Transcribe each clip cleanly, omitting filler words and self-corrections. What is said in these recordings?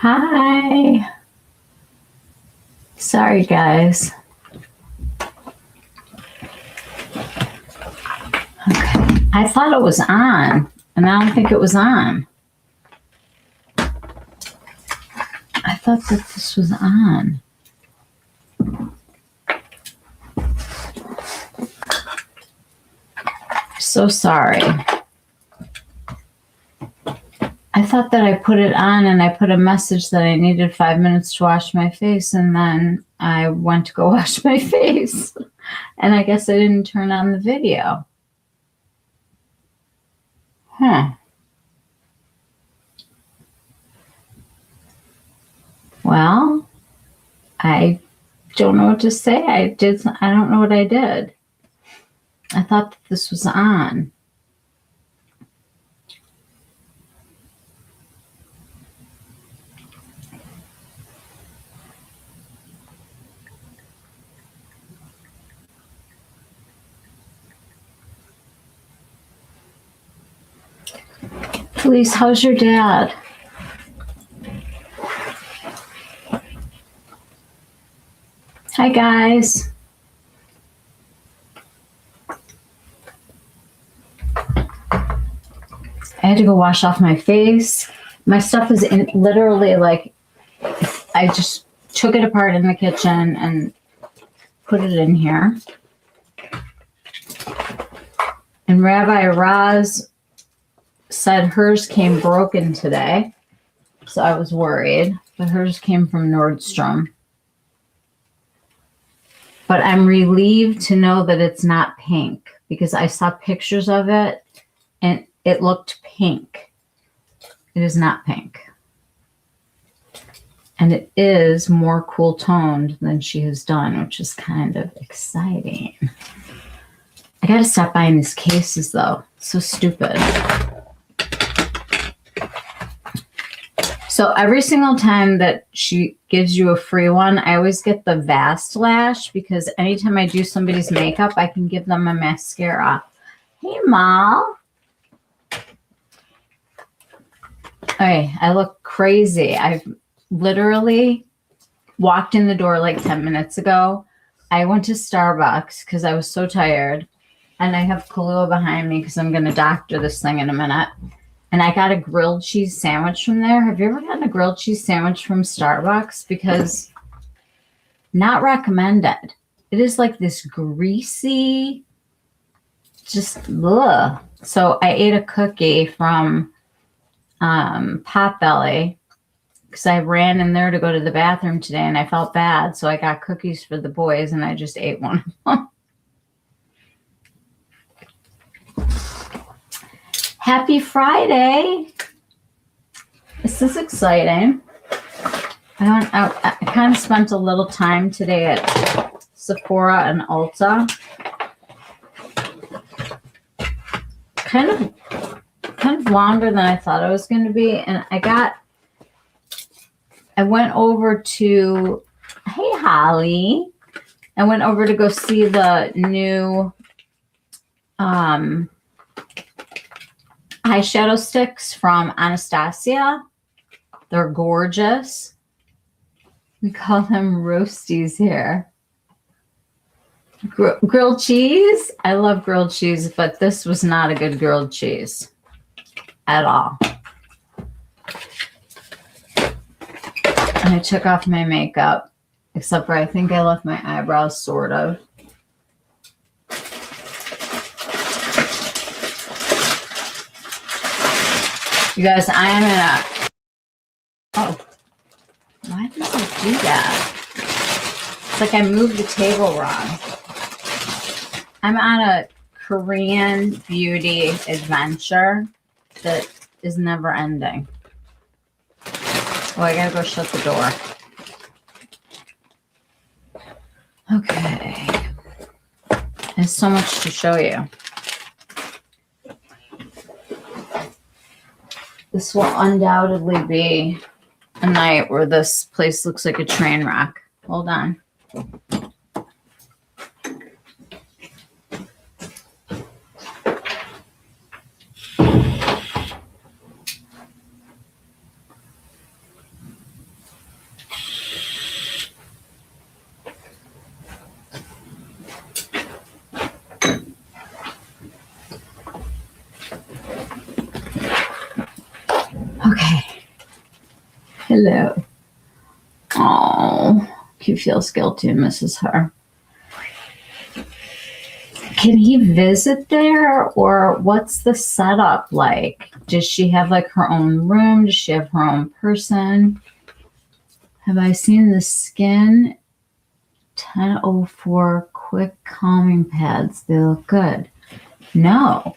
Hi. Sorry, guys. Okay. I thought it was on, and I don't think it was on. I thought that this was on. So sorry. I thought that I put it on and I put a message that I needed 5 minutes to wash my face, and then I went to go wash my face. And I guess I didn't turn on the video. Huh. Well, I don't know what to say. I don't know what I did. I thought that this was on. Please, how's your dad? Hi, guys. I had to go wash off my face. My stuff is in literally like, I just took it apart in the kitchen and put it in here. And Rabbi Roz said hers came broken today. So I was worried, but hers came from Nordstrom. But I'm relieved to know that it's not pink because I saw pictures of it and it looked pink. It is not pink. And it is more cool toned than she has done, which is kind of exciting. I gotta stop buying these cases though. So stupid. So every single time that she gives you a free one, I always get the Vast Lash because anytime I do somebody's makeup, I can give them a mascara. Hey, Mal. Okay, I look crazy. I've literally walked in the door like 10 minutes ago. I went to Starbucks because I was so tired. And I have Kahlua behind me because I'm going to doctor this thing in a minute. And I got a grilled cheese sandwich from there. Have you ever gotten a grilled cheese sandwich from Starbucks? Because not recommended. It is like this greasy, just ugh. So I ate a cookie from Potbelly because I ran in there to go to the bathroom today and I felt bad. So I got cookies for the boys and I just ate one of them. Happy Friday. This is exciting. I kind of spent a little time today at Sephora and Ulta. Kind of longer than I thought it was going to be. And I went over to, hey, Holly. I went over to go see the new eyeshadow sticks from Anastasia. They're gorgeous. We call them roasties here. Grilled cheese. I love grilled cheese, but this was not a good grilled cheese at all. And I took off my makeup, except for I think I left my eyebrows sort of. You guys, I am in a... Oh. Why did I do that? It's like I moved the table wrong. I'm on a Korean beauty adventure that is never ending. Oh, I gotta go shut the door. Okay. There's so much to show you. This will undoubtedly be a night where this place looks like a train wreck. Hold on. Hello. Oh, he feels guilty and misses her. Can he visit there, or what's the setup like? Does she have like her own room? Does she have her own person? Have I seen the Skin 1004 quick calming pads? They look good. No,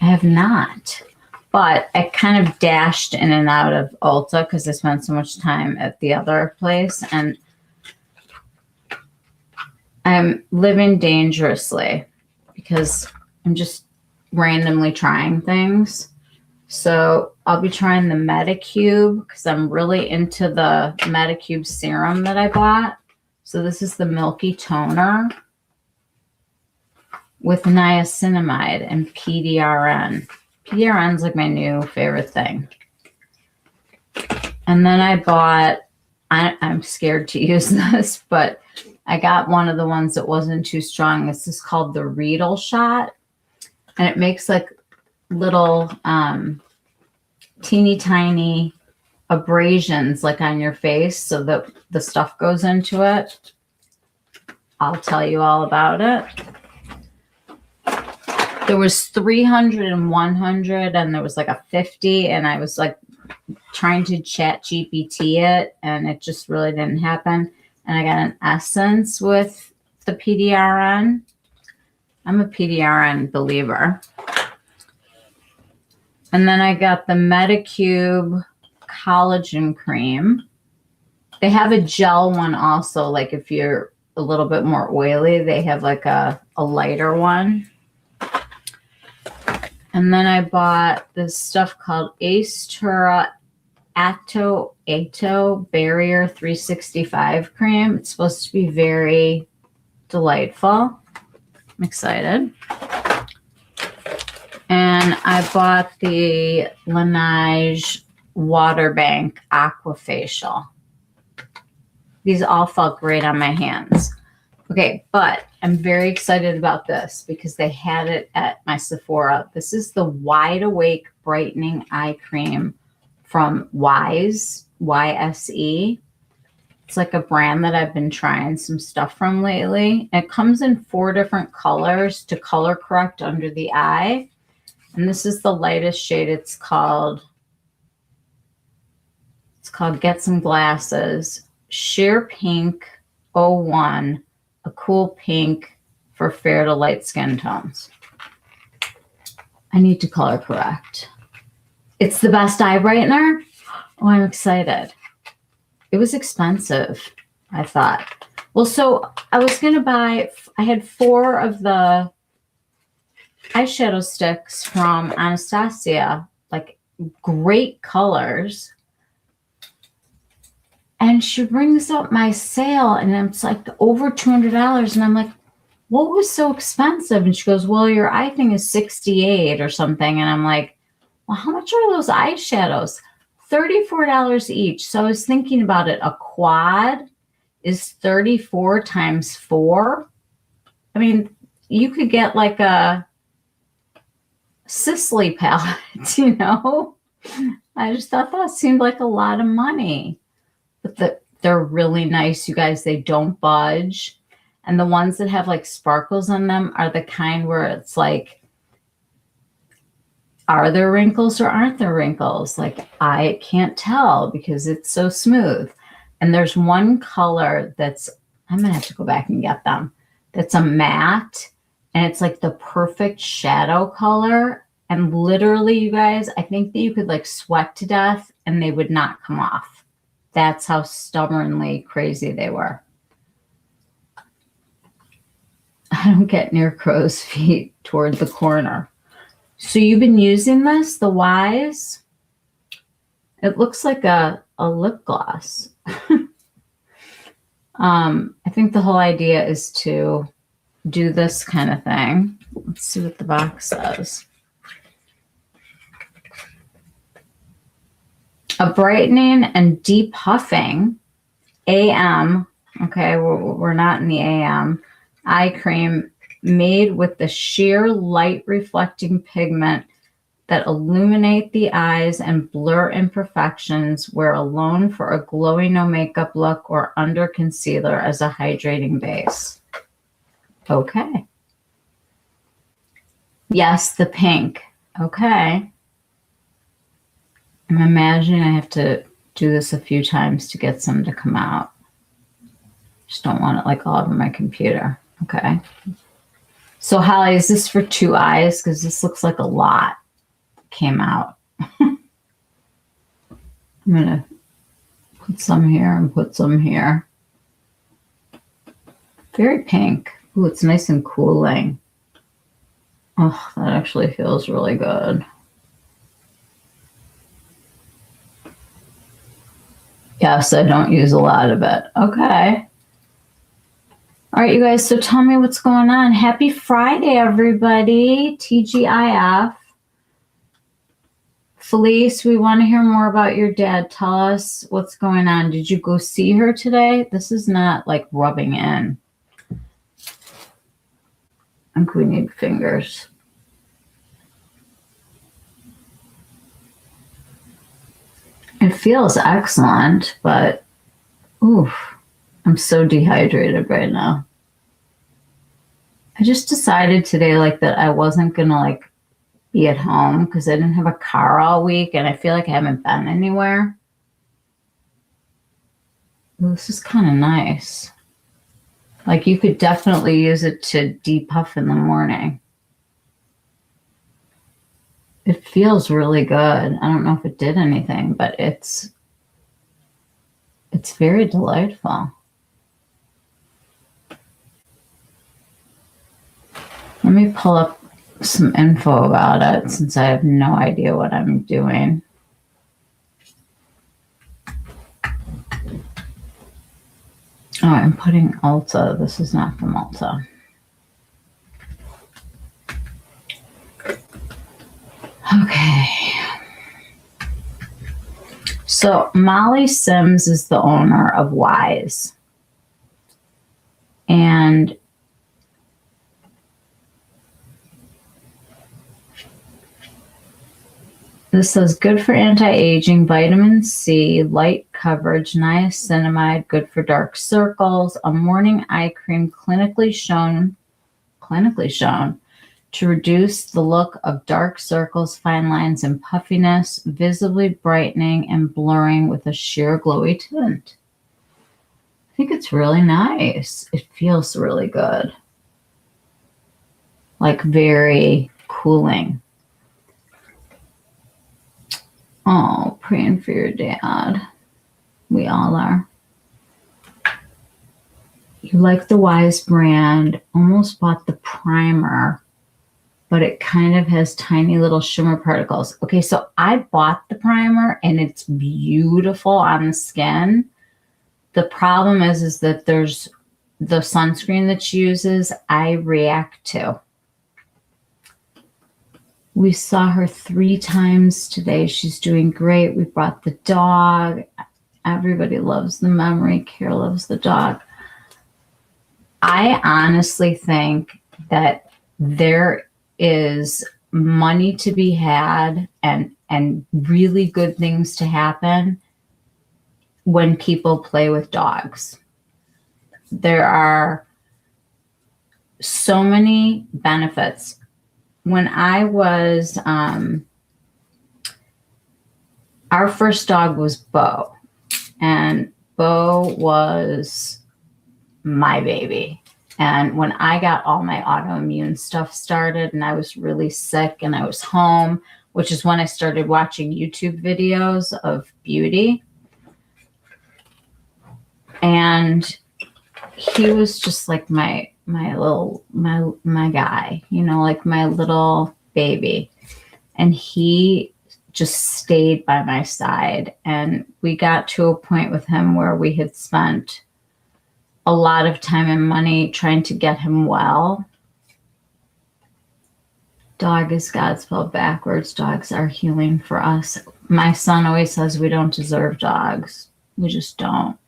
I have not. But I kind of dashed in and out of Ulta because I spent so much time at the other place, and I'm living dangerously because I'm just randomly trying things. So I'll be trying the Medicube because I'm really into the Medicube serum that I bought. So this is the Milky Toner with niacinamide and PDRN. PDRN is like my new favorite thing. And then I bought, I'm scared to use this, but I got one of the ones that wasn't too strong. This is called the Riedel Shot. And it makes like little teeny tiny abrasions like on your face so that the stuff goes into it. I'll tell you all about it. There was 300 and 100, and there was like a 50, and I was like trying to chat GPT it, and it just really didn't happen. And I got an Essence with the PDRN. I'm a PDRN believer. And then I got the Medicube Collagen Cream. They have a gel one also, like if you're a little bit more oily, they have like a lighter one. And then I bought this stuff called Ace-Tura Ato Barrier 365 Cream. It's supposed to be very delightful. I'm excited. And I bought the Laneige Water Bank Aqua Facial. These all felt great on my hands. Okay, but I'm very excited about this because they had it at my Sephora. This is the Wide Awake Brightening Eye Cream from Wise, YSE. It's like a brand that I've been trying some stuff from lately. It comes in 4 different colors to color correct under the eye. And this is the lightest shade. It's called Get Some Glasses. Sheer Pink 01. A cool pink for fair to light skin tones. I need to color correct. It's the best eye brightener. Oh, I'm excited. It was expensive, I thought. Well, so I was going to buy, I had 4 of the eyeshadow sticks from Anastasia, like great colors. And she brings up my sale, and it's like over $200. And I'm like, what was so expensive? And she goes, well, your eye thing is 68 or something. And I'm like, well, how much are those eyeshadows? $34 each. So I was thinking about it. A quad is 34 times 4. I mean, you could get like a Sisley palette, you know? I just thought that seemed like a lot of money. But they're really nice, you guys. They don't budge. And the ones that have like sparkles on them are the kind where it's like, are there wrinkles or aren't there wrinkles? Like, I can't tell because it's so smooth. And there's one color that's, I'm going to have to go back and get them. That's a matte, and it's like the perfect shadow color. And literally, you guys, I think that you could like sweat to death and they would not come off. That's how stubbornly crazy they were. I don't get near crow's feet toward the corner. So you've been using this, the Wise? It looks like a lip gloss. I think the whole idea is to do this kind of thing. Let's see what the box says. A brightening and depuffing AM. Okay, we're not in the AM. Eye cream made with the sheer light reflecting pigment that illuminate the eyes and blur imperfections. Wear alone for a glowy no makeup look or under concealer as a hydrating base. Okay. Yes, the pink. Okay. I'm imagining I have to do this a few times to get some to come out. Just don't want it like all over my computer. Okay. So Holly, is this for 2 eyes? Because this looks like a lot came out. I'm going to put some here and put some here. Very pink. Ooh, it's nice and cooling. Oh, that actually feels really good. Yes, I don't use a lot of it. Okay. All right, you guys, so tell me what's going on. Happy Friday, everybody. TGIF. Felice, we want to hear more about your dad. Tell us what's going on. Did you go see her today? This is not like rubbing in. I think we need fingers. It feels excellent, but oof, I'm so dehydrated right now. I just decided today like that I wasn't going to like be at home because I didn't have a car all week and I feel like I haven't been anywhere. Ooh, this is kind of nice. Like you could definitely use it to depuff in the morning. It feels really good. I don't know if it did anything, but it's very delightful. Let me pull up some info about it since I have no idea what I'm doing. Oh, I'm putting Ulta. This is not from Ulta. Okay. So Molly Sims is the owner of Wise. And this says good for anti-aging, vitamin C, light coverage, niacinamide, good for dark circles, a morning eye cream clinically shown to reduce the look of dark circles, fine lines, and puffiness, visibly brightening and blurring with a sheer glowy tint. I think it's really nice. It feels really good. Like very cooling. Oh, praying for your dad. We all are. You like the Wise brand. Almost bought the primer, but it kind of has tiny little shimmer particles. Okay, so I bought the primer and it's beautiful on the skin. The problem is that there's the sunscreen that she uses, I react to. We saw her 3 times today. She's doing great. We brought the dog. Everybody loves the memory. Kara loves the dog. I honestly think that there is money to be had and really good things to happen when people play with dogs. There are so many benefits. When I was, our first dog was Bo, and Bo was my baby. And when I got all my autoimmune stuff started and I was really sick and I was home, which is when I started watching YouTube videos of beauty. And he was just like my guy, you know, like my little baby. And he just stayed by my side. And we got to a point with him where we had spent a lot of time and money trying to get him well. Dog is God spelled backwards. Dogs are healing for us. My son always says we don't deserve dogs. We just don't.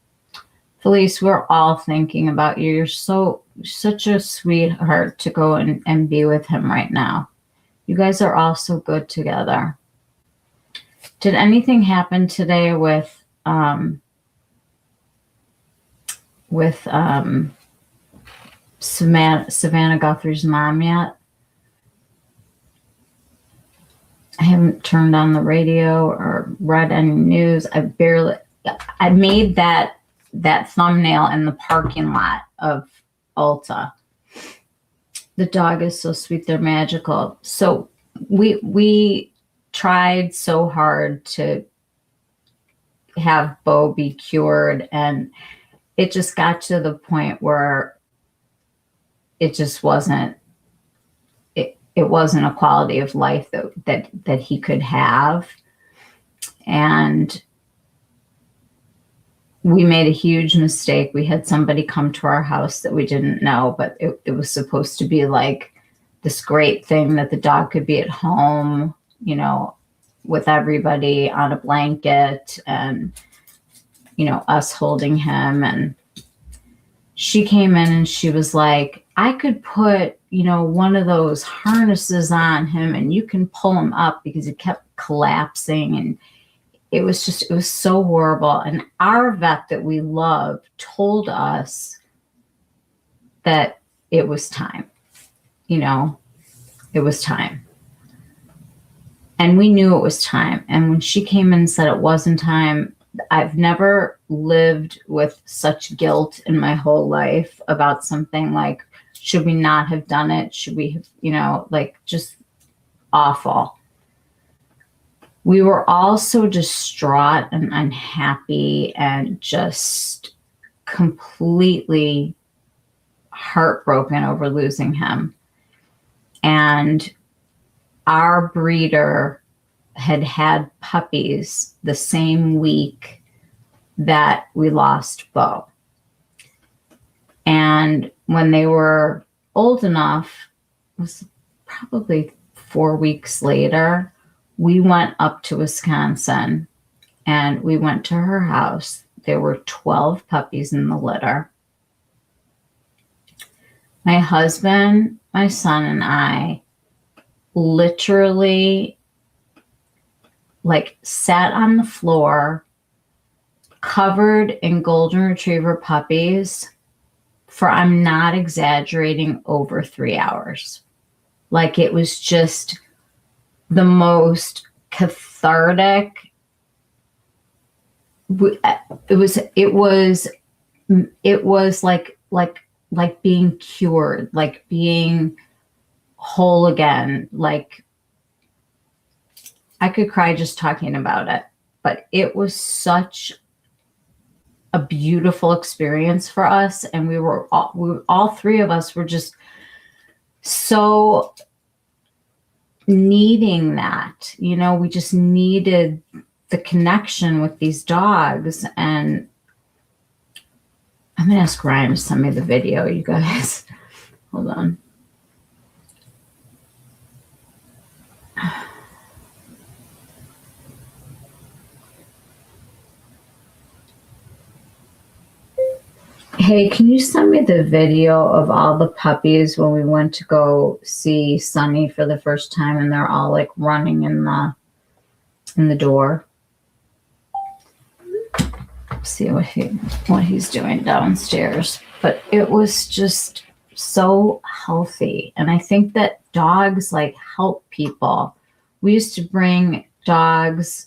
Felice, we're all thinking about you. You're such a sweetheart to go and be with him right now. You guys are all so good together. Did anything happen today with Savannah Guthrie's mom yet? I haven't turned on the radio or read any news. I made that thumbnail in the parking lot of Ulta. The dog is so sweet. They're magical. So we tried so hard to have Bo be cured, and it just got to the point where it just wasn't, it wasn't a quality of life that he could have. And we made a huge mistake. We had somebody come to our house that we didn't know, but it was supposed to be like this great thing that the dog could be at home, you know, with everybody on a blanket and, you know, us holding him. And she came in and she was like, I could put, you know, one of those harnesses on him and you can pull him up, because he kept collapsing. And it was so horrible. And our vet that we love told us that it was time, you know, it was time. And we knew it was time. And when she came in and said it wasn't time, I've never lived with such guilt in my whole life about something. Like, should we not have done it? Should we have, you know, like, just awful. We were all so distraught and unhappy and just completely heartbroken over losing him. And our breeder had puppies the same week that we lost Bo. And when they were old enough, it was probably 4 weeks later, we went up to Wisconsin and we went to her house. There were 12 puppies in the litter. My husband, my son, and I literally like sat on the floor covered in golden retriever puppies for, I'm not exaggerating, over 3 hours. Like, it was just the most cathartic. It was like being cured, like being whole again. Like, I could cry just talking about it, but it was such a beautiful experience for us. And we were all three of us were just so needing that, you know, we just needed the connection with these dogs. And I'm gonna ask Ryan to send me the video, you guys. Hold on. Hey, can you send me the video of all the puppies when we went to go see Sunny for the first time, and they're all like running in the door? See what he's doing downstairs. But it was just so healthy. And I think that dogs like help people. We used to bring dogs.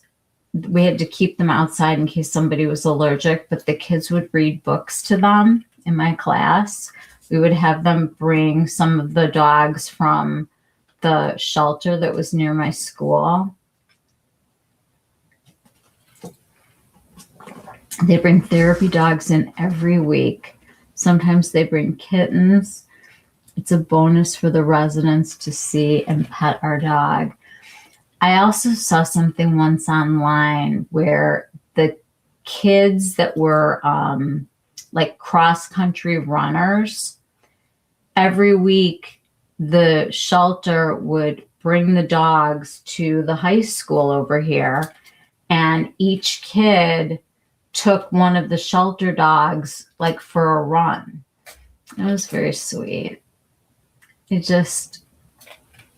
We had to keep them outside in case somebody was allergic, but the kids would read books to them in my class. We would have them bring some of the dogs from the shelter that was near my school. They bring therapy dogs in every week. Sometimes they bring kittens. It's a bonus for the residents to see and pet our dog. I also saw something once online where the kids that were like cross-country runners, every week the shelter would bring the dogs to the high school over here, and each kid took one of the shelter dogs like for a run. It was very sweet.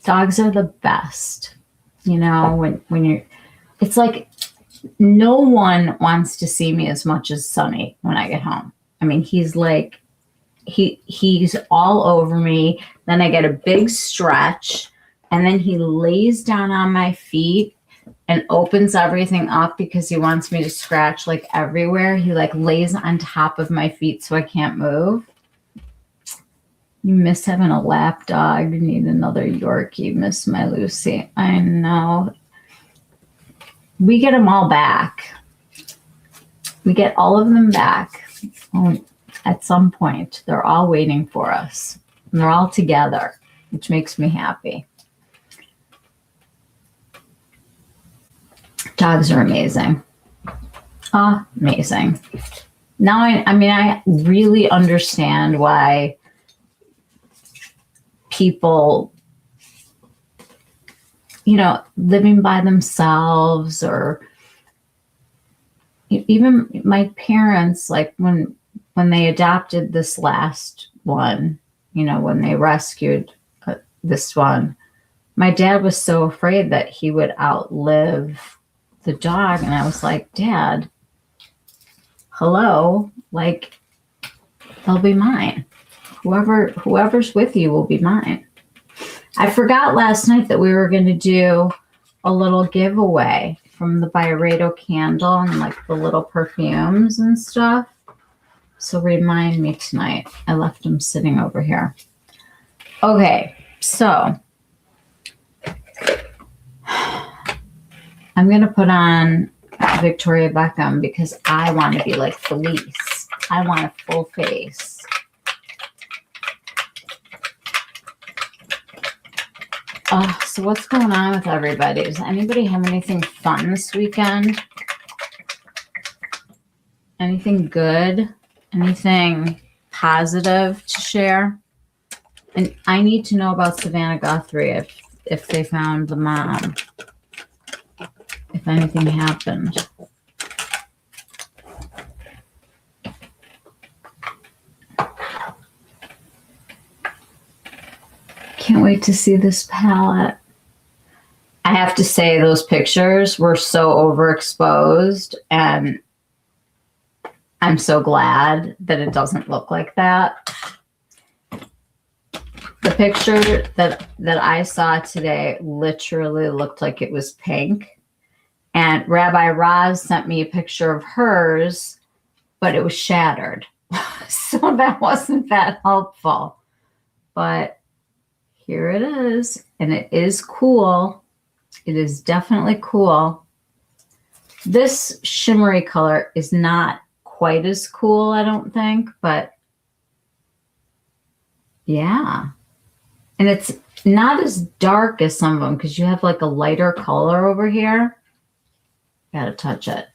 Dogs are the best. You know, when you're, it's like no one wants to see me as much as Sunny when I get home. I mean, he's like, he's all over me. Then I get a big stretch, and then he lays down on my feet and opens everything up because he wants me to scratch like everywhere. He like lays on top of my feet so I can't move. You miss having a lap dog. You need another Yorkie, Miss My Lucy. I know. We get them all back. We get all of them back. At some point, they're all waiting for us. And they're all together, which makes me happy. Dogs are amazing. Amazing. Now, I really understand why people, you know, living by themselves, or even my parents, like when they adopted this last one, you know, when they rescued this one, my dad was so afraid that he would outlive the dog. And I was like, Dad, hello, like, they'll be mine. Whoever's with you will be mine. I forgot last night that we were going to do a little giveaway from the Byredo candle and like the little perfumes and stuff. So remind me tonight. I left them sitting over here. Okay, so I'm going to put on Victoria Beckham because I want to be like Felice. I want a full face. So what's going on with everybody? Does anybody have anything fun this weekend? Anything good? Anything positive to share? And I need to know about Savannah Guthrie if they found the mom. If anything happened. Can't wait to see this palette. I have to say those pictures were so overexposed, and I'm so glad that it doesn't look like that. The picture that I saw today literally looked like it was pink. And Rabbi Roz sent me a picture of hers, but it was shattered. So that wasn't that helpful. But here it is. And it is cool. It is definitely cool. This shimmery color is not quite as cool, I don't think. But yeah. And it's not as dark as some of them because you have like a lighter color over here. Gotta touch it.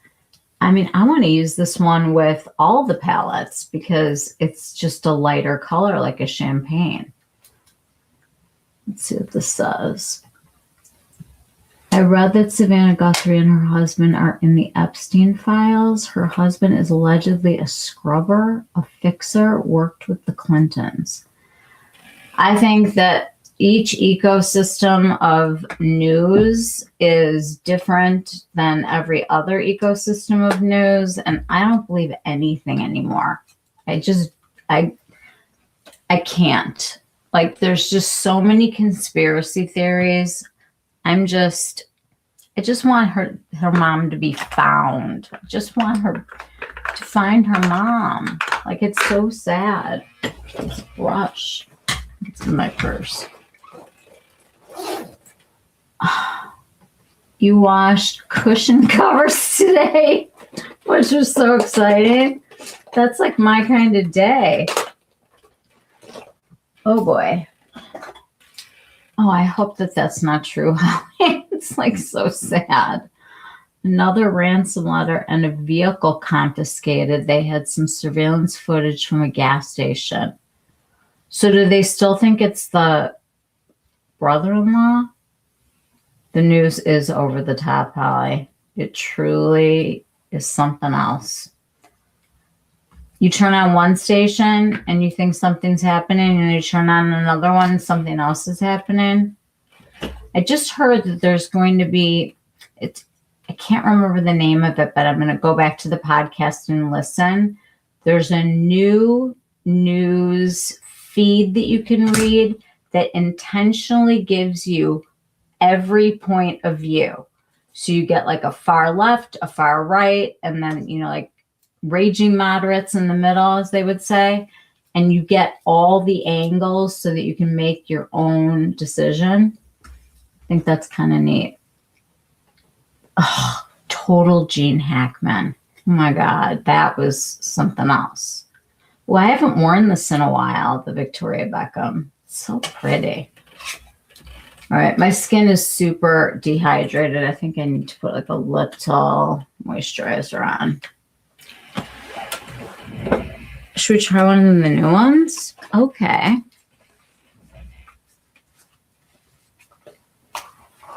I mean, I want to use this one with all the palettes because it's just a lighter color like a champagne. Let's see what this says. I read that Savannah Guthrie and her husband are in the Epstein files. Her husband is allegedly a scrubber, a fixer, worked with the Clintons. I think that each ecosystem of news is different than every other ecosystem of news, and I don't believe anything anymore. I can't. Like, there's just so many conspiracy theories. I just want her mom to be found. I just want her to find her mom. Like, it's so sad. This brush. It's in my purse. You washed cushion covers today, which was so exciting. That's like my kind of day. Oh boy. Oh, I hope that that's not true. It's like so sad. Another ransom letter and a vehicle confiscated. They had some surveillance footage from a gas station. So do they still think it's the brother-in-law? The news is over the top, Holly. It truly is something else. You turn on one station and you think something's happening, and you turn on another one and something else is happening. I just heard that there's going to be, I can't remember the name of it, but I'm going to go back to the podcast and listen. There's a new news feed that you can read that intentionally gives you every point of view. So you get like a far left, a far right, and then, like raging moderates in the middle, as they would say. And you get all the angles so that you can make your own decision. I think that's kind of neat. Oh, total Gene Hackman. Oh my God, that was something else. Well, I haven't worn this in a while, the Victoria Beckham. It's so pretty. All right, my skin is super dehydrated. I think I need to put like a little moisturizer on. Should we try one of the new ones? Okay.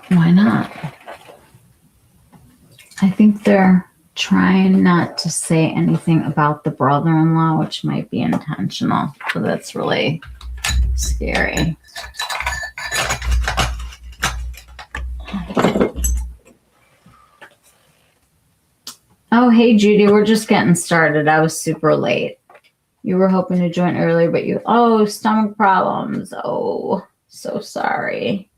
Why not? I think they're trying not to say anything about the brother-in-law, which might be intentional. So that's really scary. Oh, hey, Judy, we're just getting started. I was super late. You were hoping to join earlier, but stomach problems. Oh, so sorry.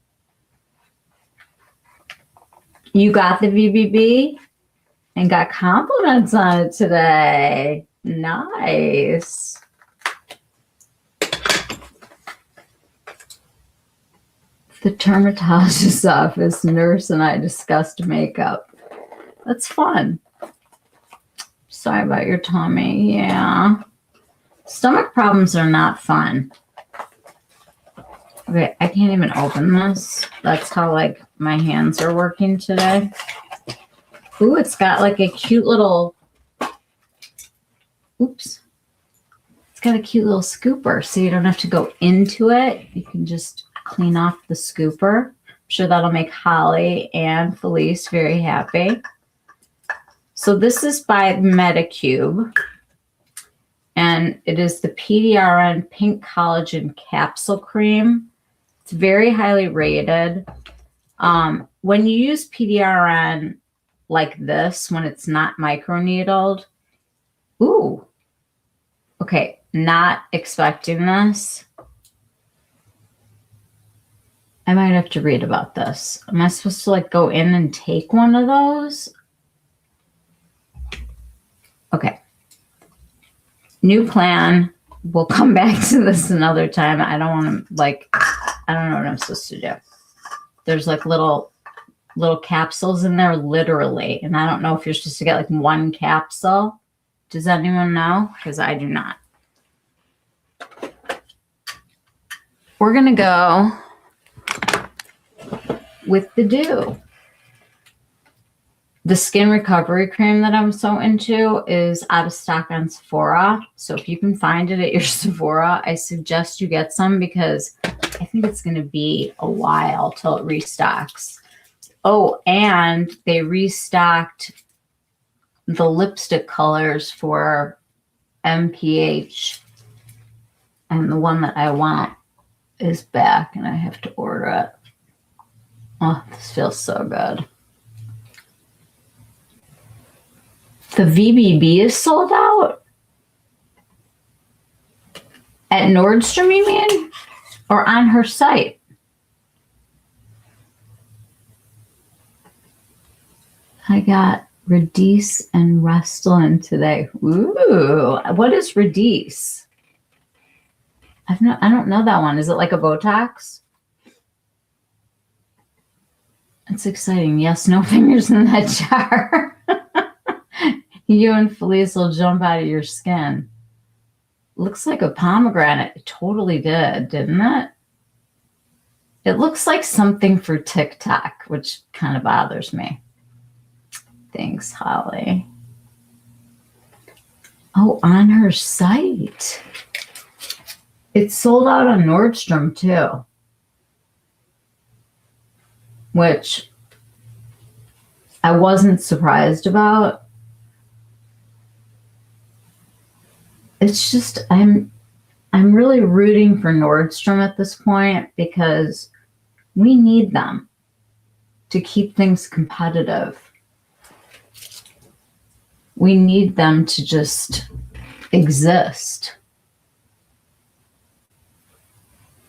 You got the VBB and got compliments on it today. Nice. The dermatologist's office nurse and I discussed makeup. That's fun. Sorry about your tummy. Yeah. Stomach problems are not fun. Okay, I can't even open this. That's how like my hands are working today. Ooh, it's got like a cute little, oops. It's got a cute little scooper, so you don't have to go into it. You can just clean off the scooper. I'm sure that'll make Holly and Felice very happy. So this is by Medicube. And it is the PDRN Pink Collagen Capsule Cream. It's very highly rated. When you use PDRN like this, when it's not microneedled, ooh, okay, not expecting this. I might have to read about this. Am I supposed to like go in and take one of those? Okay. New plan. We'll come back to this another time. I don't want to I don't know what I'm supposed to do. There's like little capsules in there, literally. And I don't know if you're supposed to get like one capsule. Does anyone know? Because I do not. We're going to go with the Dew. The skin recovery cream that I'm so into is out of stock on Sephora. So if you can find it at your Sephora, I suggest you get some because I think it's going to be a while till it restocks. Oh, and they restocked the lipstick colors for MPH. And the one that I want is back and I have to order it. Oh, this feels so good. The VBB is sold out? At Nordstrom, you mean? Or on her site? I got Radice and Restylane today. Ooh, what is Radice? I don't know that one. Is it like a Botox? It's exciting. Yes, no fingers in that jar. You and Felice will jump out of your skin. Looks like a pomegranate. It totally did, didn't it? It looks like something for TikTok, which kind of bothers me. Thanks, Holly. Oh, on her site. It's sold out on Nordstrom, too. Which I wasn't surprised about. It's just, I'm really rooting for Nordstrom at this point because We need them to keep things competitive. We need them to just exist.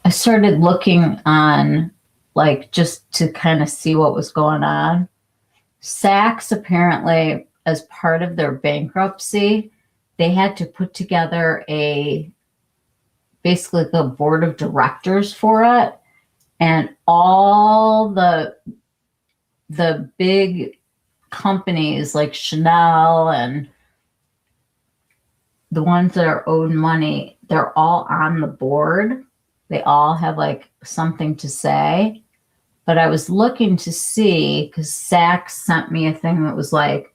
I started looking on, like, just to kind of see what was going on. Saks, apparently, as part of their bankruptcy, they had to put together basically the board of directors for it. And all the big companies like Chanel and the ones that are owed money, they're all on the board. They all have like something to say. But I was looking to see, because Saks sent me a thing that was like,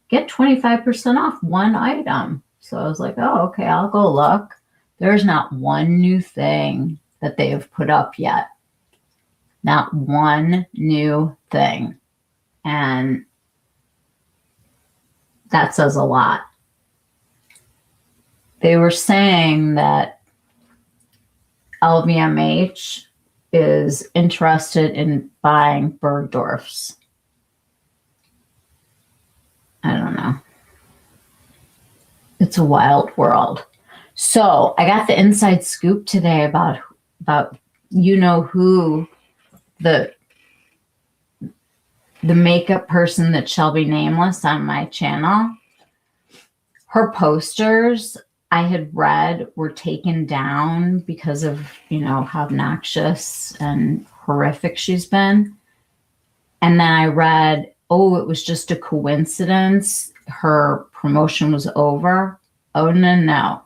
get 25% off one item. So I was like, oh, okay, I'll go look. There's not one new thing that they have put up yet. Not one new thing. And that says a lot. They were saying that LVMH is interested in buying Bergdorf's. I don't know. It's a wild world. So I got the inside scoop today about you know who, the makeup person that shall be nameless on my channel. Her posters, I had read, were taken down because of, you know, how obnoxious and horrific she's been. And then I read, oh, it was just a coincidence. Her promotion was over. Oh, no.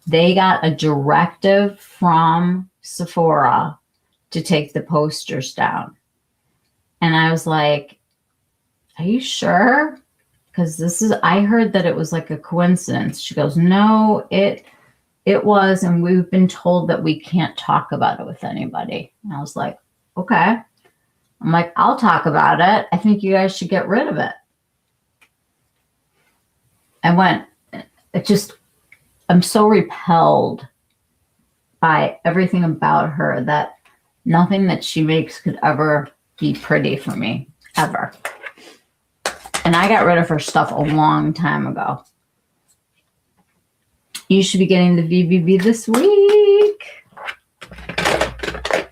They got a directive from Sephora to take the posters down. And I was like, are you sure? Because I heard that it was like a coincidence. She goes, no, it was, and we've been told that we can't talk about it with anybody. And I was like, okay. I'm like, I'll talk about it. I think you guys should get rid of it. I'm so repelled by everything about her that nothing that she makes could ever be pretty for me, ever. And I got rid of her stuff a long time ago. You should be getting the VBB this week.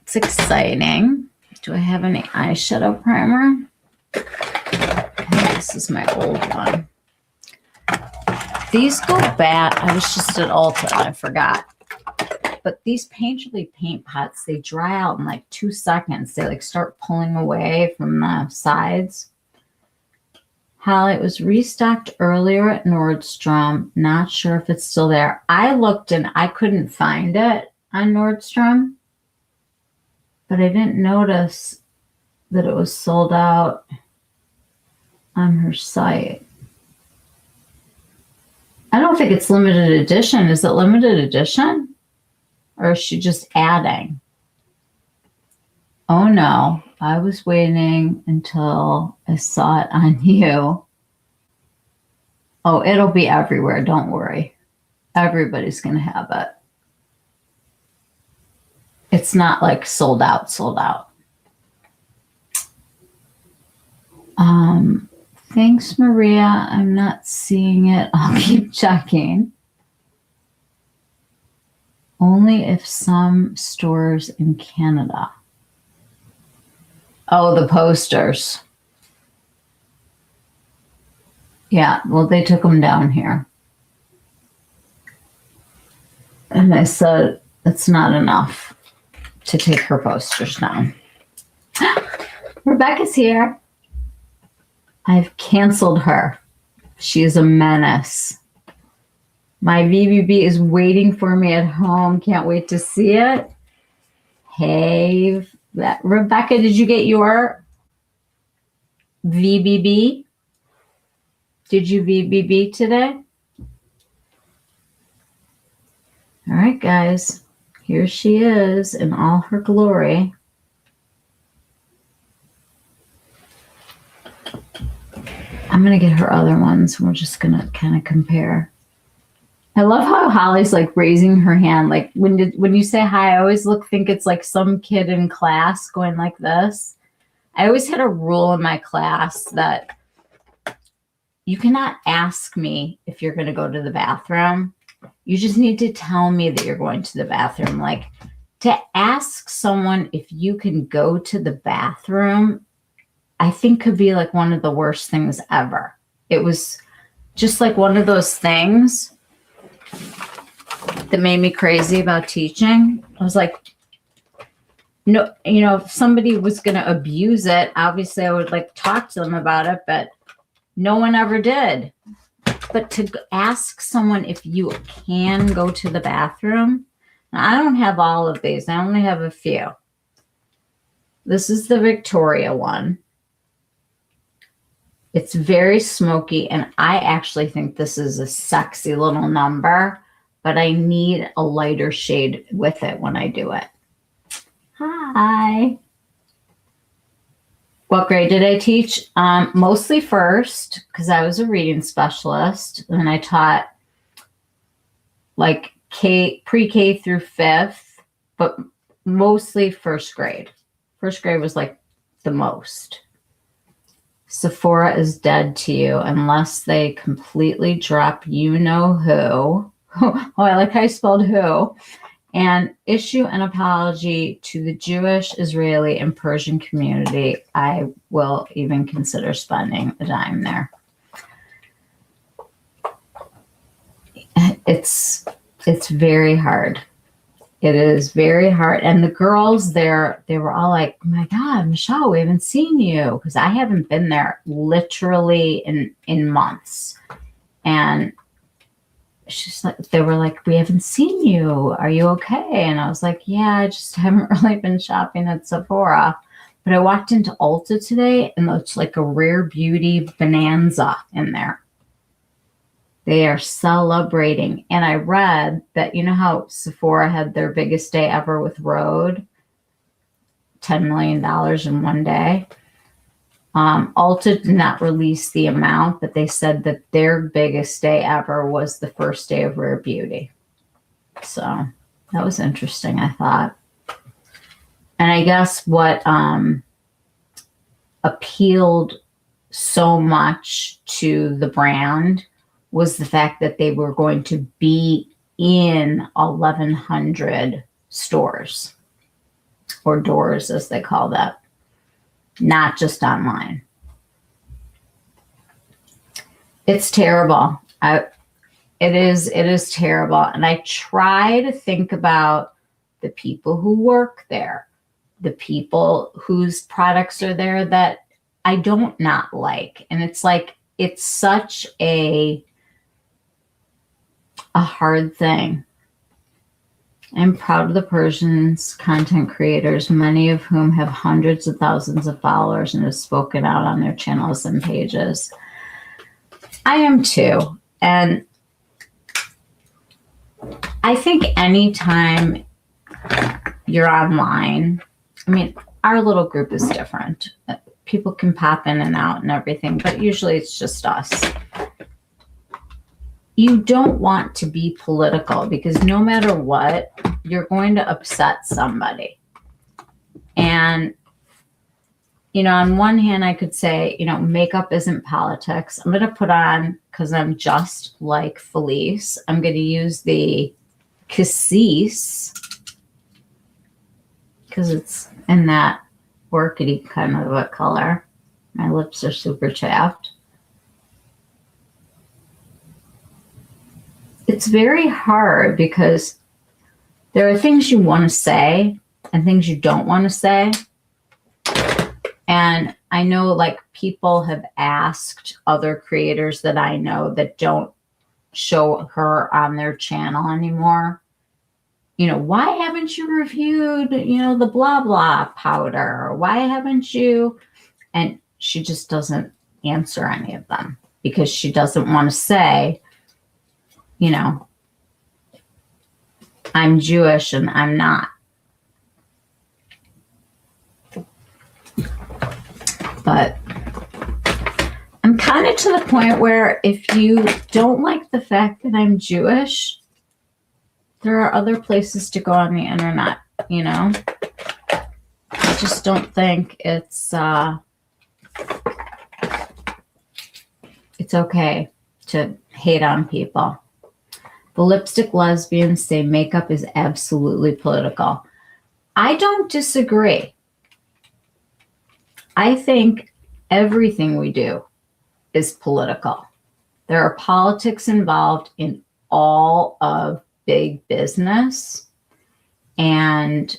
It's exciting. Do I have any eyeshadow primer? This is my old one. These go back. I was just at Ulta and I forgot. But these Painterly paint pots, they dry out in like 2 seconds. They like start pulling away from the sides. Holly, it was restocked earlier at Nordstrom. Not sure if it's still there. I looked and I couldn't find it on Nordstrom. But I didn't notice that it was sold out on her site. I don't think it's limited edition. Is it limited edition? Or is she just adding? Oh no, I was waiting until I saw it on you. Oh, it'll be everywhere. Don't worry. Everybody's going to have it. It's not like sold out. Thanks, Maria. I'm not seeing it. I'll keep checking. Only if some stores in Canada. Oh, the posters. Yeah, well, they took them down here. And I said, it's not enough to take her posters down. Rebecca's here. I've canceled her. She is a menace. My VBB is waiting for me at home. Can't wait to see it. Hey, Rebecca, did you get your VBB? Did you VBB today? All right, guys. Here she is in all her glory. I'm going to get her other ones. We're just going to kind of compare. I love how Holly's like raising her hand. Like when you say hi, I always think it's like some kid in class going like this. I always had a rule in my class that you cannot ask me if you're going to go to the bathroom. You just need to tell me that you're going to the bathroom. Like, to ask someone if you can go to the bathroom, I think could be like one of the worst things ever. It was just like one of those things that made me crazy about teaching. I was like, no, if somebody was going to abuse it, obviously I would like talk to them about it, but no one ever did. But to ask someone if you can go to the bathroom, I don't have all of these. I only have a few. This is the Victoria one. It's very smoky, and I actually think this is a sexy little number, but I need a lighter shade with it when I do it. Hi. What grade did I teach? Mostly first, because I was a reading specialist, and I taught like pre-K through fifth, but mostly first grade. First grade was like the most. Sephora is dead to you unless they completely drop you know who. Oh, I like how I spelled who. And issue an apology to the Jewish, Israeli, and Persian community. I will even consider spending a dime there. It's very hard. It is very hard. And the girls there, they were all like, oh my God, Michelle, we haven't seen you. Because I haven't been there literally in months. And she's like, they were like, we haven't seen you. Are you okay? And I was like, yeah, I just haven't really been shopping at Sephora. But I walked into Ulta today and it's like a rare beauty bonanza in there. They are celebrating. And I read that, you know how Sephora had their biggest day ever with Rhode? $10 million in one day. Ulta did not release the amount, but they said that their biggest day ever was the first day of Rare Beauty. So that was interesting, I thought. And I guess what appealed so much to the brand was the fact that they were going to be in 1,100 stores, or doors as they call that, not just online. It's terrible. It is terrible. And I try to think about the people who work there, the people whose products are there that I don't not like. And it's like, it's such a hard thing. I'm proud of the Persians content creators, many of whom have hundreds of thousands of followers and have spoken out on their channels and pages. I am too. And I think anytime you're online, I mean, our little group is different. People can pop in and out and everything, but usually it's just us. You don't want to be political because no matter what, you're going to upset somebody. And, on one hand, I could say, makeup isn't politics. I'm going to put on, because I'm just like Felice, I'm going to use the Cassis, because it's in that orchidy kind of a color. My lips are super chapped. It's very hard because there are things you want to say and things you don't want to say. And I know like people have asked other creators that I know that don't show her on their channel anymore, why haven't you reviewed, the blah, blah powder? Or why haven't you? And she just doesn't answer any of them because she doesn't want to say, I'm Jewish and I'm not. But I'm kind of to the point where if you don't like the fact that I'm Jewish, there are other places to go on the internet, you know? I just don't think it's okay to hate on people. The lipstick lesbians say makeup is absolutely political. I don't disagree. I think everything we do is political. There are politics involved in all of big business. And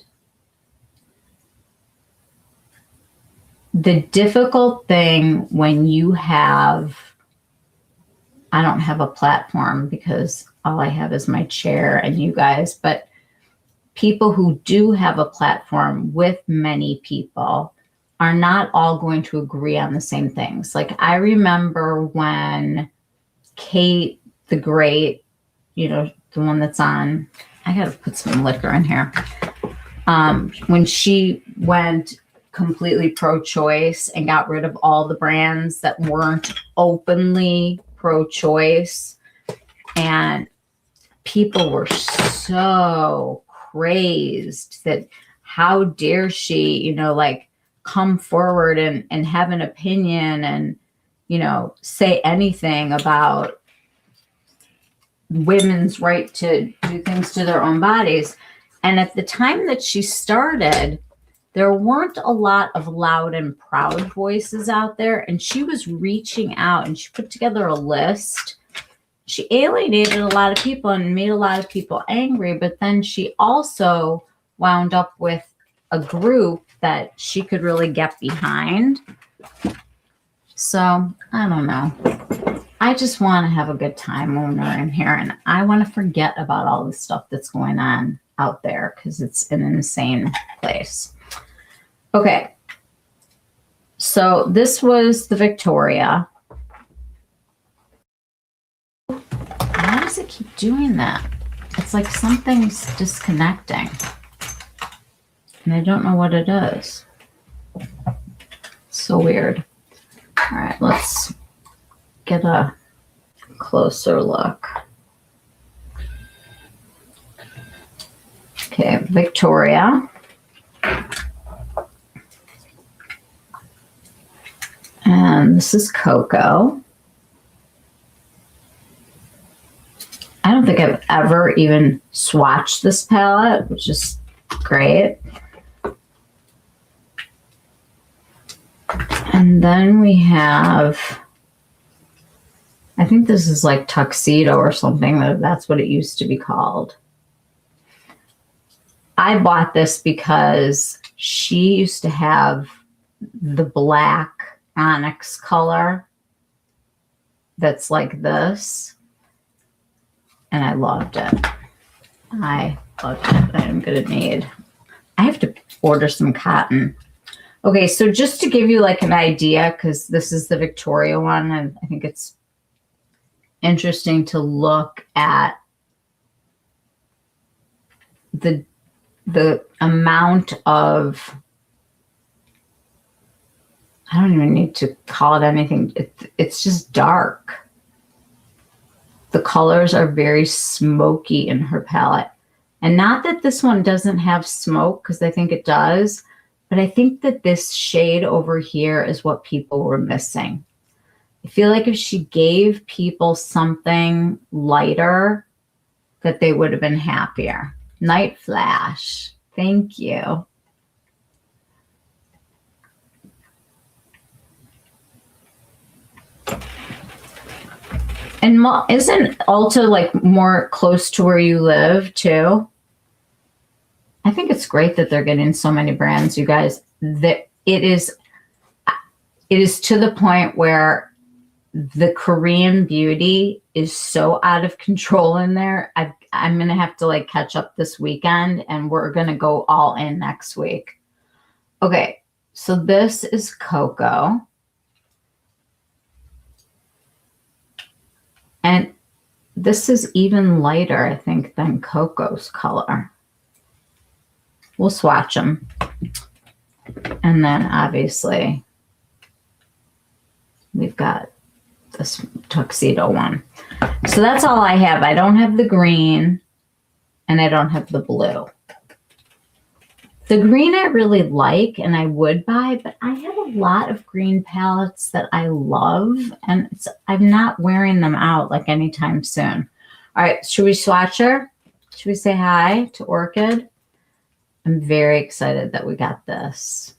the difficult thing when you have, I don't have a platform because all I have is my chair and you guys, but people who do have a platform with many people are not all going to agree on the same things. Like I remember when Kate the Great, you know, the one that's on, I got to put some liquor in here. When she went completely pro-choice and got rid of all the brands that weren't openly pro-choice, and people were so crazed that how dare she, you know, like come forward and have an opinion and, you know, say anything about women's right to do things to their own bodies. And at the time that she started, there weren't a lot of loud and proud voices out there. And she was reaching out and she put together a list. She alienated a lot of people and made a lot of people angry. But then she also wound up with a group that she could really get behind. So I don't know. I just want to have a good time when we're in here, and I want to forget about all the stuff that's going on out there because it's an insane place. Okay. So this was the Victoria. Why does it keep doing that? It's like something's disconnecting. And I don't know what it is. So weird. All right, let's get a closer look. Okay, Victoria. And this is Cocoa. I don't think I've ever even swatched this palette, which is great. And then we have, I think this is like Tuxedo or something. That's what it used to be called. I bought this because she used to have the black onyx color that's like this. And I loved it. I loved it. I'm going to need, I have to order some cotton. Okay, so just to give you like an idea, because this is the Victoria one, and I think it's interesting to look at the amount of, I don't even need to call it anything. It's just dark. The colors are very smoky in her palette. And not that this one doesn't have smoke, because I think it does, but I think that this shade over here is what people were missing. I feel like if she gave people something lighter, that they would have been happier. Night Flash. Thank you. And isn't Ulta like more close to where you live too? I think it's great that they're getting so many brands, you guys. That it is to the point where the Korean beauty is so out of control in there. I'm going to have to like catch up this weekend, and we're going to go all in next week. Okay, so this is Cocoa. And this is even lighter, I think, than Cocoa's color. We'll swatch them. And then obviously we've got this tuxedo one. So that's all I have. I don't have the green and I don't have the blue. The green I really like and I would buy, but I have a lot of green palettes that I love and I'm not wearing them out like anytime soon. All right, should we swatch her? Should we say hi to Orchid? I'm very excited that we got this.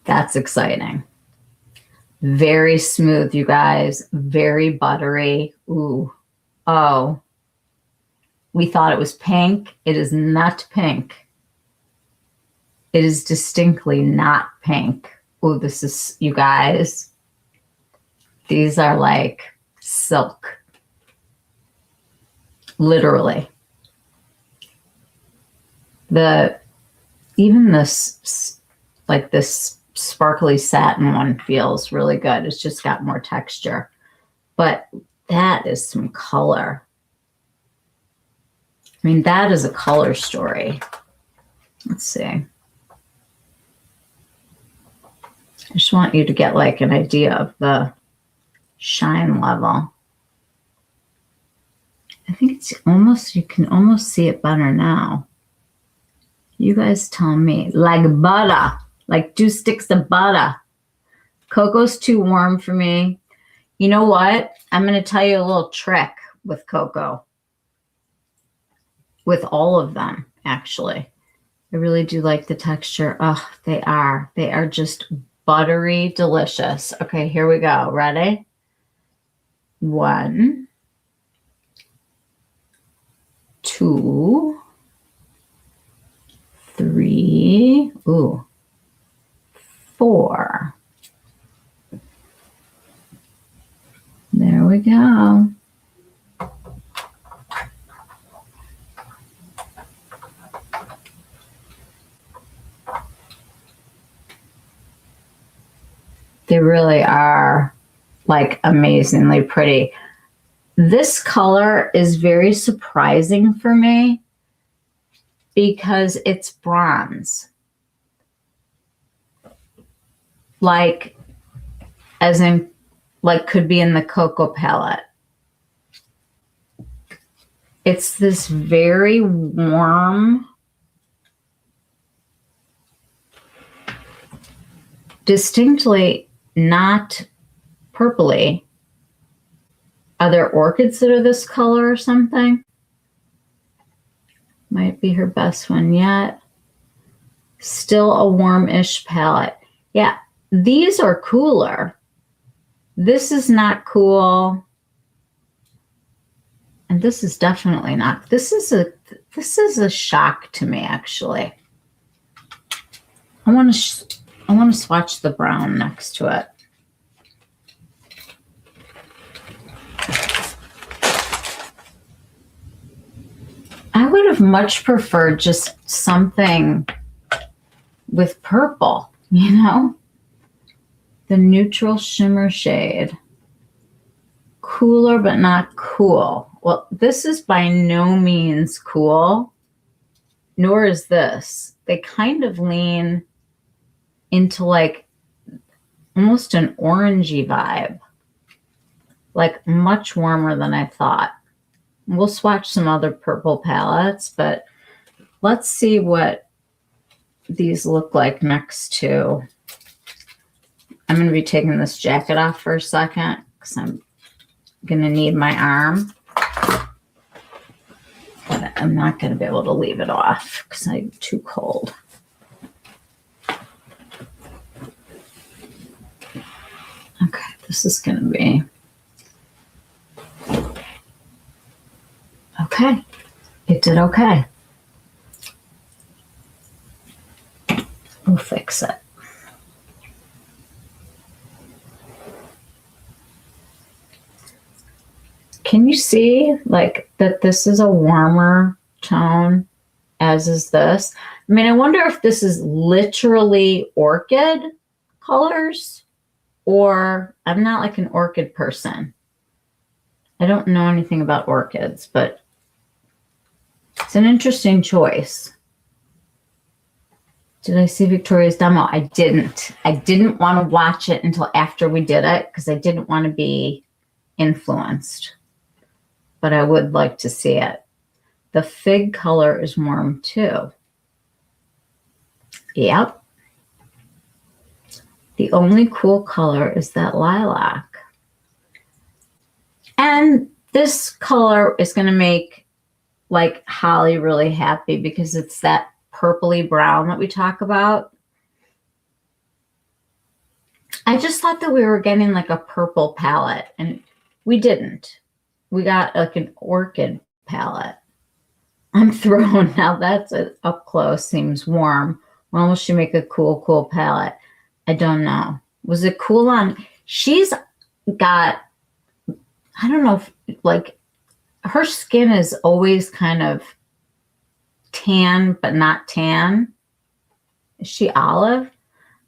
That's exciting. Very smooth, you guys. Very buttery. Ooh. Oh. We thought it was pink. It is not pink. It is distinctly not pink. Ooh, this is, you guys. These are like silk. Literally. Even this, like this sparkly satin one feels really good. It's just got more texture. But that is some color. I mean, that is a color story. Let's see. I just want you to get like an idea of the shine level. I think it's almost, you can almost see it better now. You guys tell me. Like butter. Like 2 sticks of butter. Cocoa's too warm for me. You know what? I'm going to tell you a little trick with cocoa. With all of them, actually. I really do like the texture. Oh, they are. They are just buttery delicious. Okay, here we go. Ready? 1, 2, 3. Ooh. 4. There we go. They really are like amazingly pretty. This color is very surprising for me because it's bronze. Like, as in, like could be in the cocoa palette. It's this very warm, distinctly not purpley. Are there orchids that are this color or something? Might be her best one yet. Still a warm-ish palette. Yeah, these are cooler. This is not cool. And this is definitely not. This is a shock to me, actually. I want to swatch the brown next to it. I would have much preferred just something with purple, you know? The neutral shimmer shade. Cooler, but not cool. Well, this is by no means cool, nor is this. They kind of lean into like almost an orangey vibe, like much warmer than I thought. We'll swatch some other purple palettes, but let's see what these look like next to. I'm going to be taking this jacket off for a second because I'm going to need my arm. But I'm not going to be able to leave it off because I'm too cold. Okay, this is going to be okay. It did okay. We'll fix it. Can you see like that this is a warmer tone, as is this? I mean, I wonder if this is literally orchid colors, or I'm not like an orchid person. I don't know anything about orchids, but it's an interesting choice. Did I see Victoria's demo? I didn't. I didn't want to watch it until after we did it because I didn't want to be influenced. But I would like to see it. The fig color is warm too. Yep. The only cool color is that lilac. And this color is going to make like Holly really happy because it's that purpley brown that we talk about. I just thought that we were getting like a purple palette, and we didn't. We got like an orchid palette. I'm thrown now. That's up close. Seems warm. When will she make a cool palette? I don't know. Was it cool on? She's got, I don't know if like her skin is always kind of tan, but not tan. Is she olive?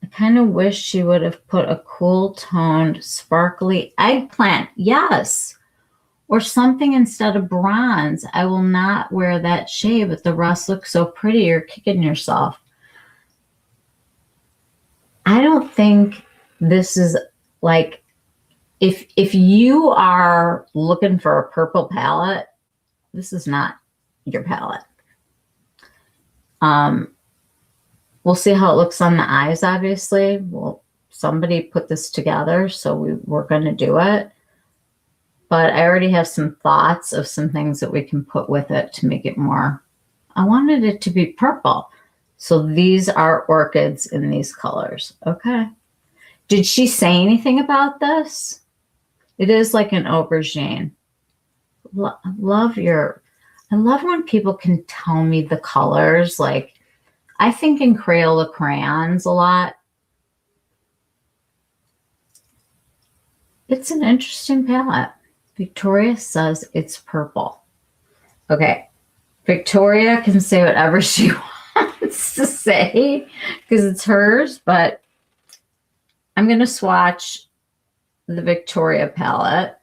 I kind of wish she would have put a cool toned, sparkly eggplant. Yes. Or something instead of bronze. I will not wear that shade, but the rest looks so pretty. You're kicking yourself. I don't think this is like, if you are looking for a purple palette, this is not your palette. We'll see how it looks on the eyes, obviously. Well, somebody put this together, so we're going to do it. But I already have some thoughts of some things that we can put with it to make it more. I wanted it to be purple. So these are orchids in these colors. Okay. Did she say anything about this? It is like an aubergine. I love when people can tell me the colors. Like, I think in Crayola crayons a lot. It's an interesting palette. Victoria says it's purple. Okay. Victoria can say whatever she wants to say because it's hers, but I'm going to swatch the Victoria palette.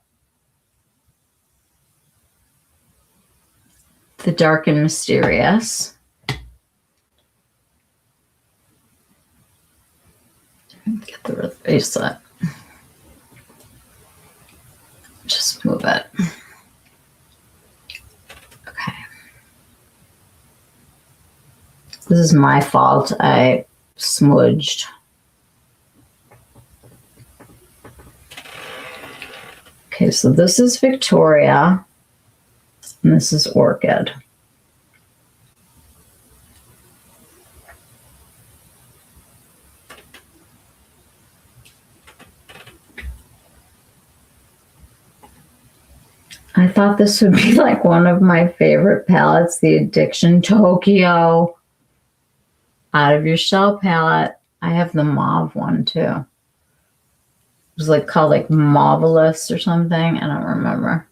The Dark and Mysterious. Get the bracelet. Just move it. Okay. This is my fault. I smudged. Okay, so this is Victoria, and this is Orchid. I thought this would be like one of my favorite palettes, the Addiction Tokyo Out of Your Shell palette. I have the mauve one too. It was like called like Mauvelous or something. I don't remember.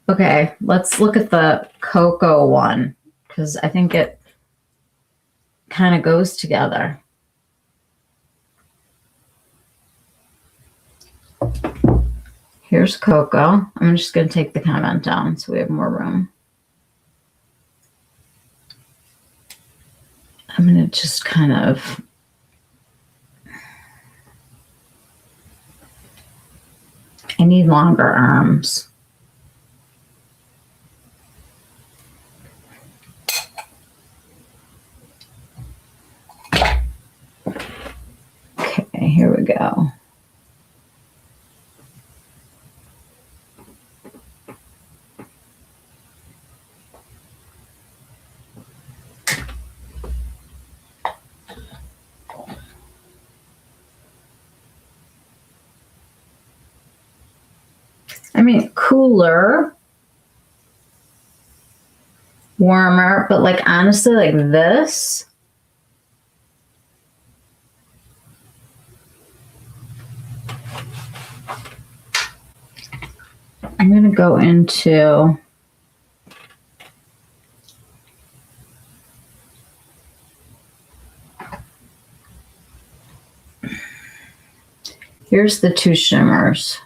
Okay, let's look at the cocoa one because I think it kind of goes together. Here's cocoa. I'm just going to take the comment down so we have more room. I'm going to just kind of I need longer arms. Okay, here we go. I mean, cooler, warmer, but like honestly, like this. I'm going to go into here's the two shimmers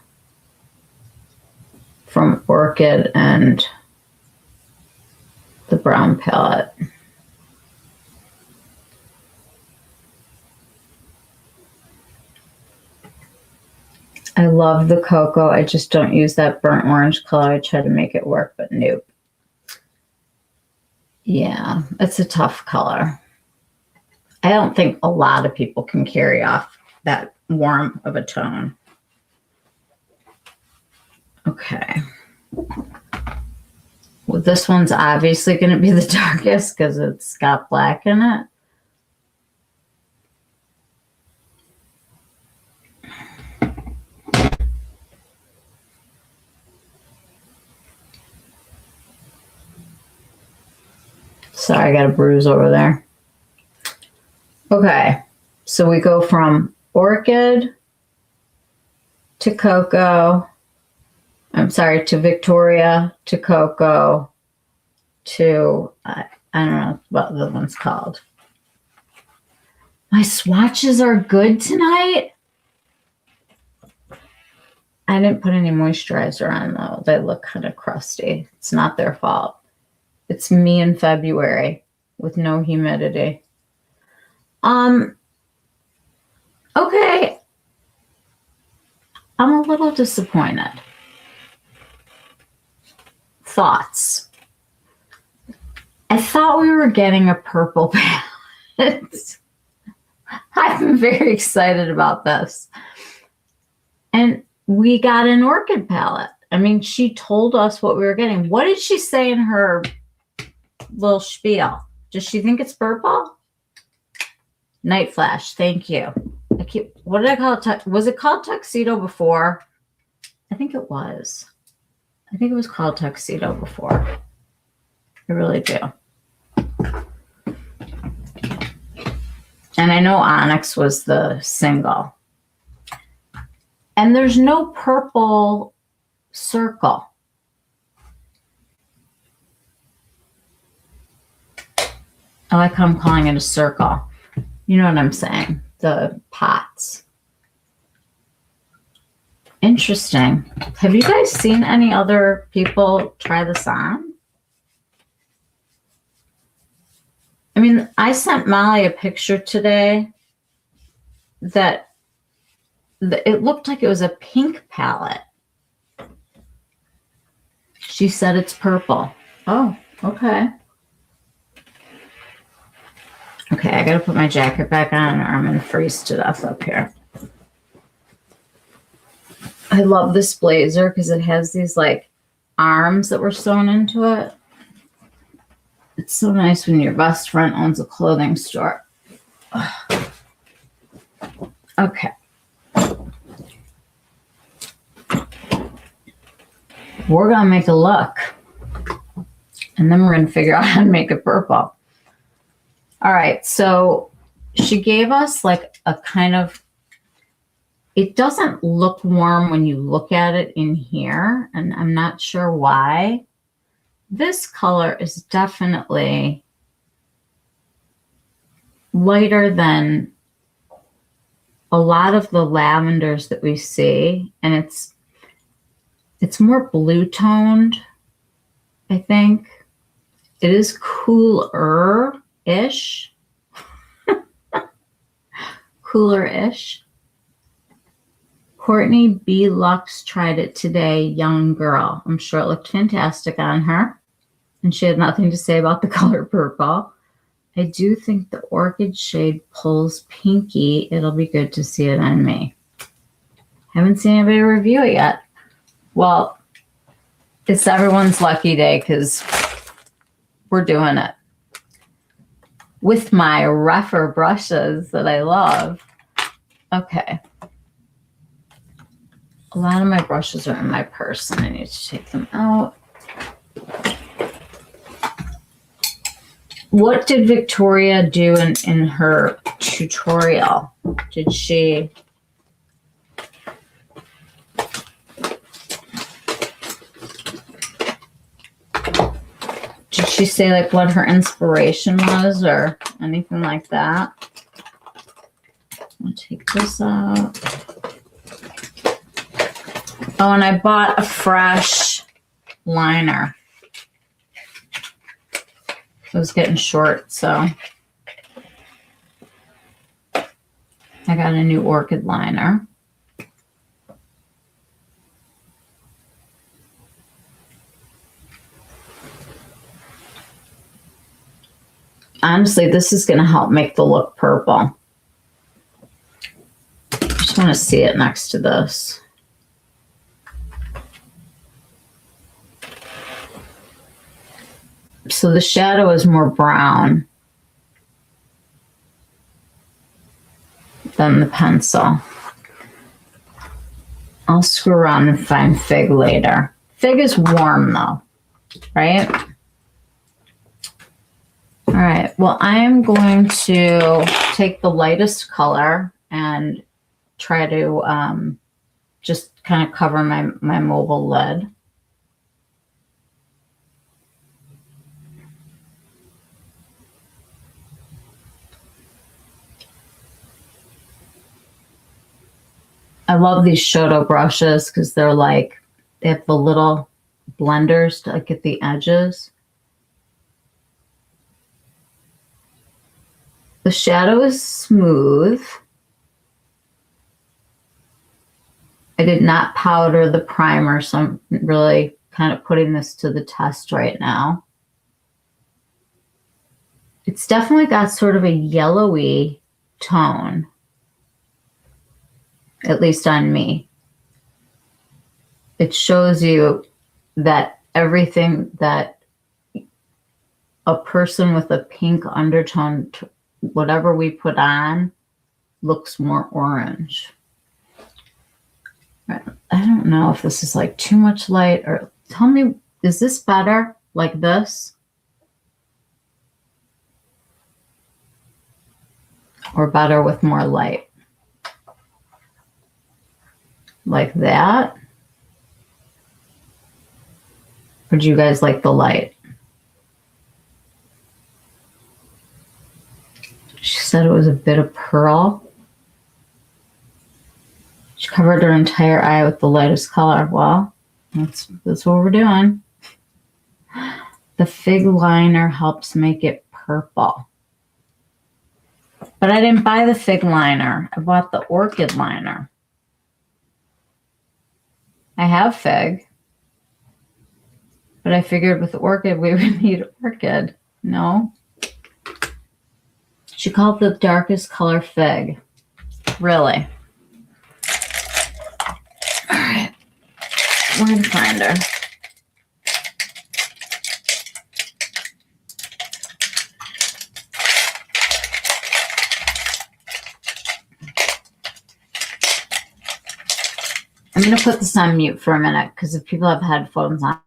from Orchid and the brown palette. I love the cocoa. I just don't use that burnt orange color. I try to make it work, but nope. Yeah, it's a tough color. I don't think a lot of people can carry off that warm of a tone. Okay. Well, this one's obviously going to be the darkest because it's got black in it. Sorry, I got a bruise over there. Okay, so we go from Orchid to Cocoa. I'm sorry, to Victoria, to Cocoa, to, I don't know what the one's called. My swatches are good tonight. I didn't put any moisturizer on though. They look kind of crusty. It's not their fault. It's me in February with no humidity. Okay. I'm a little disappointed. Thoughts. I thought we were getting a purple palette. I'm very excited about this. And we got an orchid palette. I mean, she told us what we were getting. What did she say in her little spiel? Does she think it's purple? Night Flash, thank you. What did I call it? Was it called Tuxedo before? I think it was. I think it was called Tuxedo before. I really do. And I know Onyx was the single. And there's no purple circle. I like how I'm calling it a circle. You know what I'm saying? The pots. Interesting. Have you guys seen any other people try this on? I mean, I sent Molly a picture today that it looked like it was a pink palette. She said it's purple. Oh, okay. Okay, I gotta put my jacket back on or I'm gonna freeze to death up here. I love this blazer because it has these like arms that were sewn into it. It's so nice when your best friend owns a clothing store. Okay. We're gonna make a look. And then we're gonna figure out how to make it purple. All right, so she gave us like a kind of, it doesn't look warm when you look at it in here, and I'm not sure why. This color is definitely lighter than a lot of the lavenders that we see, and it's more blue toned, I think. It is cooler-ish. Cooler-ish. Courtney B. Lux tried it today, young girl. I'm sure it looked fantastic on her. And she had nothing to say about the color purple. I do think the orchid shade pulls pinky. It'll be good to see it on me. Haven't seen anybody review it yet. Well, it's everyone's lucky day because we're doing it with my rougher brushes that I love. Okay. A lot of my brushes are in my purse and I need to take them out. What did Victoria do in her tutorial? Did she... Did she say like what her inspiration was or anything like that? I'll take this out. Oh, and I bought a fresh liner. It was getting short, so I got a new orchid liner. honestly, this is going to help make the look purple. I just want to see it next to this. So the shadow is more brown than the pencil. I'll screw around and find Fig later. Fig is warm though, right? All right, well, I am going to take the lightest color and try to just kind of cover my mobile lid. I love these Shoto brushes because they're like, they have the little blenders to like at the edges. The shadow is smooth. I did not powder the primer, so I'm really kind of putting this to the test right now. It's definitely got sort of a yellowy tone, at least on me. It shows you that everything that a person with a pink undertone, whatever we put on, looks more orange. I don't know if this is like too much light, or tell me, is this better like this? Or better with more light? Like that? Or do you guys like the light? She said it was a bit of pearl. She covered her entire eye with the lightest color. Well, that's what we're doing. The Fig liner helps make it purple. But I didn't buy the Fig liner. I bought the Orchid liner. I have Fig. But I figured with Orchid, we would need Orchid. No. She called the darkest color Fig. Really? All right. We're going to find her. I'm going to put this on mute for a minute because if people have headphones on,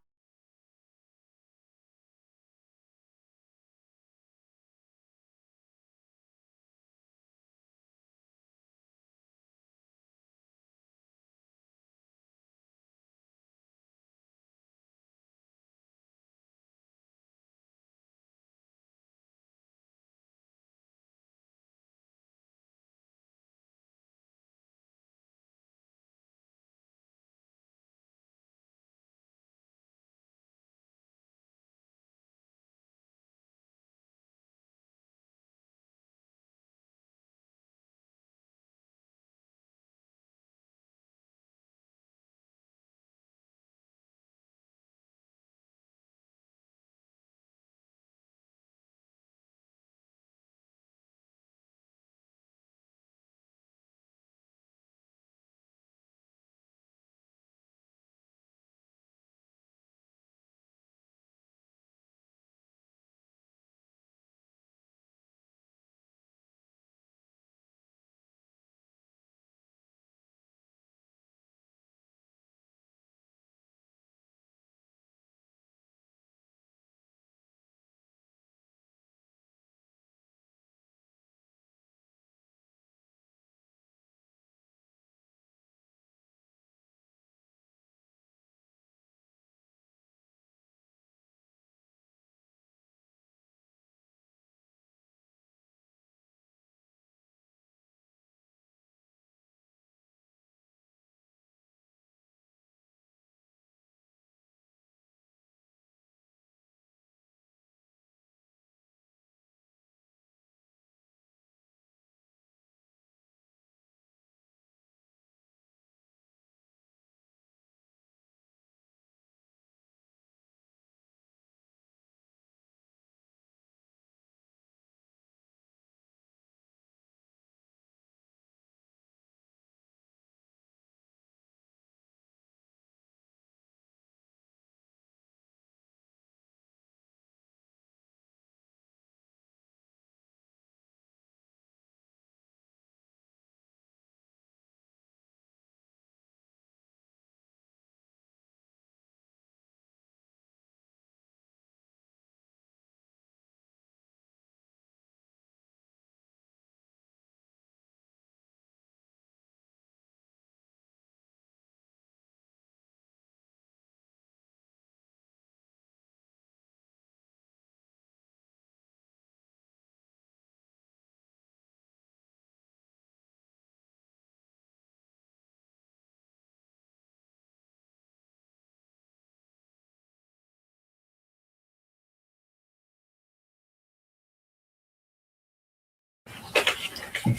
I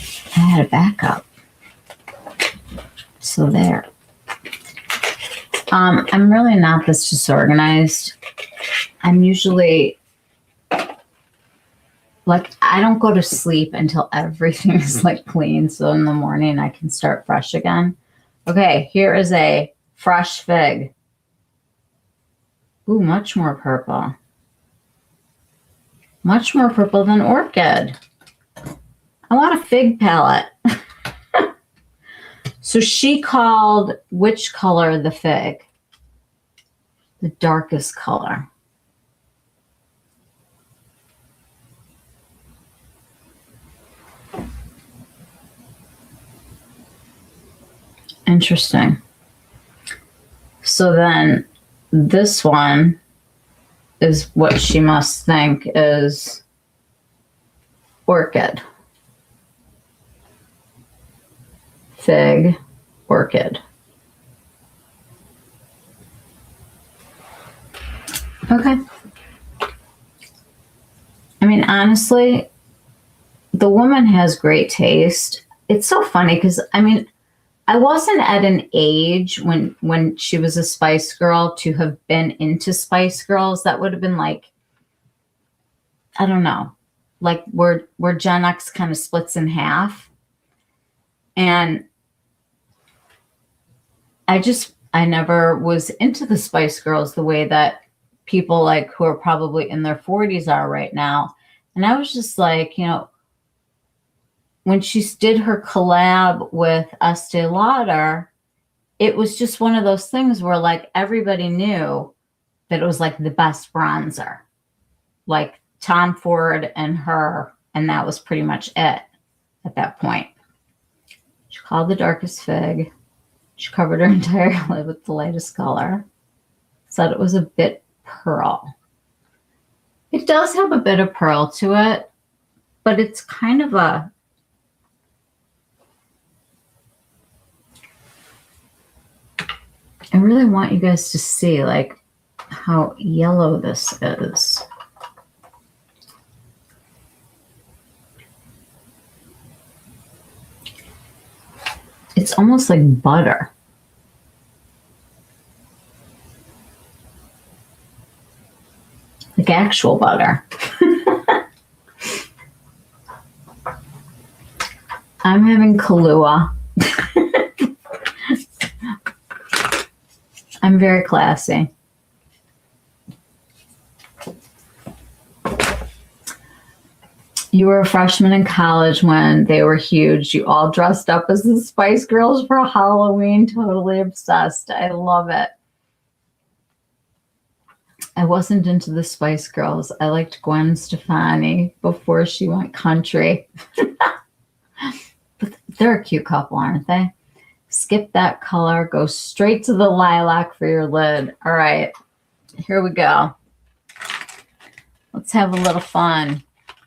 had a backup. So there. I'm really not this disorganized. I'm usually like, I don't go to sleep until everything is like clean. So in the morning I can start fresh again. Okay, here is a fresh fig. Ooh, much more purple. Much more purple than orchid. I want a fig palette. So she called which color the fig? The darkest color. Interesting. So then this one is what she must think is orchid. Fig, orchid. Okay. I mean, honestly, the woman has great taste. It's so funny because, I mean, I wasn't at an age when she was a Spice Girl to have been into Spice Girls. That would have been like, I don't know, like where Gen X kind of splits in half. And I never was into the Spice Girls the way that people like who are probably in their 40s are right now. And I was just like, you know, when she did her collab with Estee Lauder, it was just one of those things where like everybody knew that it was like the best bronzer. Like Tom Ford and her, and that was pretty much it at that point. She called the darkest fig. She covered her entire lid with the lightest color. Said it was a bit pearl. It does have a bit of pearl to it, but it's kind of a, I really want you guys to see like how yellow this is. It's almost like butter. Like actual butter. I'm having Kahlua. I'm very classy. You were a freshman in college when they were huge. You all dressed up as the Spice Girls for Halloween. Totally obsessed. I love it. I wasn't into the Spice Girls. I liked Gwen Stefani before she went country. But they're a cute couple, aren't they? Skip that color. Go straight to the lilac for your lid. All right. Here we go. Let's have a little fun.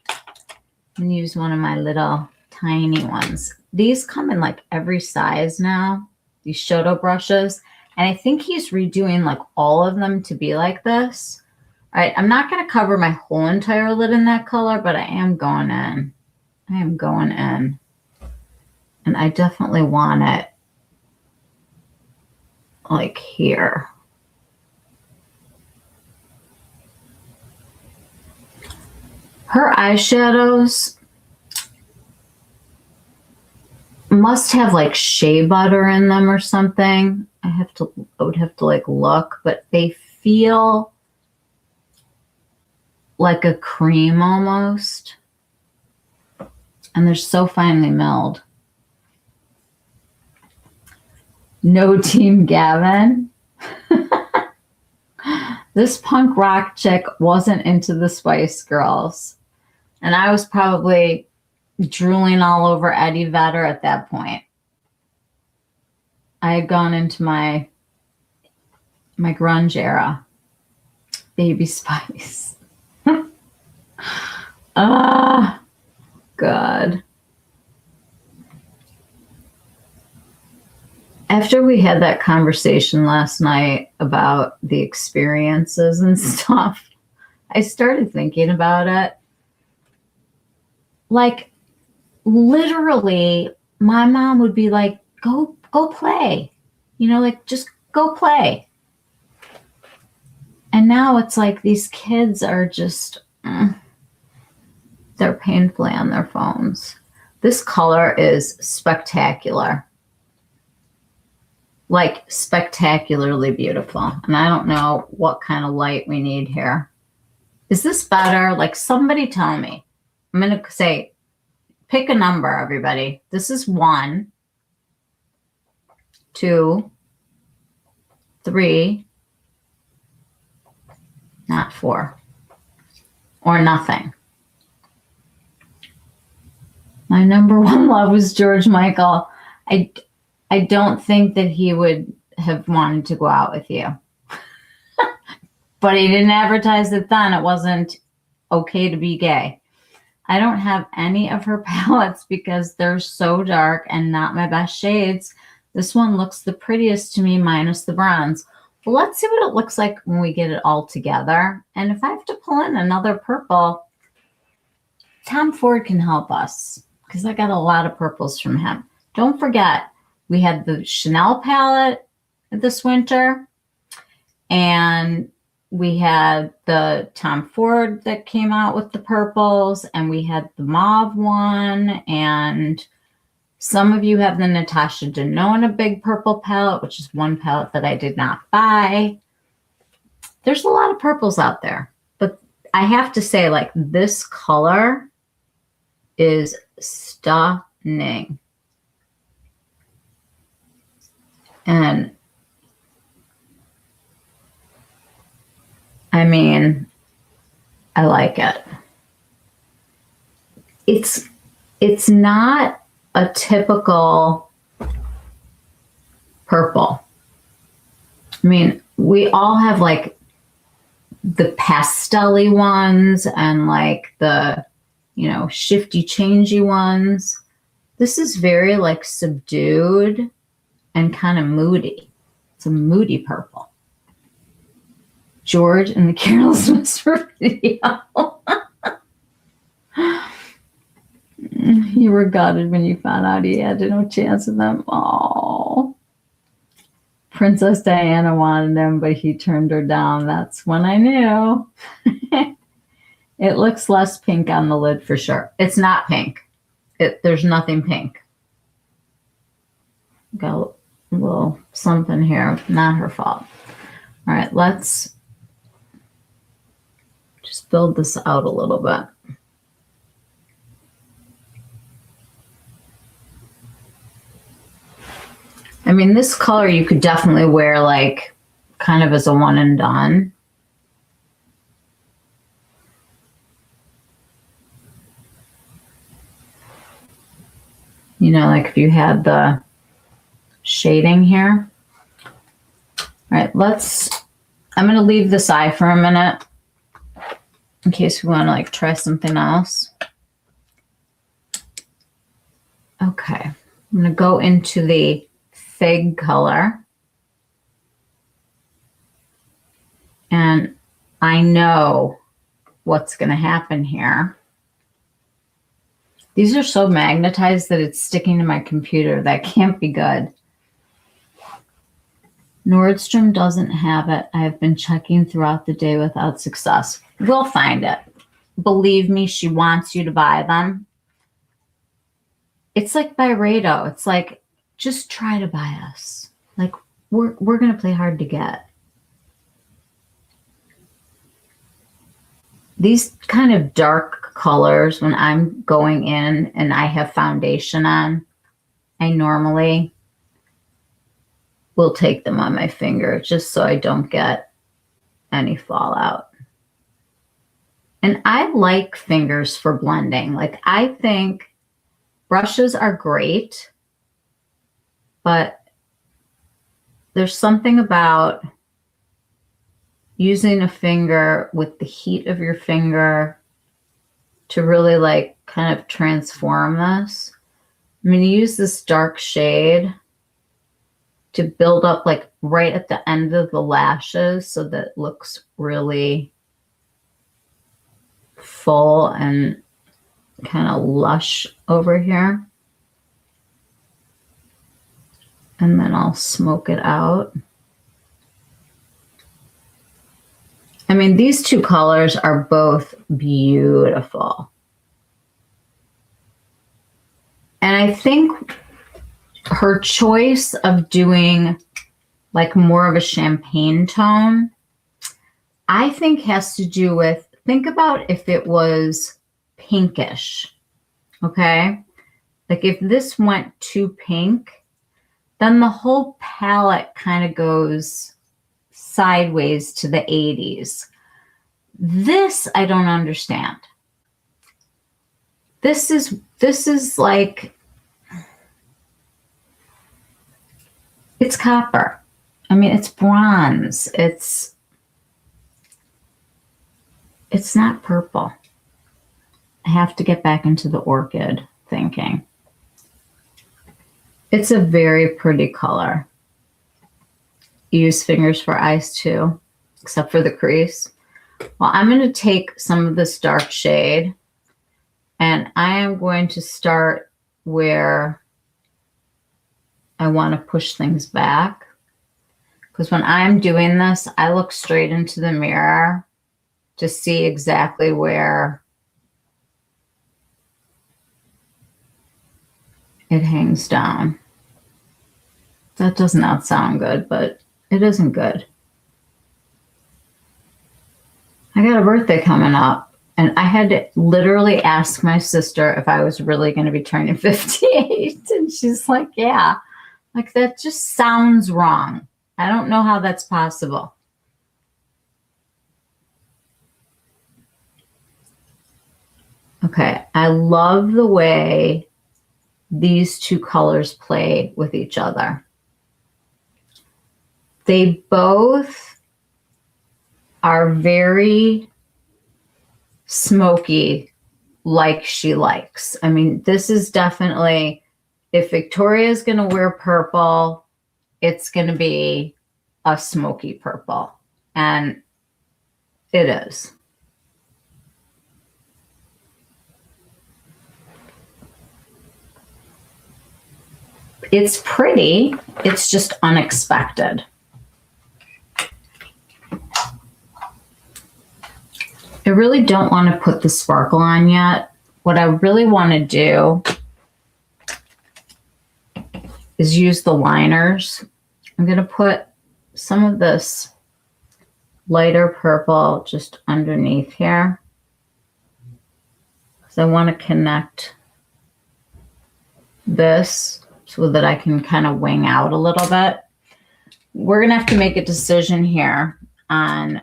I'm going to use one of my little tiny ones. These come in like every size now, these Shoto brushes. And I think he's redoing like all of them to be like this. All right, I'm not going to cover my whole entire lid in that color, but I am going in. I am going in. And I definitely want it like here. Her eyeshadows must have like shea butter in them or something. I would have to like look, but they feel like a cream almost. And they're so finely milled. No Team Gavin. This punk rock chick wasn't into the Spice Girls. And I was probably drooling all over Eddie Vedder at that point. I had gone into my grunge era. Baby Spice. Ah, God. After we had that conversation last night about the experiences and stuff, I started thinking about it. Like literally my mom would be like, go play, you know, like just go play. And now it's like these kids are just, they're painfully on their phones. This color is spectacular. Like spectacularly beautiful. And I don't know what kind of light we need here. Is this better? Like somebody tell me. I'm going to say, pick a number, everybody. This is 1, 2, 3, not 4, or nothing. My number 1 love was George Michael. I don't think that he would have wanted to go out with you. But he didn't advertise it then. It wasn't okay to be gay. I don't have any of her palettes because they're so dark and not my best shades. This one looks the prettiest to me minus the bronze. Well, let's see what it looks like when we get it all together. And if I have to pull in another purple, Tom Ford can help us because I got a lot of purples from him. Don't forget, we had the Chanel palette this winter, and we had the Tom Ford that came out with the purples, and we had the mauve one, and some of you have the Natasha Denona big purple palette, which is one palette that I did not buy. There's a lot of purples out there, but I have to say, like, this color is stunning. And I mean, I like it. It's not a typical purple. I mean, we all have like the pastel-y ones and like the, you know, shifty changey ones. This is very like subdued and kind of moody. It's a moody purple. George and the Careless Whisper video. You were gutted when you found out he had no chance of them. Oh, Princess Diana wanted him, but he turned her down. That's when I knew. It looks less pink on the lid for sure. It's not pink. There's nothing pink. Got a little something here. Not her fault. All right, let's just build this out a little bit. I mean, this color you could definitely wear like kind of as a one and done. You know, like if you had the shading here. All right, I'm going to leave this eye for a minute in case we want to like try something else. Okay, I'm going to go into the fig color. And I know what's going to happen here. These are so magnetized that it's sticking to my computer. That can't be good. Nordstrom doesn't have it. I have been checking throughout the day without success. We'll find it. Believe me, she wants you to buy them. It's like Byredo. It's like, just try to buy us. Like, we're going to play hard to get. These kind of dark colors, when I'm going in and I have foundation on, I normally will take them on my finger just so I don't get any fallout. And I like fingers for blending. Like, I think brushes are great, but there's something about using a finger with the heat of your finger to really like kind of transform this. I'm going to use this dark shade to build up like right at the end of the lashes so that it looks really full and kind of lush over here. And then I'll smoke it out. I mean, these two colors are both beautiful. And I think her choice of doing like more of a champagne tone, I think has to do with, think about if it was pinkish, okay? Like if this went too pink, then the whole palette kind of goes sideways to the 80s. This I don't understand. This is like, it's copper. I mean, it's bronze. It's not purple. I have to get back into the orchid thinking. It's a very pretty color. Use fingers for eyes too, except for the crease. Well, I'm going to take some of this dark shade and I am going to start where I want to push things back. Because when I'm doing this, I look straight into the mirror to see exactly where it hangs down. That does not sound good, but it isn't good. I got a birthday coming up, and I had to literally ask my sister if I was really going to be turning 58. And she's like, yeah. Like, that just sounds wrong. I don't know how that's possible. Okay, I love the way these two colors play with each other. They both are very smoky, like she likes. I mean, this is definitely, if Victoria is going to wear purple, it's going to be a smoky purple. And it is. It's pretty. It's just unexpected. I really don't want to put the sparkle on yet. What I really want to do is use the liners. I'm going to put some of this lighter purple just underneath here, because I want to connect this so that I can kind of wing out a little bit. We're going to have to make a decision here on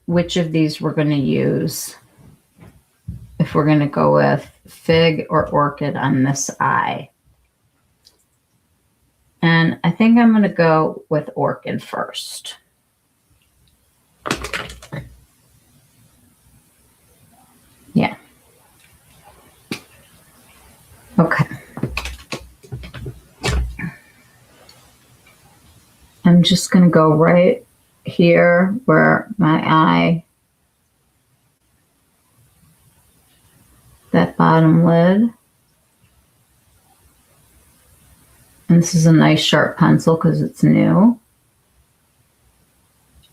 which of these we're going to use, if we're going to go with Fig or Orchid on this eye. And I think I'm going to go with Orchid first. Yeah. Okay. I'm just going to go right here where my eye, that bottom lid. And this is a nice sharp pencil because it's new.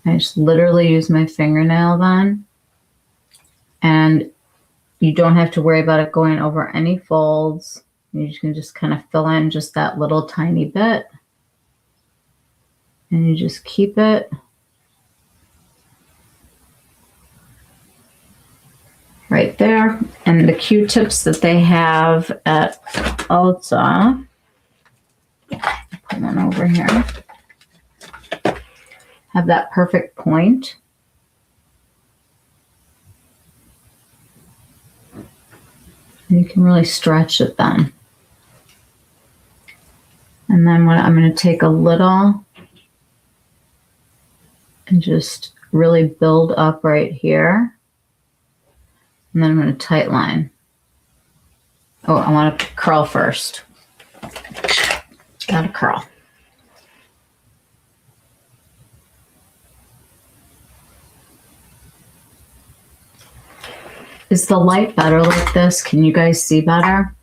I just literally use my fingernail then. And you don't have to worry about it going over any folds. You can just kind of fill in just that little tiny bit. And you just keep it right there. And the Q-tips that they have at Ulta, put one over here, have that perfect point. And you can really stretch it then. And then what I'm going to take a little and just really build up right here. And then I'm going to tight line. Oh, I want to curl first. Gotta curl. Is the light better like this? Can you guys see better?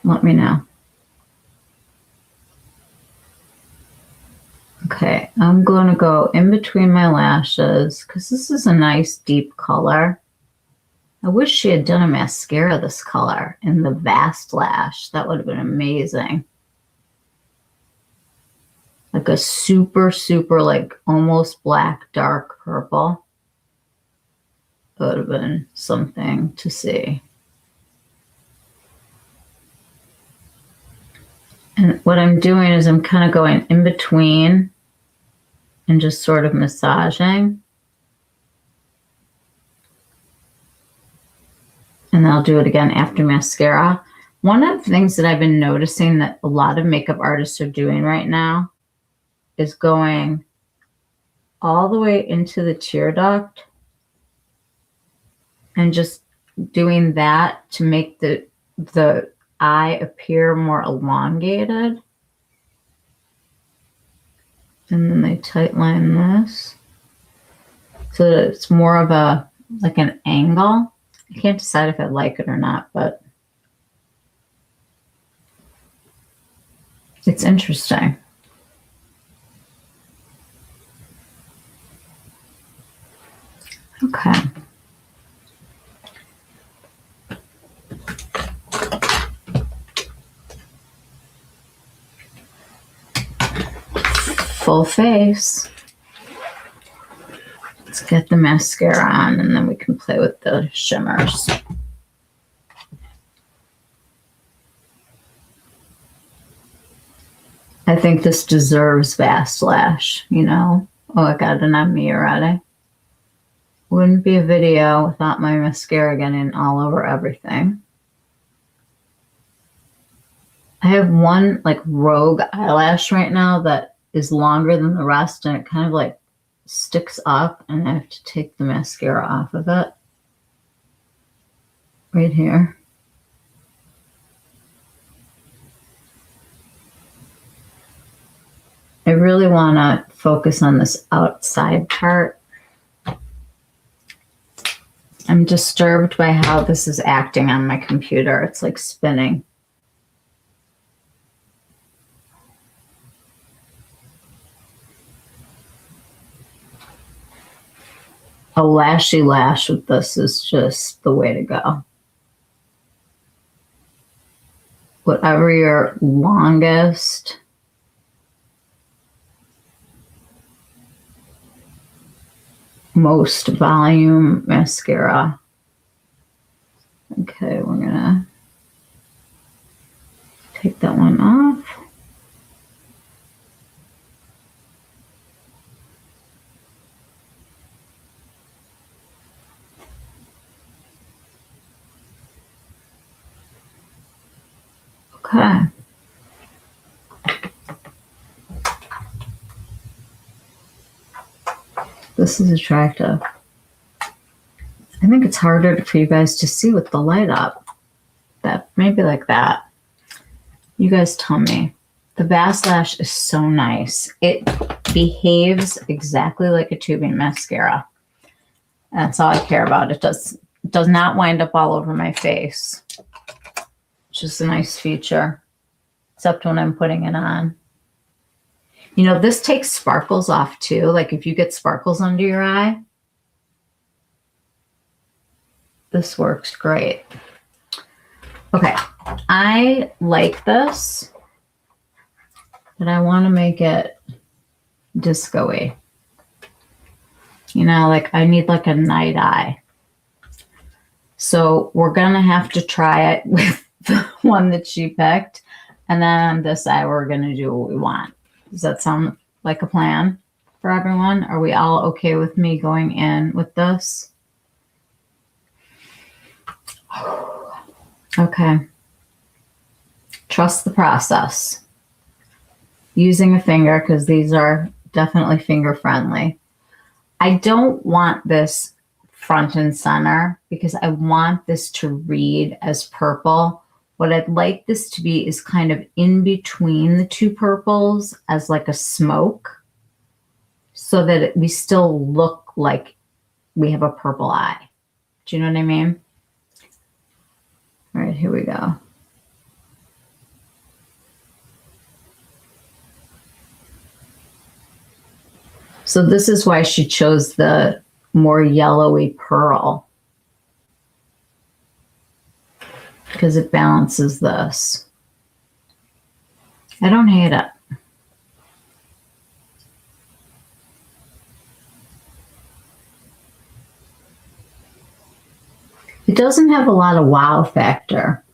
Let me know. Okay, I'm going to go in between my lashes because this is a nice deep color. I wish she had done a mascara this color in the Vast Lash. That would have been amazing. Like a super, super, like almost black, dark purple. That would have been something to see. And what I'm doing is I'm kind of going in between and just sort of massaging. And then I'll do it again after mascara. One of the things that I've been noticing that a lot of makeup artists are doing right now is going all the way into the tear duct and just doing that to make the eye appear more elongated. And then they tight line this so that it's more of a, like an angle. I can't decide if I like it or not, but it's interesting. Okay. Full face. Let's get the mascara on and then we can play with the shimmers. I think this deserves Vast Lash, you know? Oh, I got it on me already. Wouldn't be a video without my mascara getting all over everything. I have one like rogue eyelash right now that is longer than the rest and it kind of like sticks up and I have to take the mascara off of it. Right here. I really want to focus on this outside part. I'm disturbed by how this is acting on my computer. It's like spinning. A lashy lash with this is just the way to go. Whatever your longest most volume mascara. Okay, we're gonna take that one off. Okay. This is attractive. I think it's harder for you guys to see with the light up. That maybe like that. You guys tell me. The Vast Lash is so nice. It behaves exactly like a tubing mascara. That's all I care about. It does not wind up all over my face. It's just a nice feature, except when I'm putting it on. You know, this takes sparkles off too. Like if you get sparkles under your eye, this works great. Okay, I like this, but I want to make it disco-y. You know, like I need like a night eye. So we're going to have to try it with the one that she picked. And then on this eye, we're going to do what we want. Does that sound like a plan for everyone? Are we all okay with me going in with this? Okay. Trust the process. Using a finger, because these are definitely finger friendly. I don't want this front and center because I want this to read as purple. What I'd like this to be is kind of in between the two purples as like a smoke so that we still look like we have a purple eye. Do you know what I mean? All right, here we go. So this is why she chose the more yellowy pearl, because it balances this. I don't hate it. It doesn't have a lot of wow factor.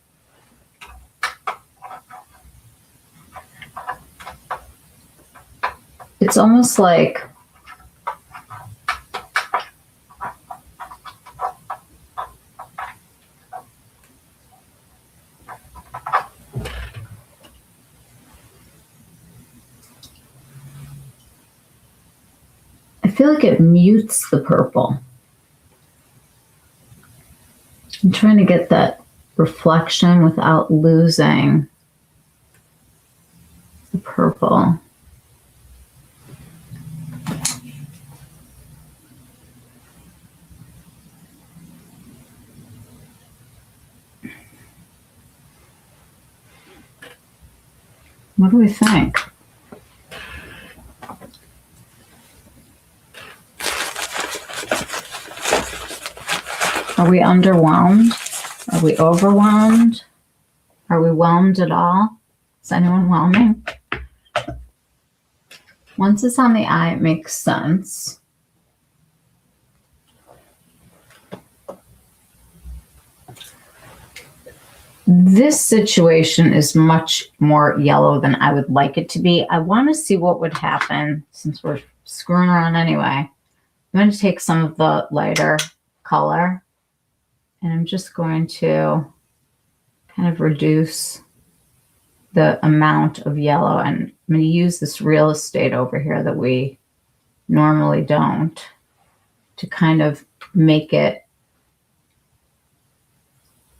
It's almost like I feel like it mutes the purple. I'm trying to get that reflection without losing the purple. What do we think? Are we underwhelmed? Are we overwhelmed? Are we whelmed at all? Is anyone whelming? Once it's on the eye, it makes sense. This situation is much more yellow than I would like it to be. I want to see what would happen since we're screwing around anyway. I'm going to take some of the lighter color and I'm just going to kind of reduce the amount of yellow. And I'm going to use this real estate over here that we normally don't to kind of make it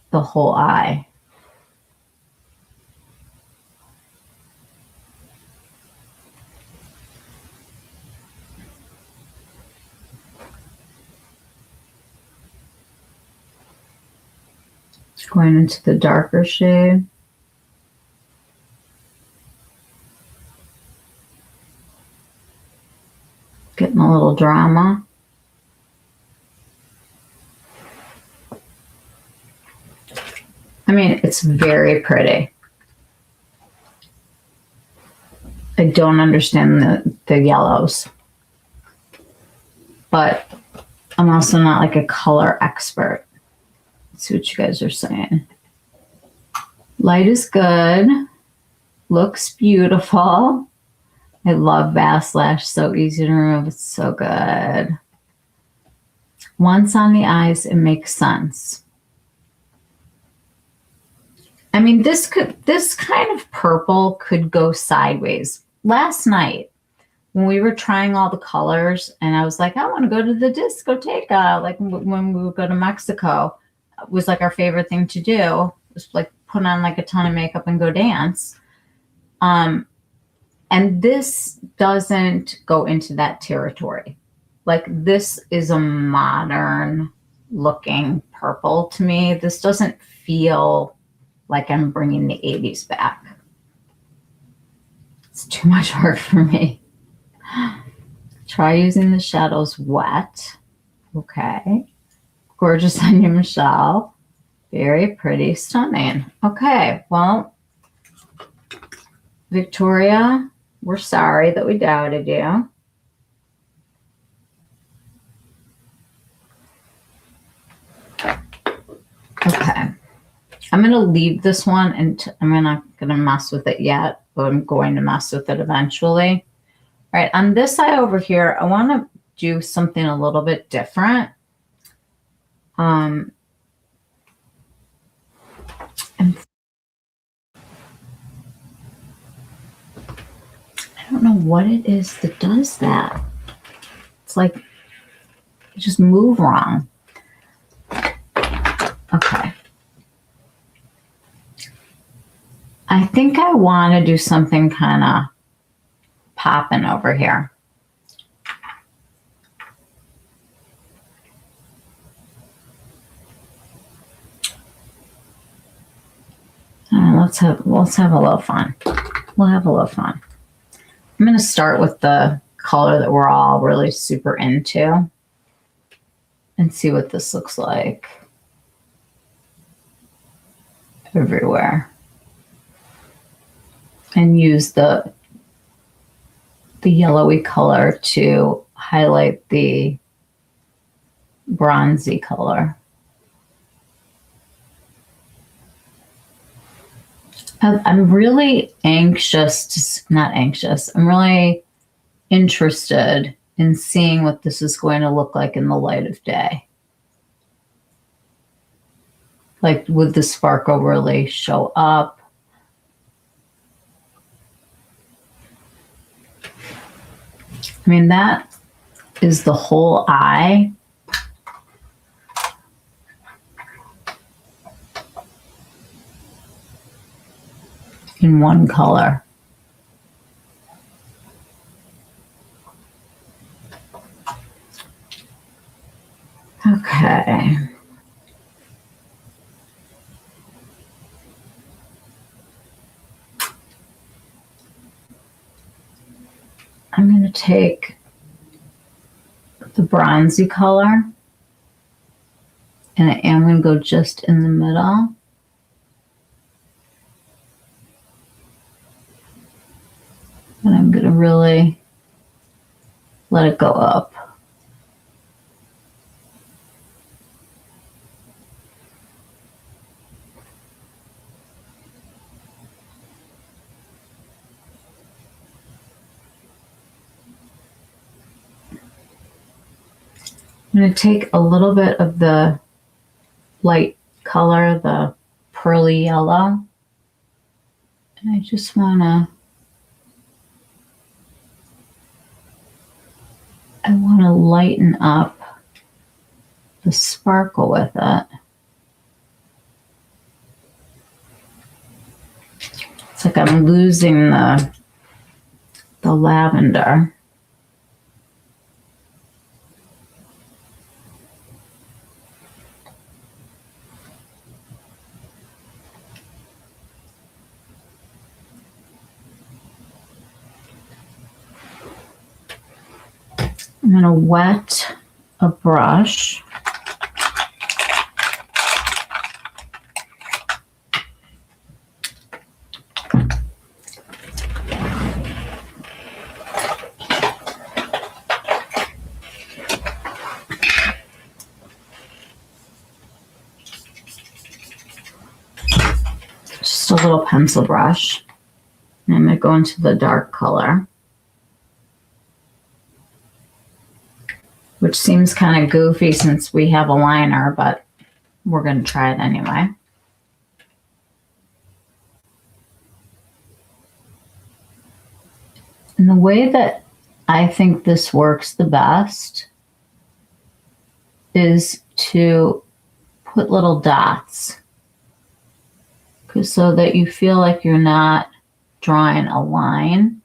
the whole eye. Going into the darker shade. Getting a little drama. I mean, it's very pretty. I don't understand the yellows, but I'm also not like a color expert. Let's see what you guys are saying. Light is good. Looks beautiful. I love Bass Lash. So easy to remove. It's so good. Once on the eyes, it makes sense. I mean, this kind of purple could go sideways. Last night, when we were trying all the colors, and I was like, I want to go to the discoteca, like when we would go to Mexico. It was like our favorite thing to do. It was like put on like a ton of makeup and go dance. And this doesn't go into that territory. Like this is a modern looking purple to me. This doesn't feel like I'm bringing the 80s back. It's too much work for me. Try using the shadows wet. Okay. Gorgeous on you, Michelle. Very pretty, stunning. Okay, well, Victoria, we're sorry that we doubted you. Okay. I'm going to leave this one and I'm not going to mess with it yet, but I'm going to mess with it eventually. All right, on this side over here, I want to do something a little bit different. And I don't know what it is that does that. It's like you just move wrong. Okay. I think I want to do something kind of popping over here. let's have a little fun. We'll have a little fun. I'm going to start with the color that we're all really super into and see what this looks like everywhere. And use the yellowy color to highlight the bronzy color. I'm really not anxious. I'm really interested in seeing what this is going to look like in the light of day. Like, would the sparkle really show up? I mean, that is the whole eye. In one color. Okay. I'm going to take the bronzy color and I am going to go just in the middle. And I'm going to really let it go up. I'm going to take a little bit of the light color, the pearly yellow, and I just want to lighten up the sparkle with it. It's like I'm losing the lavender. I'm going to wet a brush. Just a little pencil brush. And I'm going to go into the dark color, which seems kind of goofy since we have a liner, but we're going to try it anyway. And the way that I think this works the best is to put little dots, so that you feel like you're not drawing a line.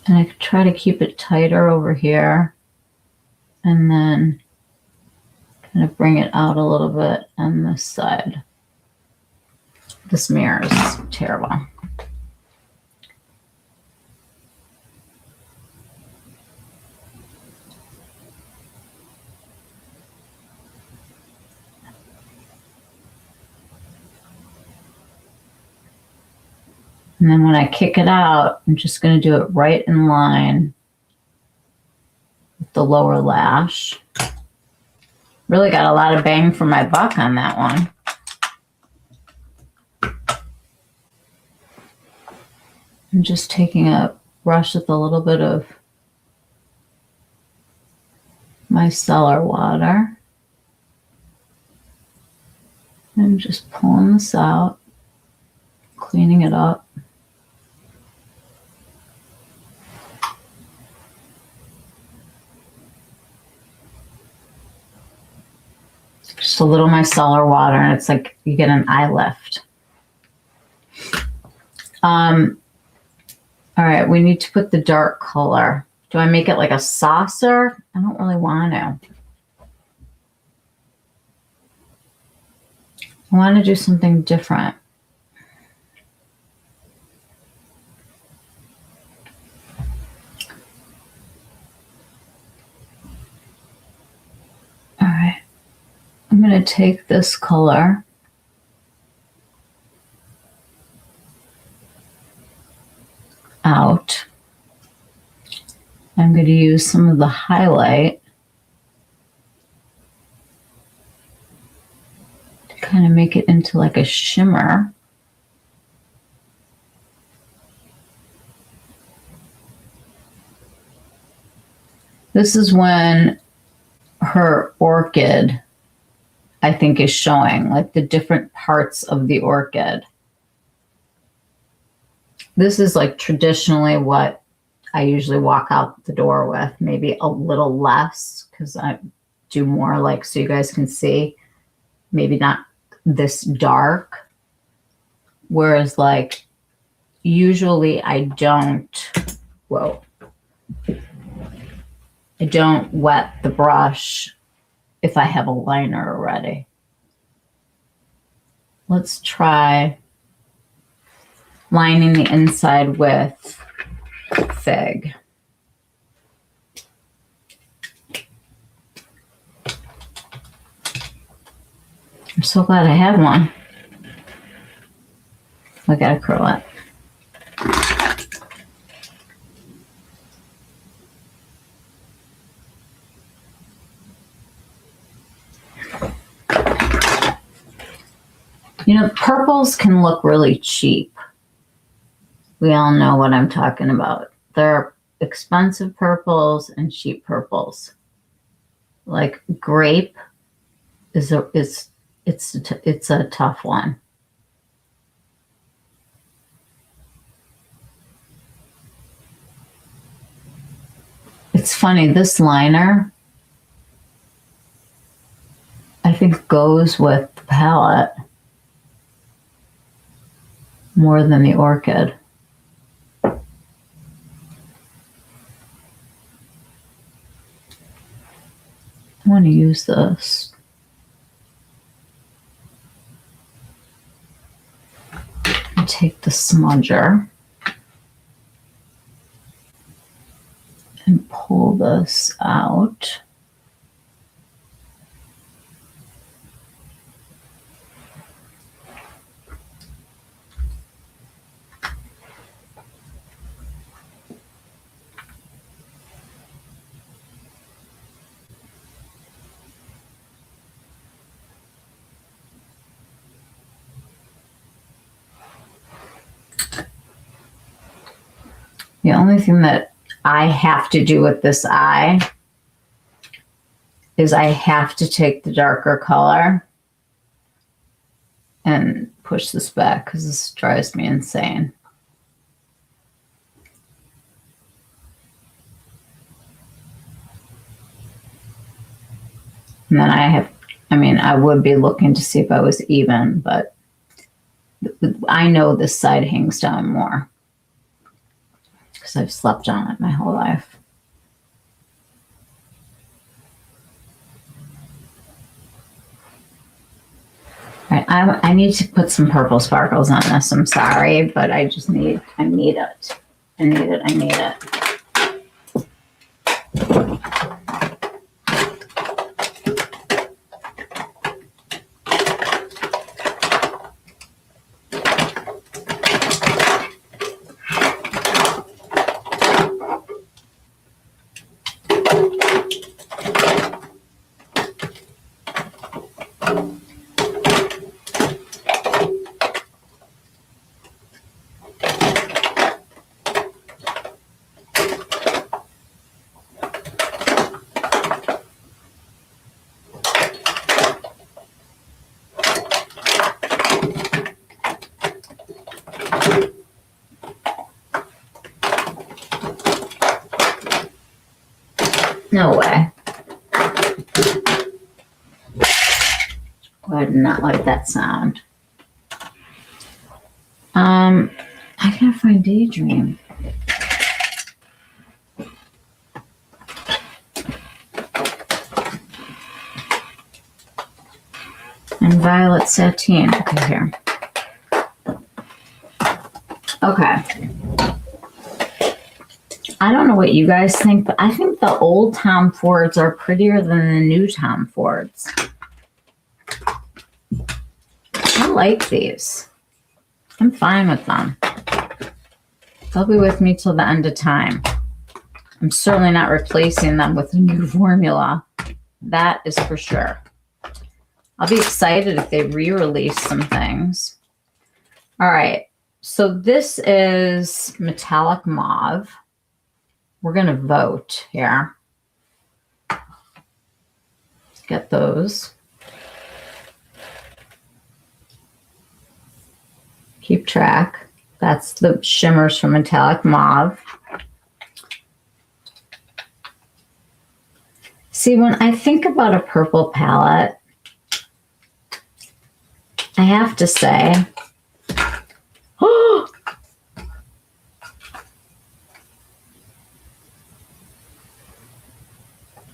And I try to keep it tighter over here and then kind of bring it out a little bit on this side. This mirror is terrible. And then when I kick it out, I'm just going to do it right in line with the lower lash. Really got a lot of bang for my buck on that one. I'm just taking a brush with a little bit of micellar water. And just pulling this out, cleaning it up. Just a little micellar water, and it's like you get an eye lift. All right, we need to put the dark color. Do I make it like a saucer? I don't really want to. I want to do something different. All right. I'm going to take this color out. I'm going to use some of the highlight to kind of make it into like a shimmer. This is when her orchid, I think, is showing, like the different parts of the orchid. This is like traditionally what I usually walk out the door with, maybe a little less because I do more like so you guys can see, maybe not this dark. Whereas like usually I don't, whoa, I don't wet the brush if I have a liner already. Let's try lining the inside with Fig. I'm so glad I have one. I gotta curl it. You know, purples can look really cheap. We all know what I'm talking about. There are expensive purples and cheap purples. Like grape is it's a tough one. It's funny, this liner I think goes with the palette more than the orchid. I want to use this. And take the smudger and pull this out. The only thing that I have to do with this eye is I have to take the darker color and push this back because this drives me insane. And then I would be looking to see if I was even, but I know this side hangs down more because I've slept on it my whole life. All right, I need to put some purple sparkles on this. I'm sorry, but I need it. I need it. No way. I did not like that sound. I gotta find Daydream. And violet sateen. Okay, here. Okay. I don't know what you guys think, but I think the old Tom Fords are prettier than the new Tom Fords. I like these. I'm fine with them. They'll be with me till the end of time. I'm certainly not replacing them with a new formula. That is for sure. I'll be excited if they re-release some things. All right. So this is metallic mauve. We're going to vote here. Get those. Keep track. That's the shimmers from metallic mauve. See, when I think about a purple palette, I have to say, oh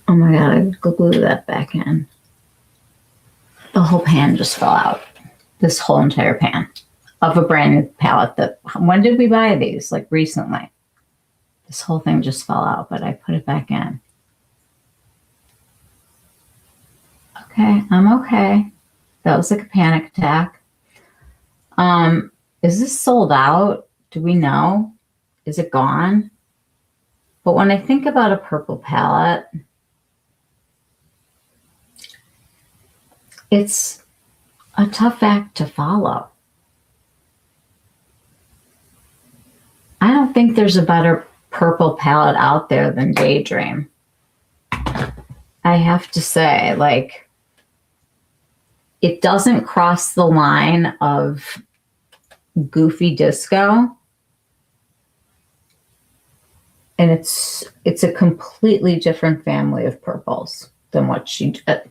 my God, I glue that back in. The whole pan just fell out. This whole entire pan of a brand new palette that, when did we buy these? Like recently. This whole thing just fell out, but I put it back in. Okay, I'm okay. That was like a panic attack. Is this sold out? Do we know? Is it gone? But when I think about a purple palette, it's a tough act to follow. I don't think there's a better purple palette out there than Daydream. I have to say, like, it doesn't cross the line of goofy disco. And it's a completely different family of purples than what she did.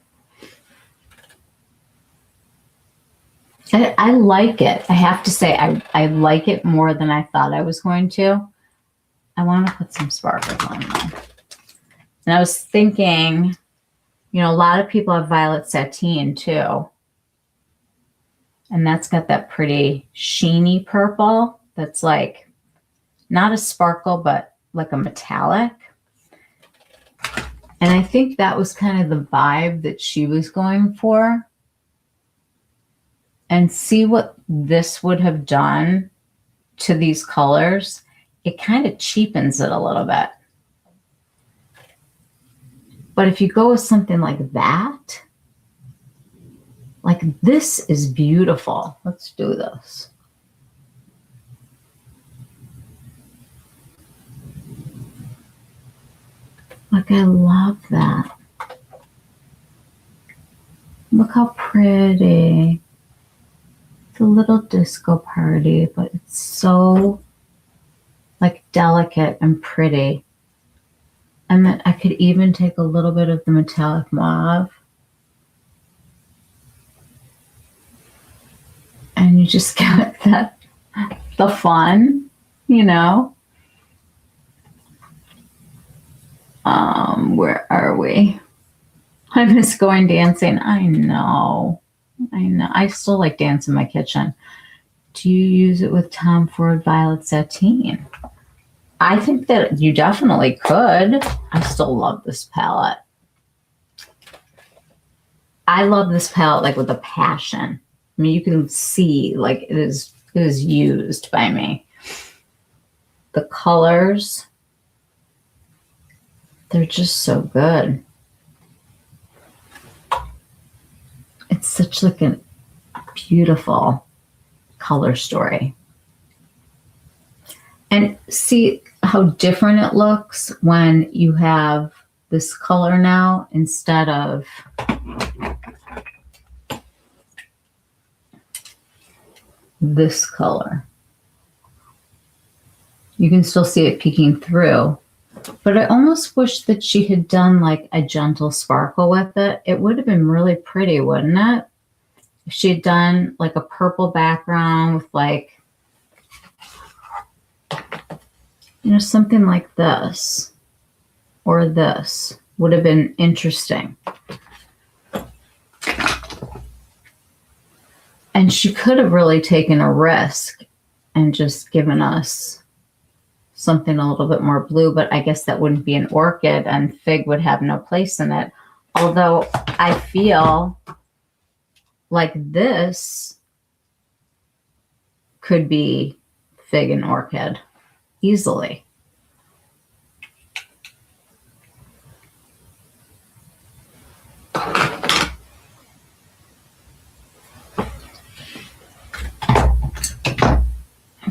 I like it. I have to say, I like it more than I thought I was going to. I want to put some sparkles on though. And I was thinking, you know, a lot of people have violet sateen too. And that's got that pretty sheeny purple that's like not a sparkle, but like a metallic. And I think that was kind of the vibe that she was going for. And see what this would have done to these colors. It kind of cheapens it a little bit. But if you go with something like that, like this is beautiful. Let's do this. Like, I love that. Look how pretty. It's a little disco party, but it's so like delicate and pretty. And then I could even take a little bit of the metallic mauve. And you just get that, the fun, you know? Where are we? I miss going dancing. I know. I still like dance in my kitchen. Do you use it with Tom Ford Violet Sateen? I think that you definitely could. I still love this palette. I love this palette like with a passion. I mean, you can see like it is used by me. The colors, they're just so good. It's such like a beautiful color story. And see how different it looks when you have this color now instead of this color. You can still see it peeking through, but I almost wish that she had done like a gentle sparkle with it. It would have been really pretty, wouldn't it? If she had done like a purple background with like, you know, something like this or this would have been interesting. And she could have really taken a risk and just given us something a little bit more blue, but I guess that wouldn't be an orchid and fig would have no place in it. Although I feel like this could be fig and orchid easily.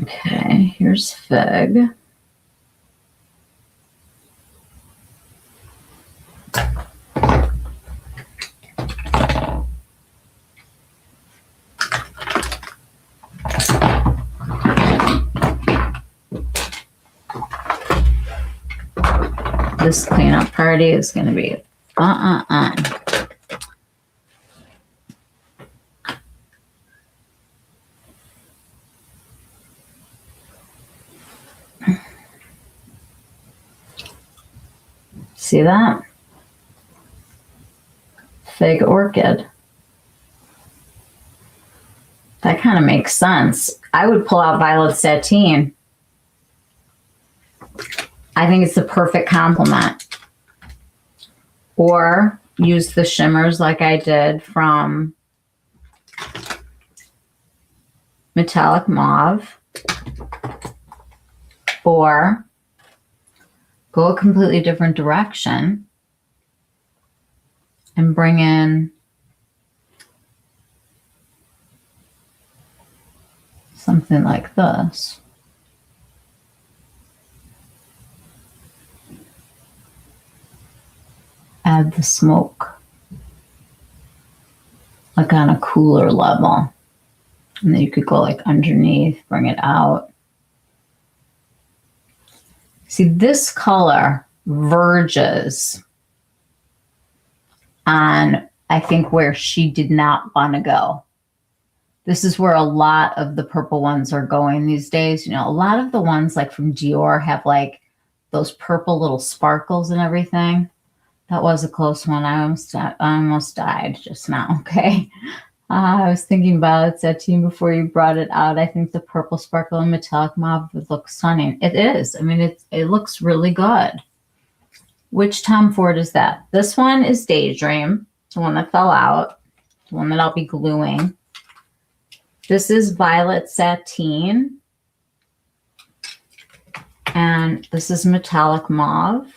Okay, here's fig. This cleanup party is going to be See that? Fig orchid. That kind of makes sense. I would pull out violet sateen. I think it's the perfect complement. Or use the shimmers like I did from Metallic Mauve. Or go a completely different direction and bring in something like this. Add the smoke, like on a cooler level. And then you could go like underneath, bring it out. See, this color verges on, I think, where she did not want to go. This is where a lot of the purple ones are going these days. You know, a lot of the ones like from Dior have like those purple little sparkles and everything. That was a close one. I almost died just now, okay? I was thinking about sateen before you brought it out. I think the purple sparkle and metallic mauve would look stunning. It is. I mean, it looks really good. Which Tom Ford is that? This one is Daydream, the one that fell out, the one that I'll be gluing. This is Violet Sateen. And this is Metallic Mauve.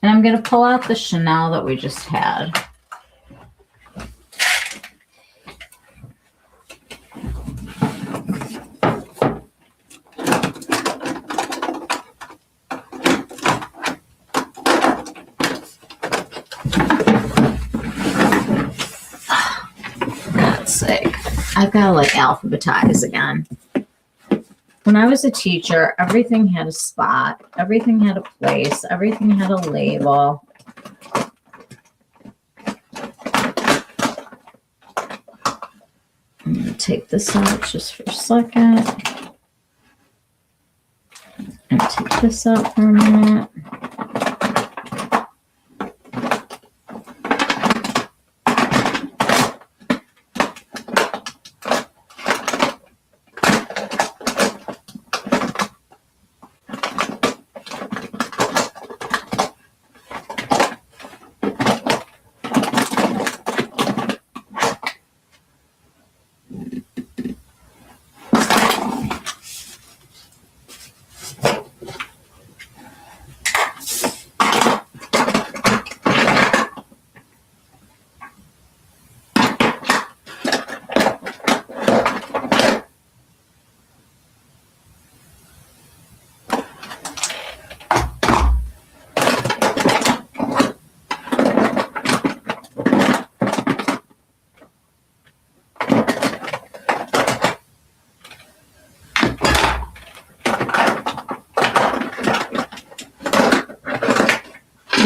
And I'm going to pull out the Chanel that we just had. I've got to like alphabetize again. When I was a teacher, everything had a spot, everything had a place, everything had a label. I'm going to take this out just for a second. And take this out for a minute.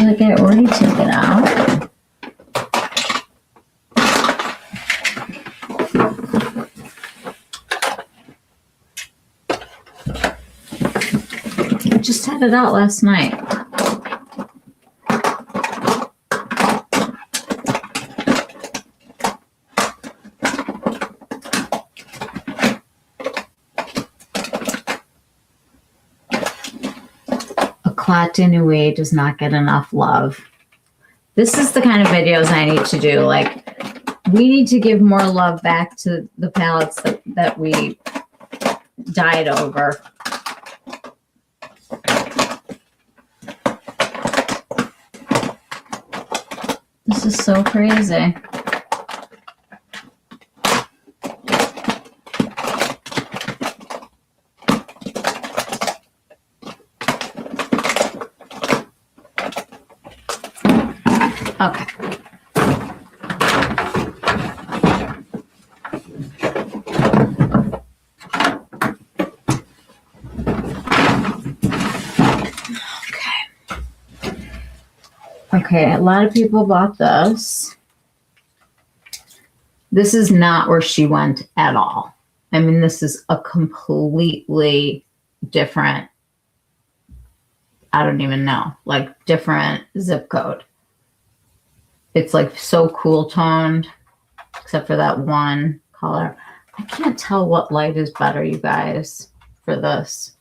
Like I already took it out. I just had it out last night. Eclat de Nuit does not get enough love. This is the kind of videos I need to do. Like, we need to give more love back to the palettes that we died over. This is so crazy. Okay. Okay, a lot of people bought this. This is not where she went at all. I mean, this is a completely different, I don't even know, like different zip code. It's like so cool toned, except for that one color. I can't tell what light is better, you guys, for this.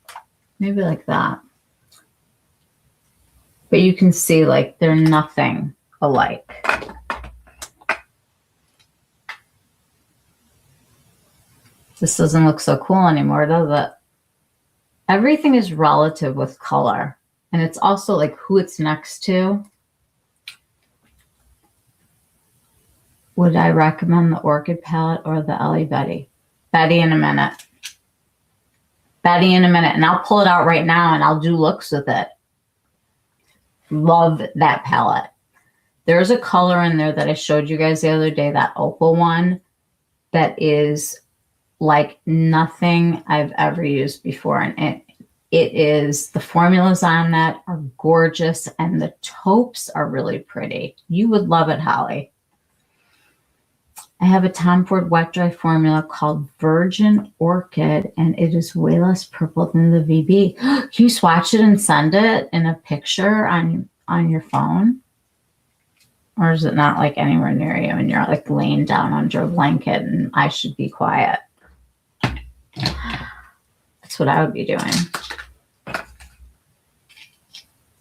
Maybe like that. But you can see like they're nothing alike. This doesn't look so cool anymore, does it? Everything is relative with color. And it's also like who it's next to. Would I recommend the Orchid palette or the Ellie Betty? Betty in a minute. Betty in a minute. And I'll pull it out right now and I'll do looks with it. Love that palette. There's a color in there that I showed you guys the other day, that opal one, that is like nothing I've ever used before. And it is, the formulas on that are gorgeous and the taupes are really pretty. You would love it, Holly. I have a Tom Ford wet dry formula called Virgin Orchid, and it is way less purple than the VB. Can you swatch it and send it in a picture on your phone? Or is it not like anywhere near you and you're like laying down under a blanket and I should be quiet? That's what I would be doing.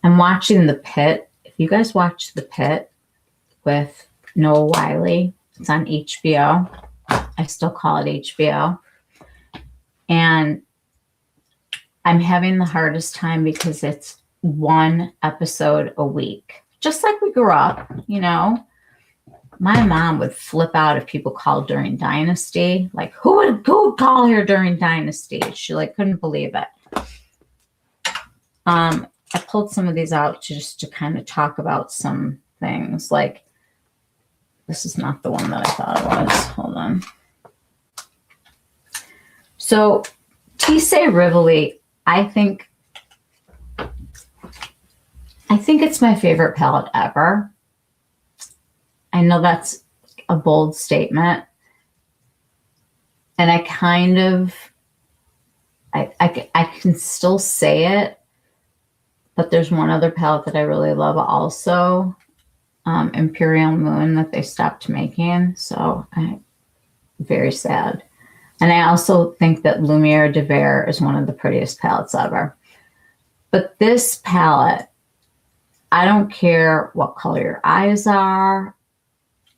I'm watching The Pit. If you guys watch The Pit with Noah Wiley, it's on HBO. I still call it HBO. And I'm having the hardest time because it's one episode a week. Just like we grew up, you know. My mom would flip out if people called during Dynasty. Like, who would call here during Dynasty? She like couldn't believe it. I pulled some of these out just to kind of talk about some things. Like, this is not the one that I thought it was. Hold on. So, Tissé Rivoli, I think it's my favorite palette ever. I know that's a bold statement. And I kind of, I can still say it, but there's one other palette that I really love also. Imperial Moon that they stopped making. So I'm very sad. And I also think that Lumiere de Verre is one of the prettiest palettes ever. But this palette, I don't care what color your eyes are,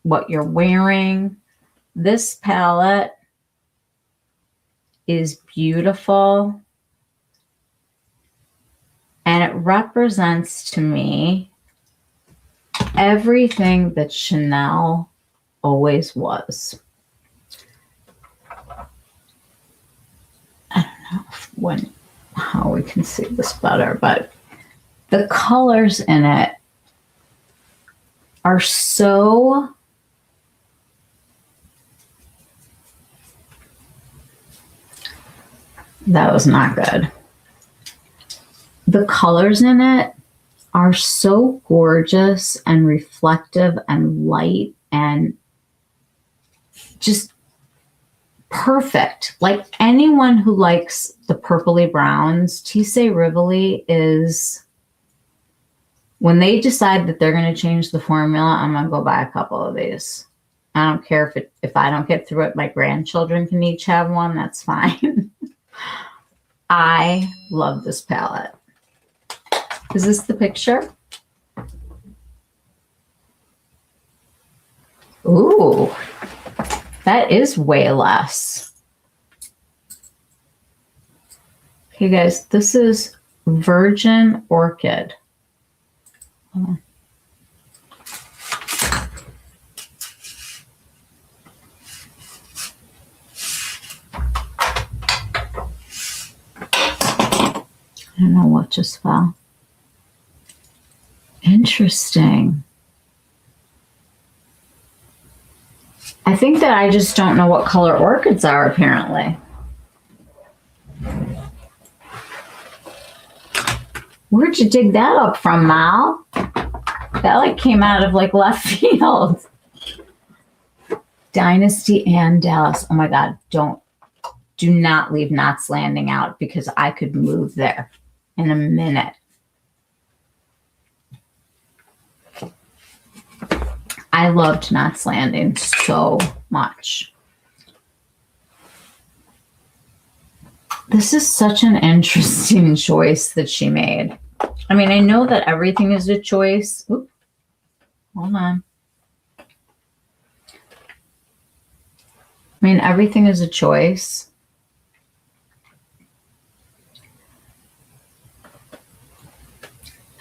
what you're wearing. This palette is beautiful. And it represents to me everything that Chanel always was. I don't know how we can see this better, but the colors in it are so that was not good. The colors in it are so gorgeous and reflective and light and just perfect. Like anyone who likes the purpley browns, Tissé Rivoli is, when they decide that they're going to change the formula, I'm going to go buy a couple of these. I don't care if I don't get through it, my grandchildren can each have one. That's fine. I love this palette. Is this the picture? Ooh, that is way less. Okay, guys, this is Virgin Orchid. Hold on. I don't know what just fell. Interesting. I think that I just don't know what color orchids are, apparently. Where'd you dig that up from, Mal? That like came out of like left field. Dynasty and Dallas. Oh my God, do not leave Knots Landing out because I could move there in a minute. I loved Knots Landing so much. This is such an interesting choice that she made. I mean, I know that everything is a choice. Oop, hold on. I mean, everything is a choice.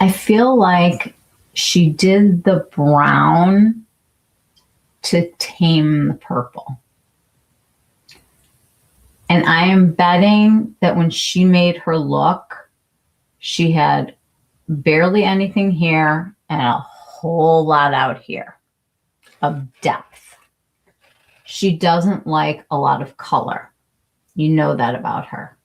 I feel like she did the brown to tame the purple. And I am betting that when she made her look, she had barely anything here and a whole lot out here of depth. She doesn't like a lot of color. You know that about her.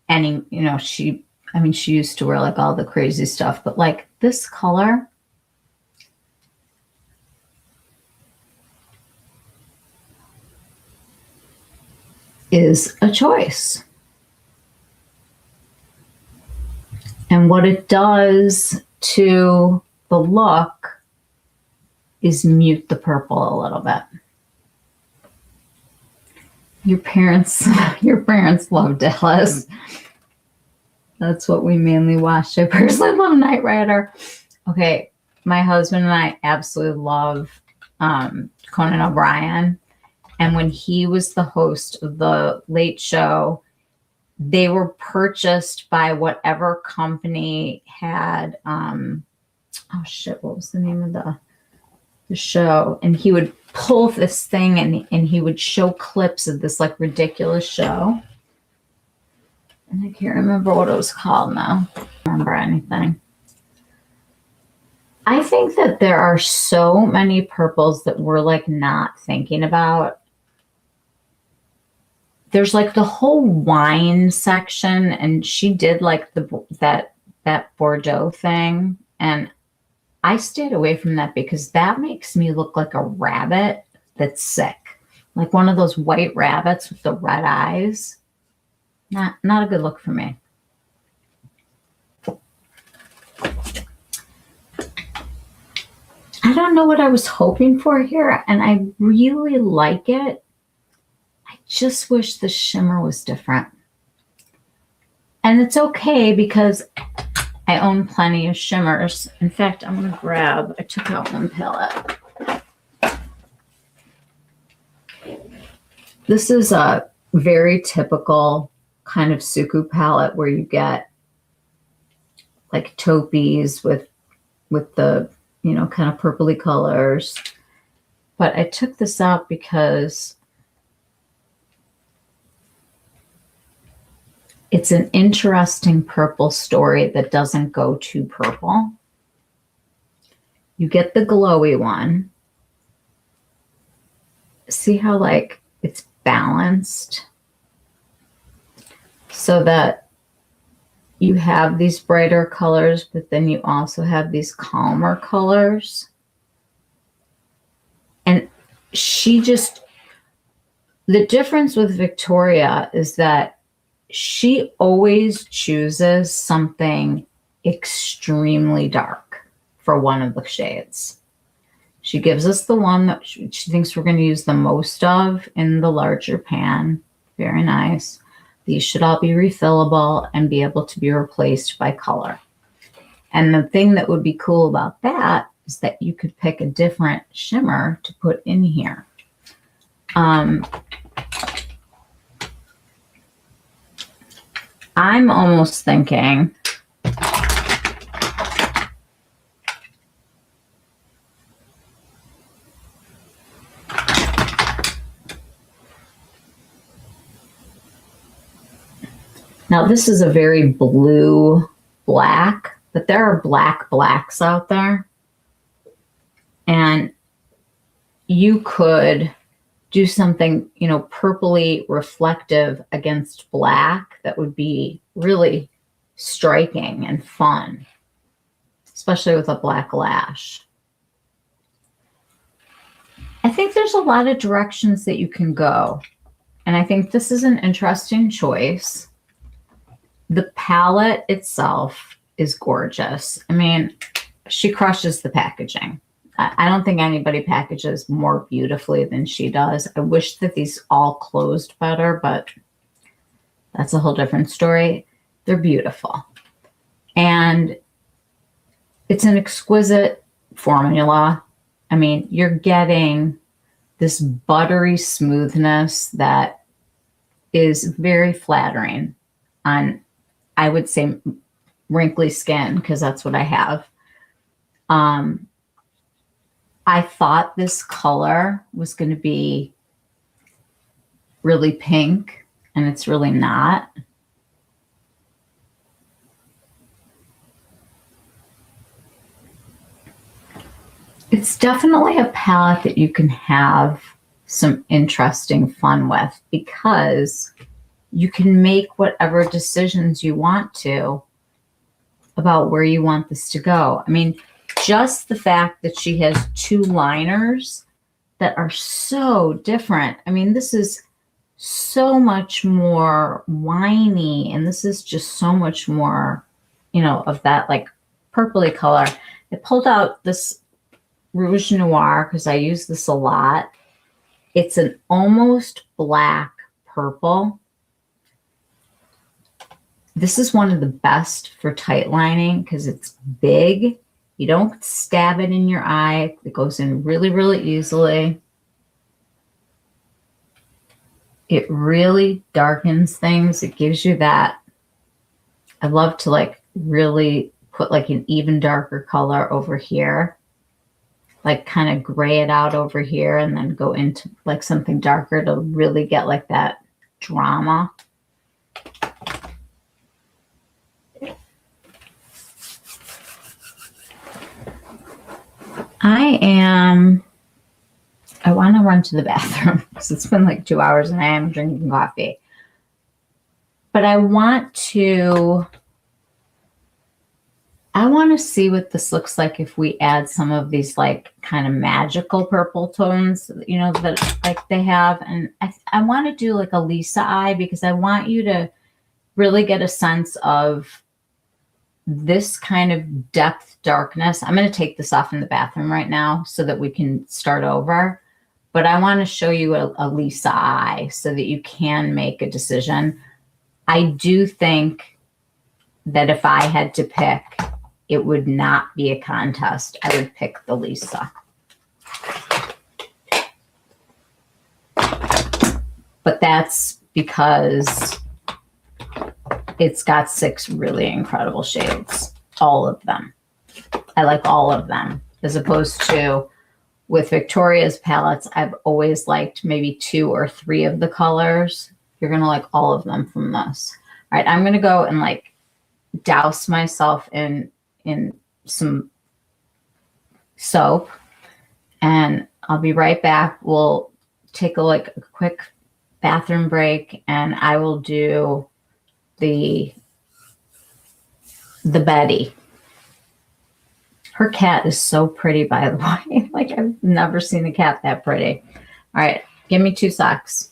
And, you know, she used to wear like all the crazy stuff, but like this color, is a choice. And what it does to the look is mute the purple a little bit. Your parents love Dallas. That's what we mainly watched. I personally love Knight Rider. Okay, my husband and I absolutely love Conan O'Brien. And when he was the host of the Late Show, they were purchased by whatever company had, oh shit, what was the name of the show? And he would pull this thing and he would show clips of this like ridiculous show. And I can't remember what it was called now. I don't remember anything. I think that there are so many purples that we're like not thinking about. There's like the whole wine section, and she did like that Bordeaux thing, and I stayed away from that because that makes me look like a rabbit that's sick, like one of those white rabbits with the red eyes. Not a good look for me. I don't know what I was hoping for here, and I really like it. I just wish the shimmer was different. And it's okay because I own plenty of shimmers. In fact, I'm going to grab, I took out one palette. This is a very typical kind of Suku palette where you get like taupees with the, you know, kind of purpley colors. But I took this out because it's an interesting purple story that doesn't go too purple. You get the glowy one. See how like it's balanced so that you have these brighter colors, but then you also have these calmer colors. And the difference with Victoria is that she always chooses something extremely dark for one of the shades. She gives us the one that she thinks we're going to use the most of in the larger pan. Very nice. These should all be refillable and be able to be replaced by color. And the thing that would be cool about that is that you could pick a different shimmer to put in here. I'm almost thinking now this is a very blue black, but there are black blacks out there. And you could do something, you know, purpley reflective against black that would be really striking and fun, especially with a black lash. I think there's a lot of directions that you can go, and I think this is an interesting choice. The palette itself is gorgeous. I mean, she crushes the packaging. I don't think anybody packages more beautifully than she does. I wish that these all closed better, but that's a whole different story. They're beautiful. And it's an exquisite formula. I mean, you're getting this buttery smoothness that is very flattering on, I would say, wrinkly skin, because that's what I have. I thought this color was going to be really pink, and it's really not. It's definitely a palette that you can have some interesting fun with, because you can make whatever decisions you want to about where you want this to go. I mean, just the fact that she has two liners that are so different. I mean, this is so much more winey, and this is just so much more, you know, of that like purpley color. I pulled out this Rouge Noir because I use this a lot. It's an almost black purple. This is one of the best for tight lining because it's big. You don't stab it in your eye. It goes in really, really easily. It really darkens things. It gives you that. I love to like really put like an even darker color over here, like kind of gray it out over here, and then go into like something darker to really get like that drama. I want to run to the bathroom because it's been like 2 hours and I am drinking coffee. But I want to see what this looks like if we add some of these like kind of magical purple tones, you know, that like they have. And I want to do like a Lisa eye because I want you to really get a sense of this kind of depth darkness. I'm going to take this off in the bathroom right now so that we can start over. But I want to show you a Lisa eye so that you can make a decision. I do think that if I had to pick, it would not be a contest. I would pick the Lisa. But that's because it's got 6 really incredible shades, all of them. I like all of them, as opposed to with Victoria's palettes, I've always liked maybe 2 or 3 of the colors. You're going to like all of them from this. All right, I'm going to go and like douse myself in some soap, and I'll be right back. We'll take a quick bathroom break, and I will do the Betty. Her cat is so pretty, by the way. Like, I've never seen a cat that pretty. All right, give me 2 secs.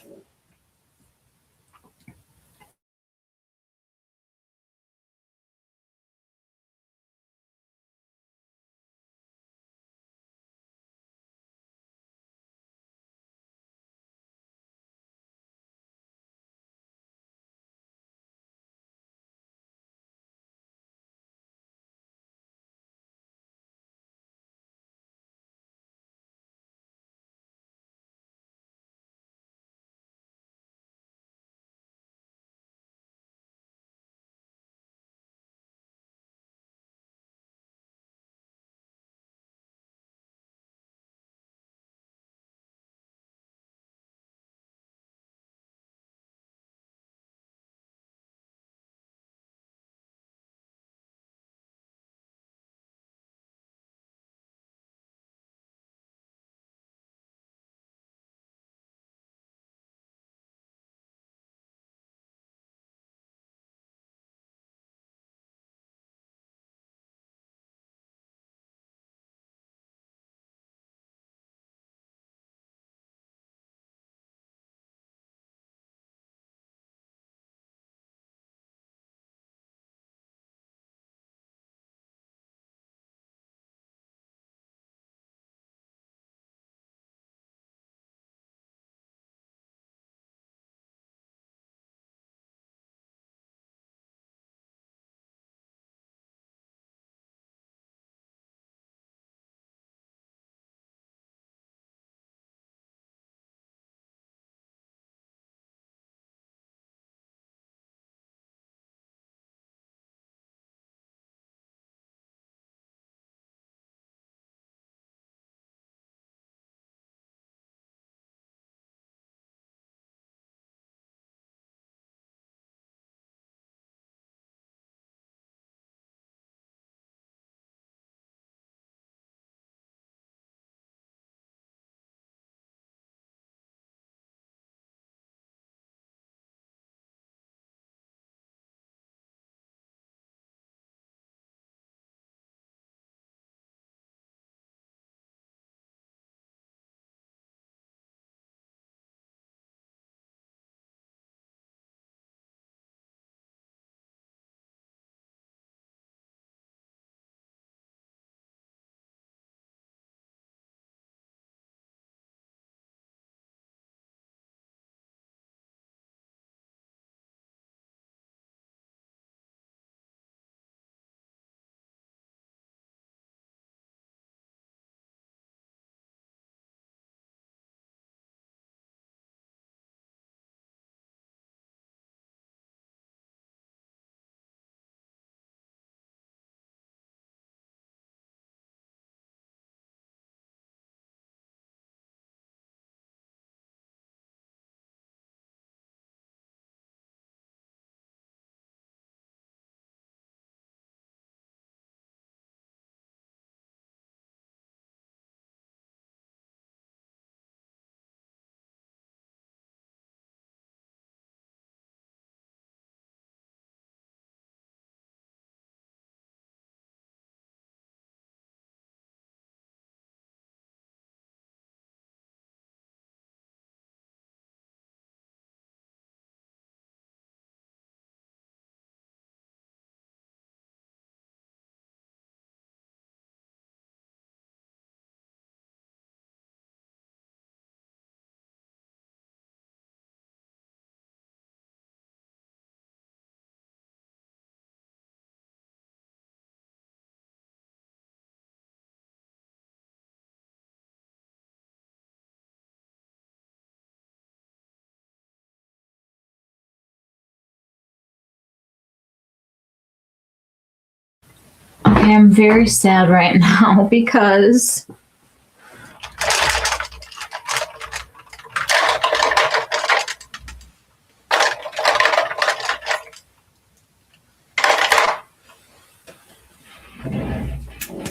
Okay, I'm very sad right now because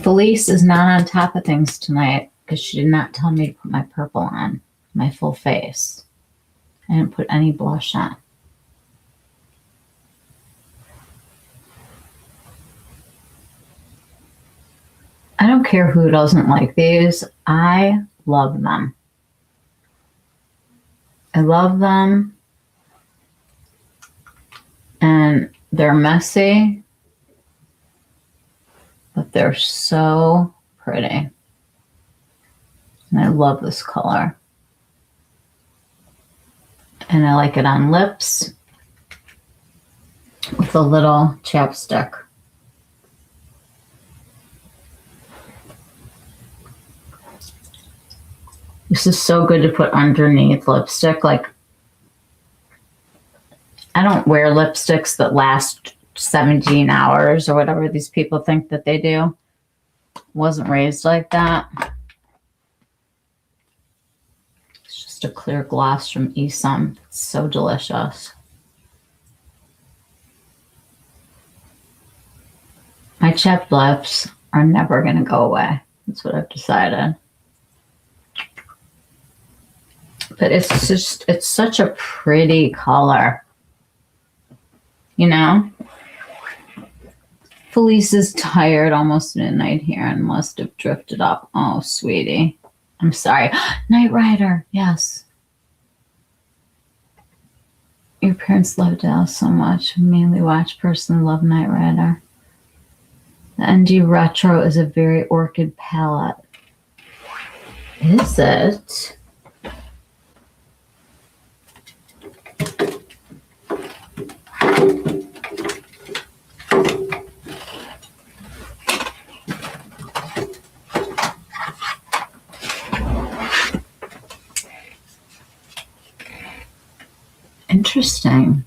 Felice is not on top of things tonight because she did not tell me to put my purple on my full face. I didn't put any blush on. I don't care who doesn't like these. I love them. I love them. And they're messy, but they're so pretty. And I love this color. And I like it on lips with a little chapstick. This is so good to put underneath lipstick. Like, I don't wear lipsticks that last 17 hours or whatever these people think that they do. Wasn't raised like that. It's just a clear gloss from Esum. It's so delicious. My chapped lips are never going to go away. That's what I've decided. But it's such a pretty color. You know? Felice is tired, almost midnight here, and must have drifted up. Oh, sweetie. I'm sorry. Knight Rider. Yes. Your parents loved Alice so much. Mainly watch person love Knight Rider. The NG Retro is a very orchid palette. Is it? Interesting.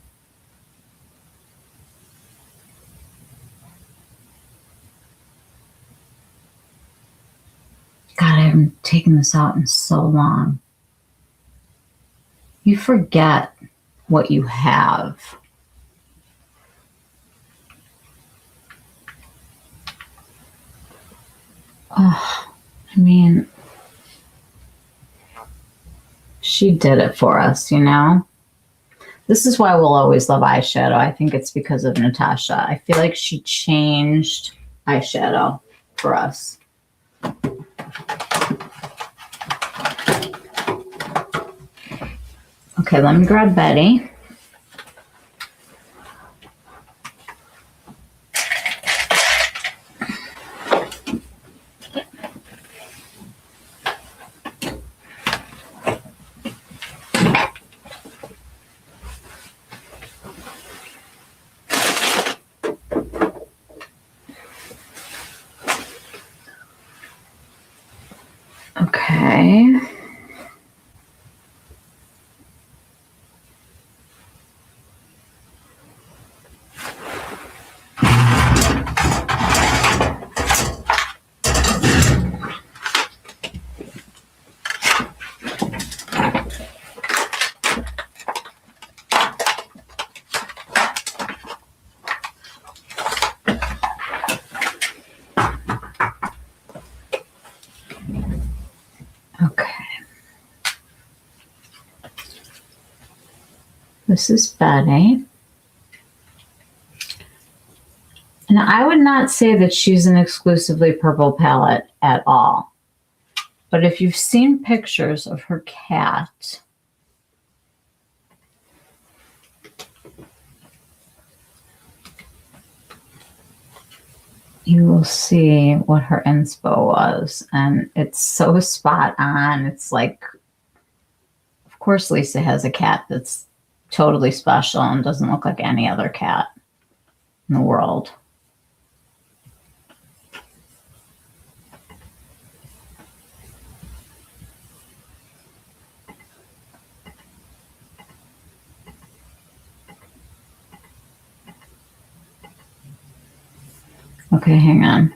God, I haven't taken this out in so long. You forget what you have. Oh, I mean, she did it for us, you know? This is why we'll always love eyeshadow. I think it's because of Natasha. I feel like she changed eyeshadow for us. Okay, let me grab Betty. Okay. This is Betty. And I would not say that she's an exclusively purple palette at all. But if you've seen pictures of her cat, you will see what her inspo was. And it's so spot on. It's like, of course, Lisa has a cat that's totally special and doesn't look like any other cat in the world. Okay, hang on.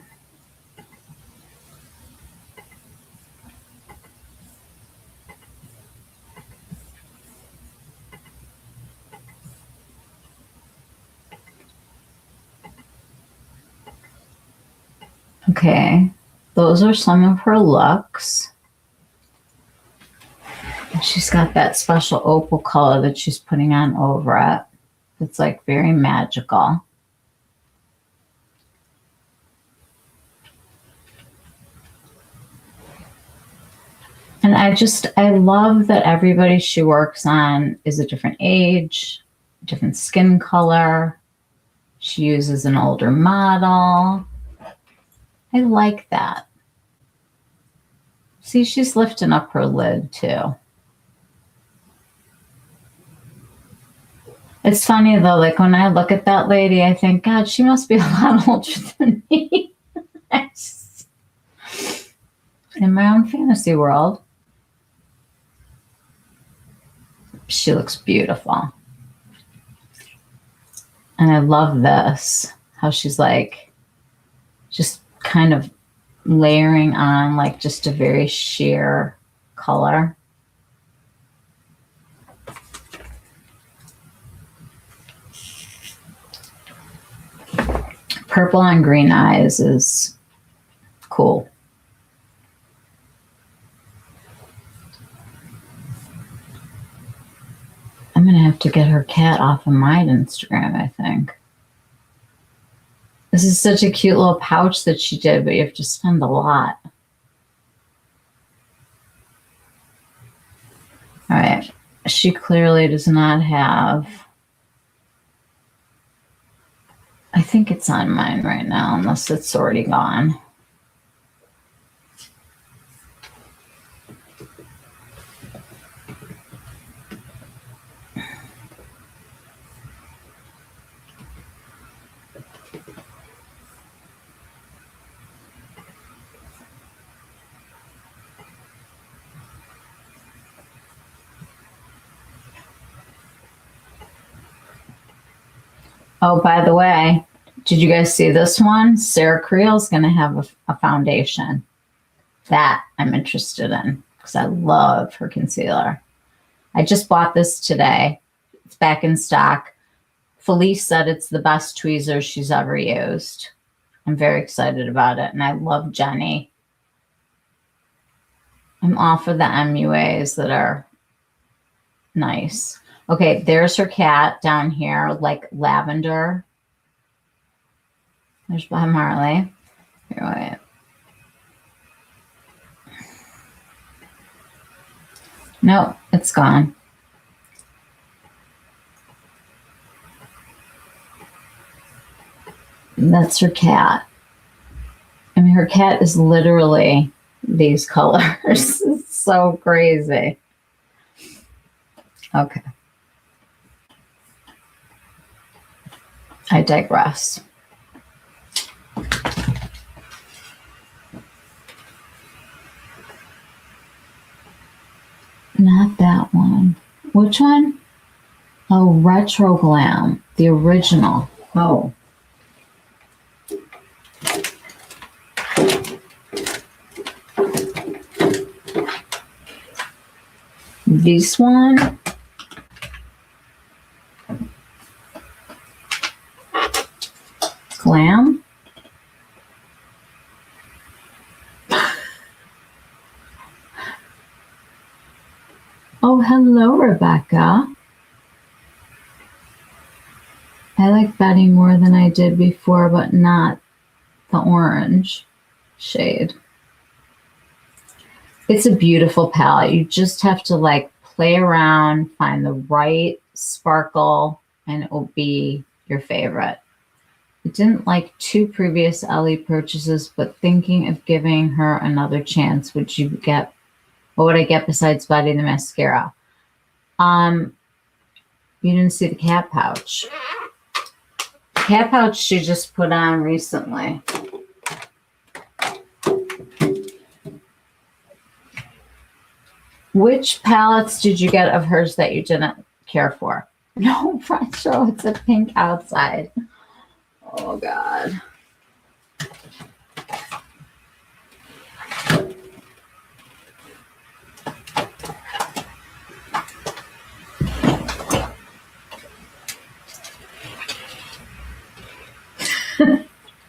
Okay, those are some of her looks. She's got that special opal color that she's putting on over it. It's like very magical. And I love that everybody she works on is a different age, different skin color. She uses an older model. I like that. See, she's lifting up her lid too. It's funny though, like when I look at that lady, I think, God, she must be a lot older than me. In my own fantasy world, she looks beautiful. And I love this, how she's like, just kind of layering on like just a very sheer color. Purple on green eyes is cool. I'm going to have to get her cat off of my Instagram, I think. This is such a cute little pouch that she did, but you have to spend a lot. All right. She clearly does not have... I think it's on mine right now, unless it's already gone. Oh, by the way, did you guys see this one? Sarah Creel's going to have a foundation. That I'm interested in because I love her concealer. I just bought this today. It's back in stock. Felice said it's the best tweezer she's ever used. I'm very excited about it, and I love Jenny. I'm all for the MUAs that are nice. Okay, there's her cat down here, like lavender. There's by Marley. Here, wait. Nope, it's gone. That's her cat. I mean, her cat is literally these colors. It's so crazy. Okay. I digress. Not that one. Which one? Oh, Retro Glam. The original. Oh. This one. Glam. Oh, hello, Rebecca. I like Betty more than I did before, but not the orange shade. It's a beautiful palette. You just have to like play around, find the right sparkle, and it will be your favorite. I didn't like 2 previous Ellie purchases, but thinking of giving her another chance. What would I get besides Betty the mascara? You didn't see the cat pouch. The cat pouch she just put on recently. Which palettes did you get of hers that you didn't care for? No, Retro, it's a pink outside. Oh, God.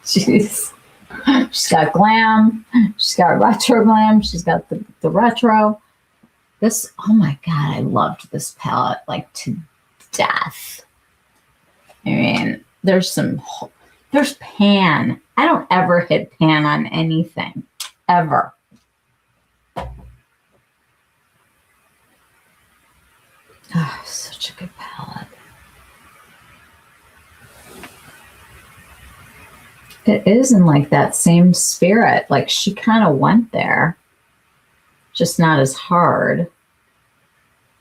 She's got glam. She's got retro glam. She's got the retro. This, oh my God, I loved this palette like to death. I mean, there's pan. I don't ever hit pan on anything, ever. Oh, such a good palette. It is in like that same spirit. Like she kind of went there, just not as hard.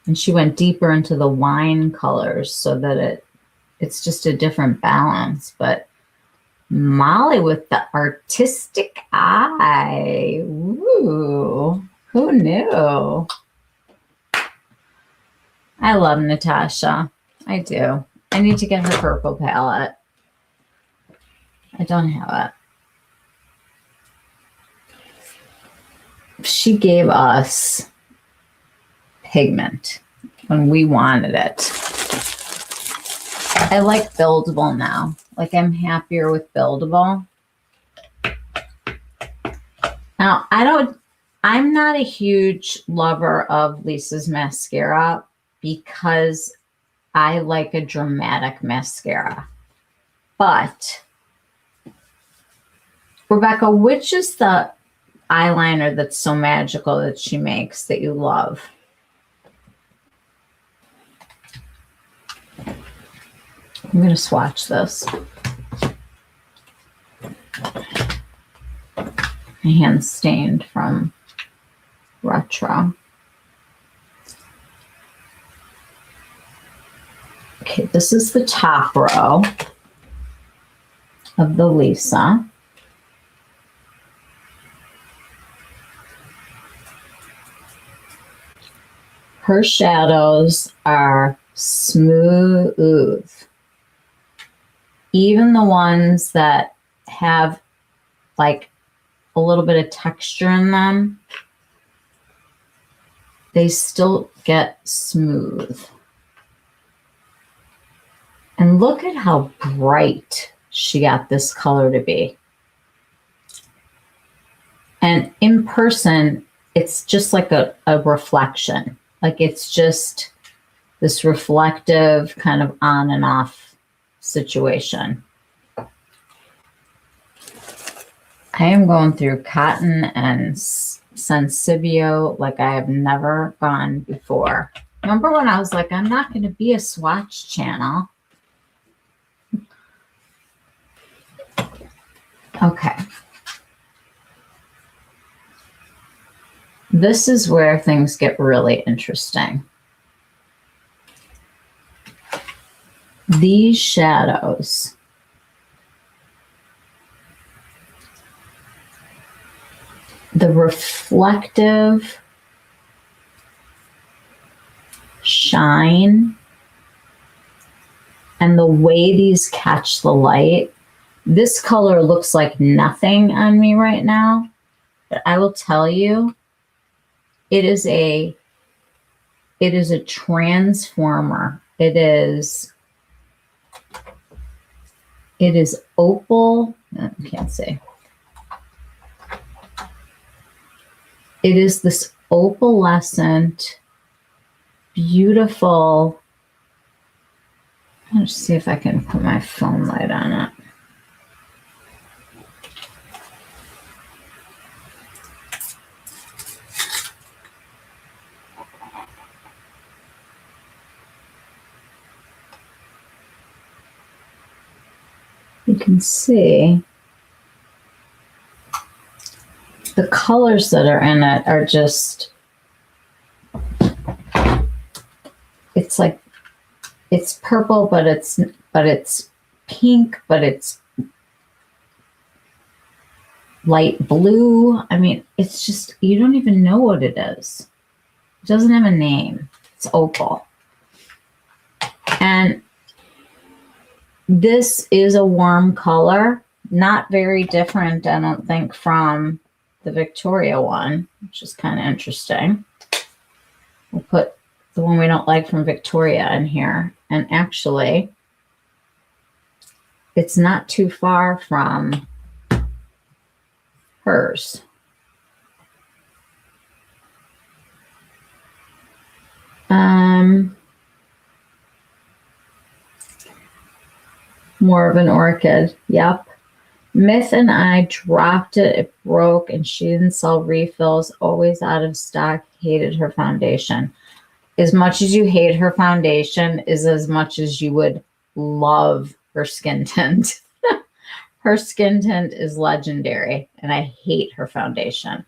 And she went deeper into the wine colors so that it's just a different balance. But Molly with the artistic eye. Ooh, who knew? I love Natasha. I do. I need to get her purple palette. I don't have it. She gave us pigment when we wanted it. I like buildable now. Like I'm happier with buildable. Now, I'm not a huge lover of Lisa's mascara because I like a dramatic mascara. But Rebecca, which is the eyeliner that's so magical that she makes that you love? I'm going to swatch this. My hand's stained from retro. Okay, this is the top row of the Lisa. Her shadows are smooth. Even the ones that have like a little bit of texture in them, they still get smooth. And look at how bright she got this color to be. And in person, it's just like a reflection. Like it's just this reflective kind of on and off situation. I am going through cotton and Sensibio like I have never gone before. Remember when I was like, I'm not going to be a swatch channel? Okay. This is where things get really interesting. These shadows. The reflective shine and the way these catch the light. This color looks like nothing on me right now, but I will tell you, it is a transformer. It is opal. I can't say. It is this opalescent, beautiful. Let's see if I can put my phone light on it. You can see the colors that are in it are just, it's like, it's purple, but it's pink, but it's light blue. I mean, it's just, you don't even know what it is. It doesn't have a name. It's opal. And this is a warm color, Not very different, I don't think, from the Victoria one, which is kind of interesting. We'll put the one we don't like from Victoria in here. And actually, it's not too far from hers. More of an orchid. Yep. Myth and I dropped it. It broke and she didn't sell refills. Always out of stock. Hated her foundation. As much as you hate her foundation is as much as you would love her skin tint. Her skin tint is legendary and I hate her foundation.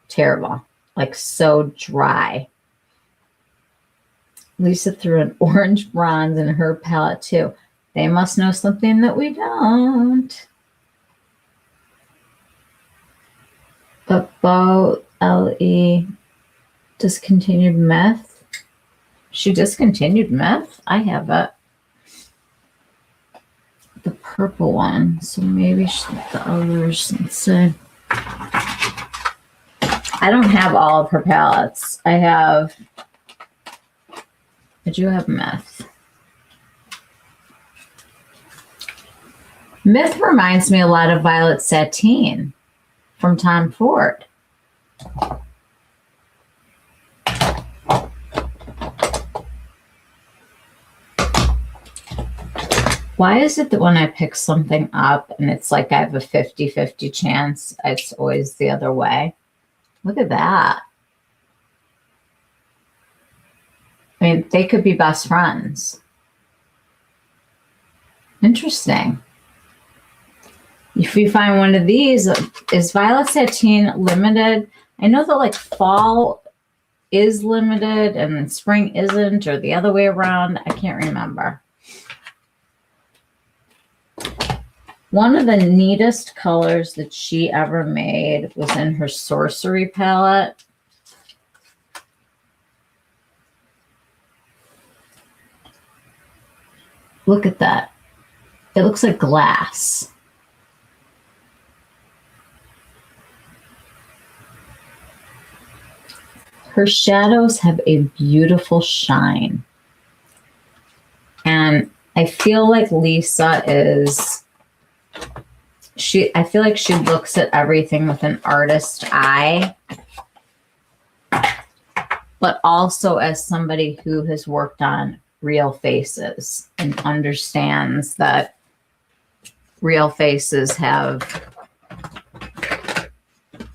Terrible. Like so dry. Lisa threw an orange bronze in her palette too. They must know something that we don't. About LE discontinued meth. She discontinued meth? I have it. The purple one. So maybe the others. Let's see. I don't have all of her palettes. I do have meth. Myth reminds me a lot of Violet Satin from Tom Ford. Why is it that when I pick something up and it's like I have a 50-50 chance, it's always the other way? Look at that. I mean, they could be best friends. Interesting. If you find one of these, is Violet Satin limited? I know that like fall is limited and spring isn't, or the other way around. I can't remember. One of the neatest colors that she ever made was in her Sorcery palette. Look at that. It looks like glass. Her shadows have a beautiful shine. And I feel like Lisa is, I feel like she looks at everything with an artist eye, but also as somebody who has worked on real faces and understands that real faces have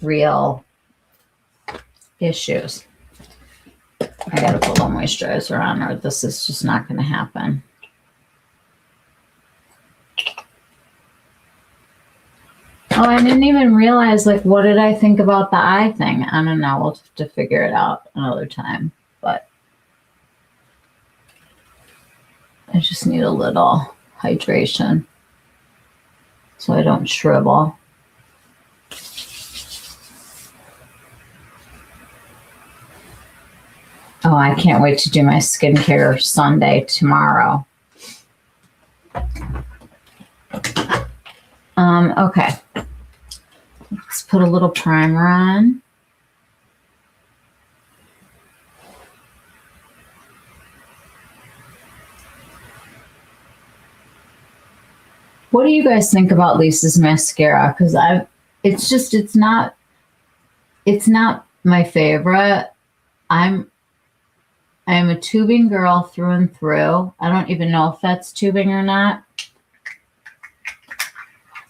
real issues. I gotta put a little moisturizer on or this is just not gonna happen. Oh, I didn't even realize, like, what did I think about the eye thing? I don't know. We'll have to figure it out another time. But I just need a little hydration so I don't shrivel. Oh, I can't wait to do my skincare Sunday tomorrow. Okay. Let's put a little primer on. What do you guys think about Lisa's mascara? Because it's not my favorite. I'm a tubing girl through and through. I don't even know if that's tubing or not.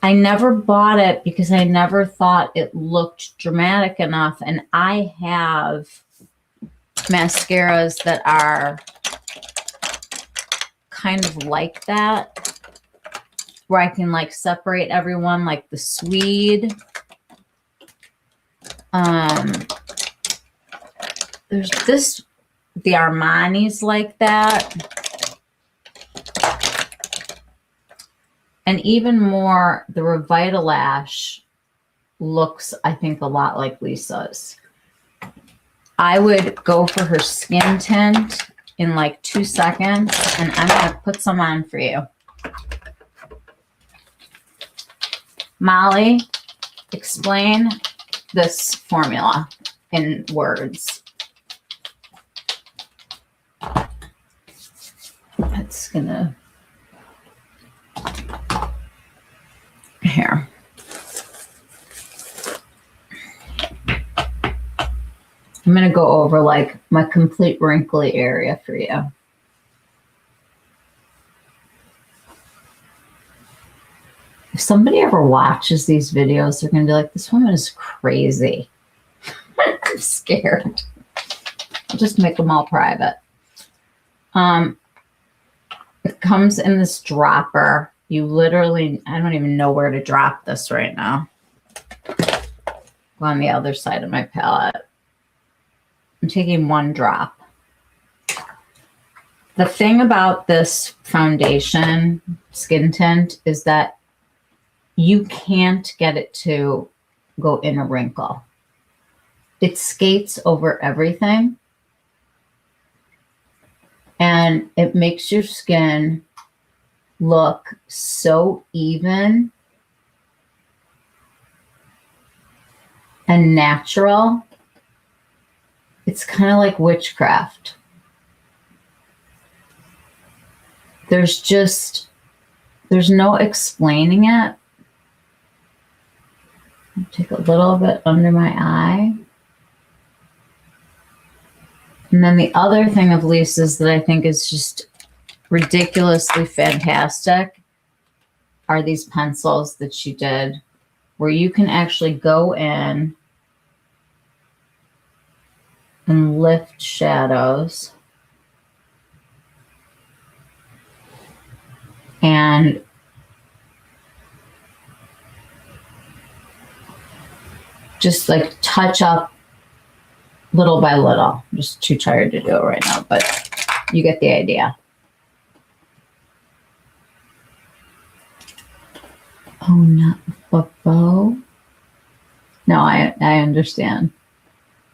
I never bought it because I never thought it looked dramatic enough. And I have mascaras that are kind of like that, where I can like separate everyone, like the Swede. There's this, the Armani's like that. And even more, the Revitalash looks, I think, a lot like Lisa's. I would go for her skin tint in like 2 seconds, and I'm going to put some on for you. Molly, explain this formula in words. It's gonna, here. I'm gonna go over like my complete wrinkly area for you. If somebody ever watches these videos, they're going to be like, this woman is crazy. I'm scared. I'll just make them all private. It comes in this dropper. You literally, I don't even know where to drop this right now. Go on the other side of my palette. I'm taking one drop. The thing about this foundation skin tint is that you can't get it to go in a wrinkle. It skates over everything. And it makes your skin look so even and natural. It's kind of like witchcraft. There's no explaining it. Take a little bit under my eye. And then the other thing of Lisa's that I think is just ridiculously fantastic are these pencils that she did, where you can actually go in and lift shadows. And just like touch up little by little. I'm just too tired to do it right now, but you get the idea. Oh, not Bobo. No, I understand.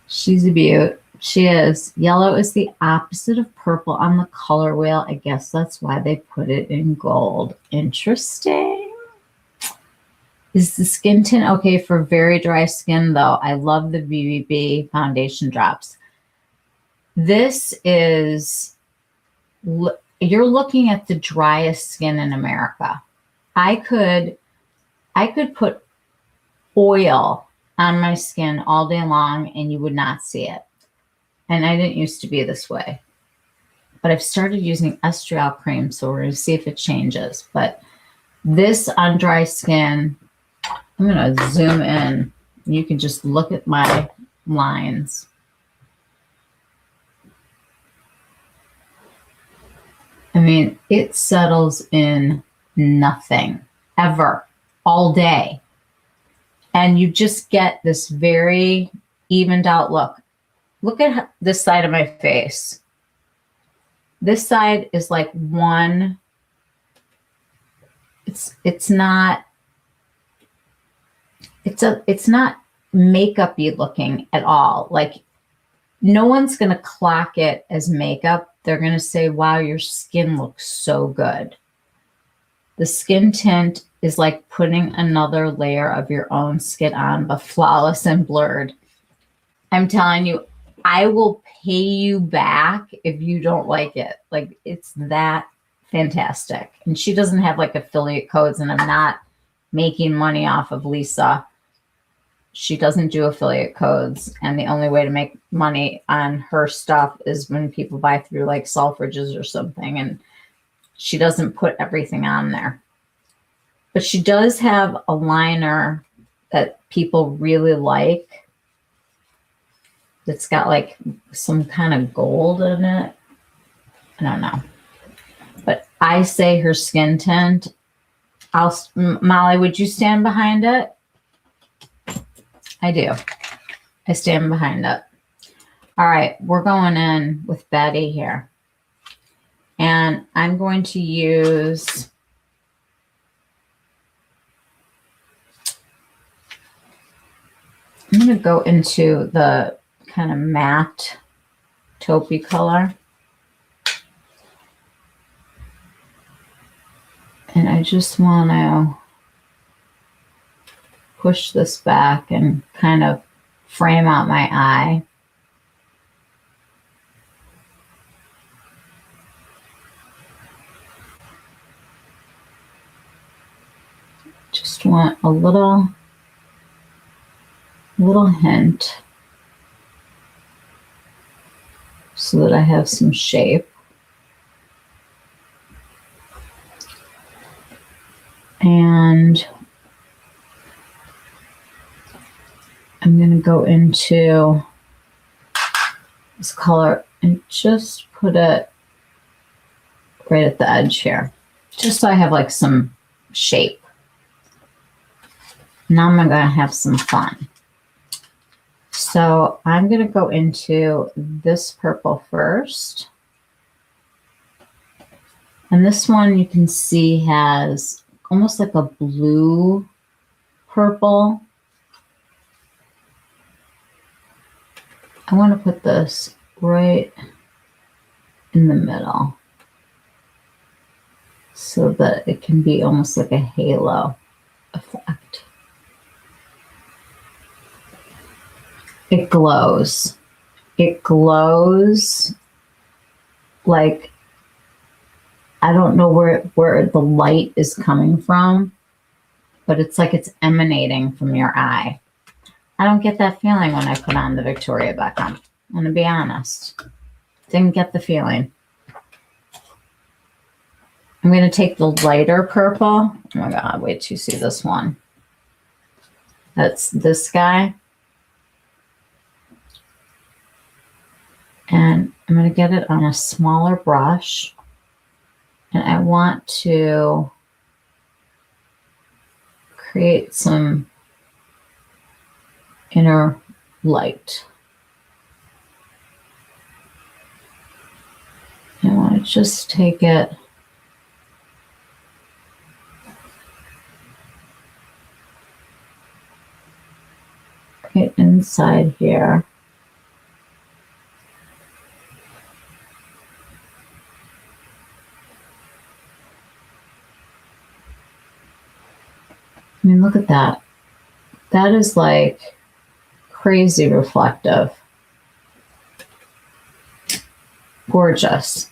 She's a beaut. She is. Yellow is the opposite of purple on the color wheel. I guess that's why they put it in gold. Interesting. Is the skin tint okay for very dry skin, though? I love the BBB foundation drops. This is, you're looking at the driest skin in America. I could put oil on my skin all day long and you would not see it. And I didn't used to be this way. But I've started using estriol cream, so we're going to see if it changes. But this on dry skin, I'm going to zoom in. You can just look at my lines. I mean, it settles in nothing ever, all day. And you just get this very evened out look. Look at this side of my face. This side is like one. It's not makeup-y looking at all. Like, no one's going to clock it as makeup. They're going to say, wow, your skin looks so good. The skin tint is like putting another layer of your own skin on, but flawless and blurred. I'm telling you, I will pay you back if you don't like it. Like, it's that fantastic. And she doesn't have like affiliate codes, and I'm not making money off of Lisa. She doesn't do affiliate codes, and the only way to make money on her stuff is when people buy through like Selfridges or something, and she doesn't put everything on there. But she does have a liner that people really like that's got like some kind of gold in it. I don't know. But I say her skin tint. Molly, would you stand behind it? I do. I stand behind it. All right, we're going in with Betty here. And I'm going to use I'm going to go into the kind of matte taupey color. And I just want to push this back and kind of frame out my eye. Just want a little hint so that I have some shape. And I'm going to go into this color and just put it right at the edge here, just so I have like some shape. Now I'm going to have some fun. So I'm going to go into this purple first. And this one you can see has almost like a blue purple. I want to put this right in the middle so that it can be almost like a halo effect. It glows. It glows like, I don't know where the light is coming from, but it's like it's emanating from your eye. I don't get that feeling when I put on the Victoria Beckham. I'm going to be honest. Didn't get the feeling. I'm going to take the lighter purple. Oh my God, wait till you see this one. That's this guy. And I'm going to get it on a smaller brush. And I want to create some inner light. I want to just take it right inside here. I mean, look at that. That is like crazy reflective. Gorgeous.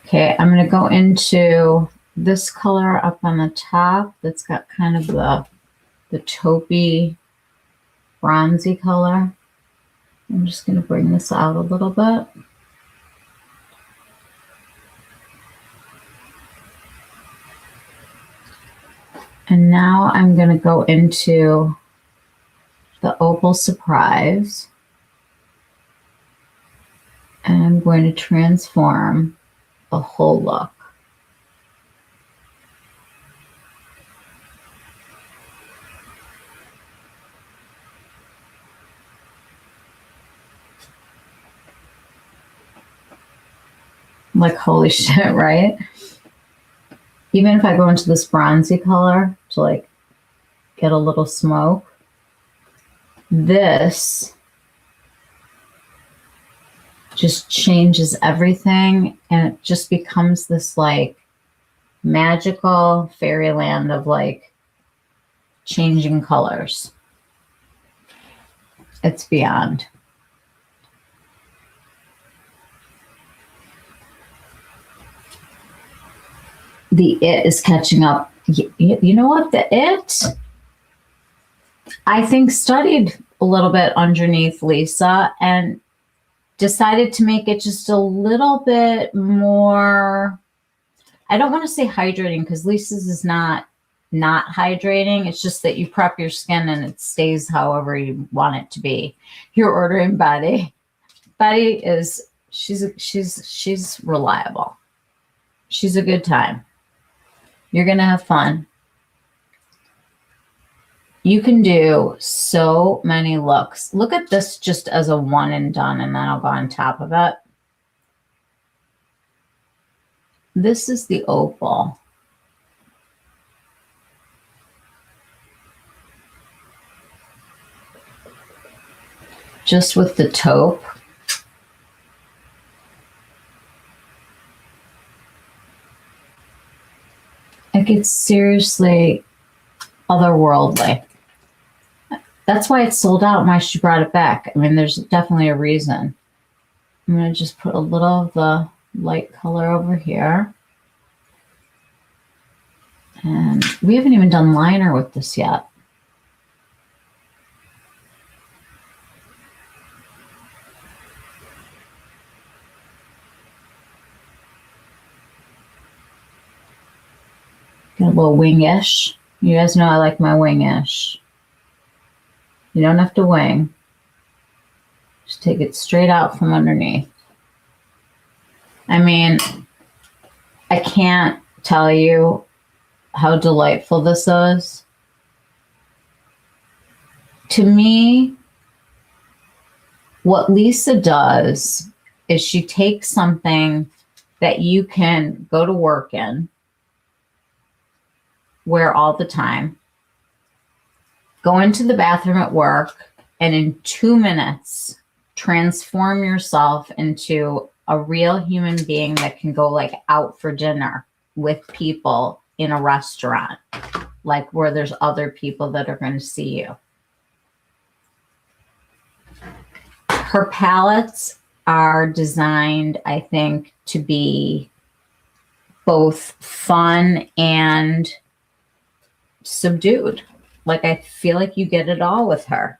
Okay, I'm going to go into this color up on the top that's got kind of the taupey, bronzy color. I'm just going to bring this out a little bit. And now I'm going to go into the Opal Surprise. And I'm going to transform the whole look. Like, holy shit, right? Even if I go into this bronzy color to like get a little smoke, this just changes everything, and it just becomes this like magical fairyland of like changing colors. It's beyond. The It is catching up. You know what? The It, I think, studied a little bit underneath Lisa and decided to make it just a little bit more, I don't want to say hydrating, because Lisa's is not hydrating. It's just that you prep your skin and it stays however you want it to be. You're ordering Betty. Betty is, she's reliable. She's a good time. You're going to have fun. You can do so many looks. Look at this just as a one and done, and then I'll go on top of it. This is the Opal. Just with the taupe. Like, it's seriously otherworldly. That's why it's sold out and why she brought it back. I mean, there's definitely a reason. I'm going to just put a little of the light color over here. And we haven't even done liner with this yet. Get a little wingish. You guys know I like my wingish. You don't have to wing. Just take it straight out from underneath. I mean, I can't tell you how delightful this is. To me, what Lisa does is she takes something that you can go to work in, wear all the time, go into the bathroom at work, and in 2 minutes, transform yourself into a real human being that can go like out for dinner with people in a restaurant, like where there's other people that are going to see you. Her palettes are designed, I think, to be both fun and subdued. Like, I feel like you get it all with her.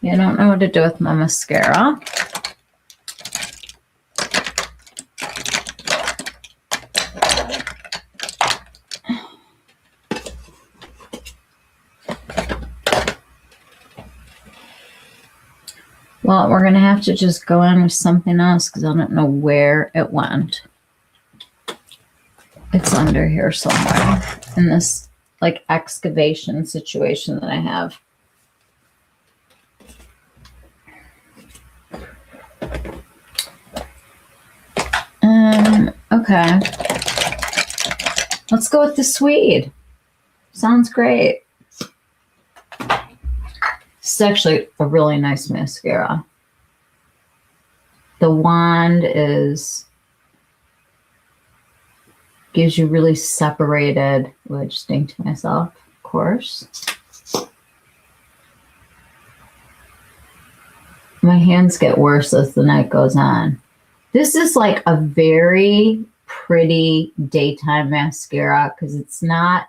Yeah, I don't know what to do with my mascara. Well, we're going to have to just go in with something else because I don't know where it went. It's under here somewhere in this like excavation situation that I have. Okay. Let's go with the Swede. Sounds great. This is actually a really nice mascara. The wand gives you really separated, oh, I just think to myself, of course. My hands get worse as the night goes on. This is like a very pretty daytime mascara because it's not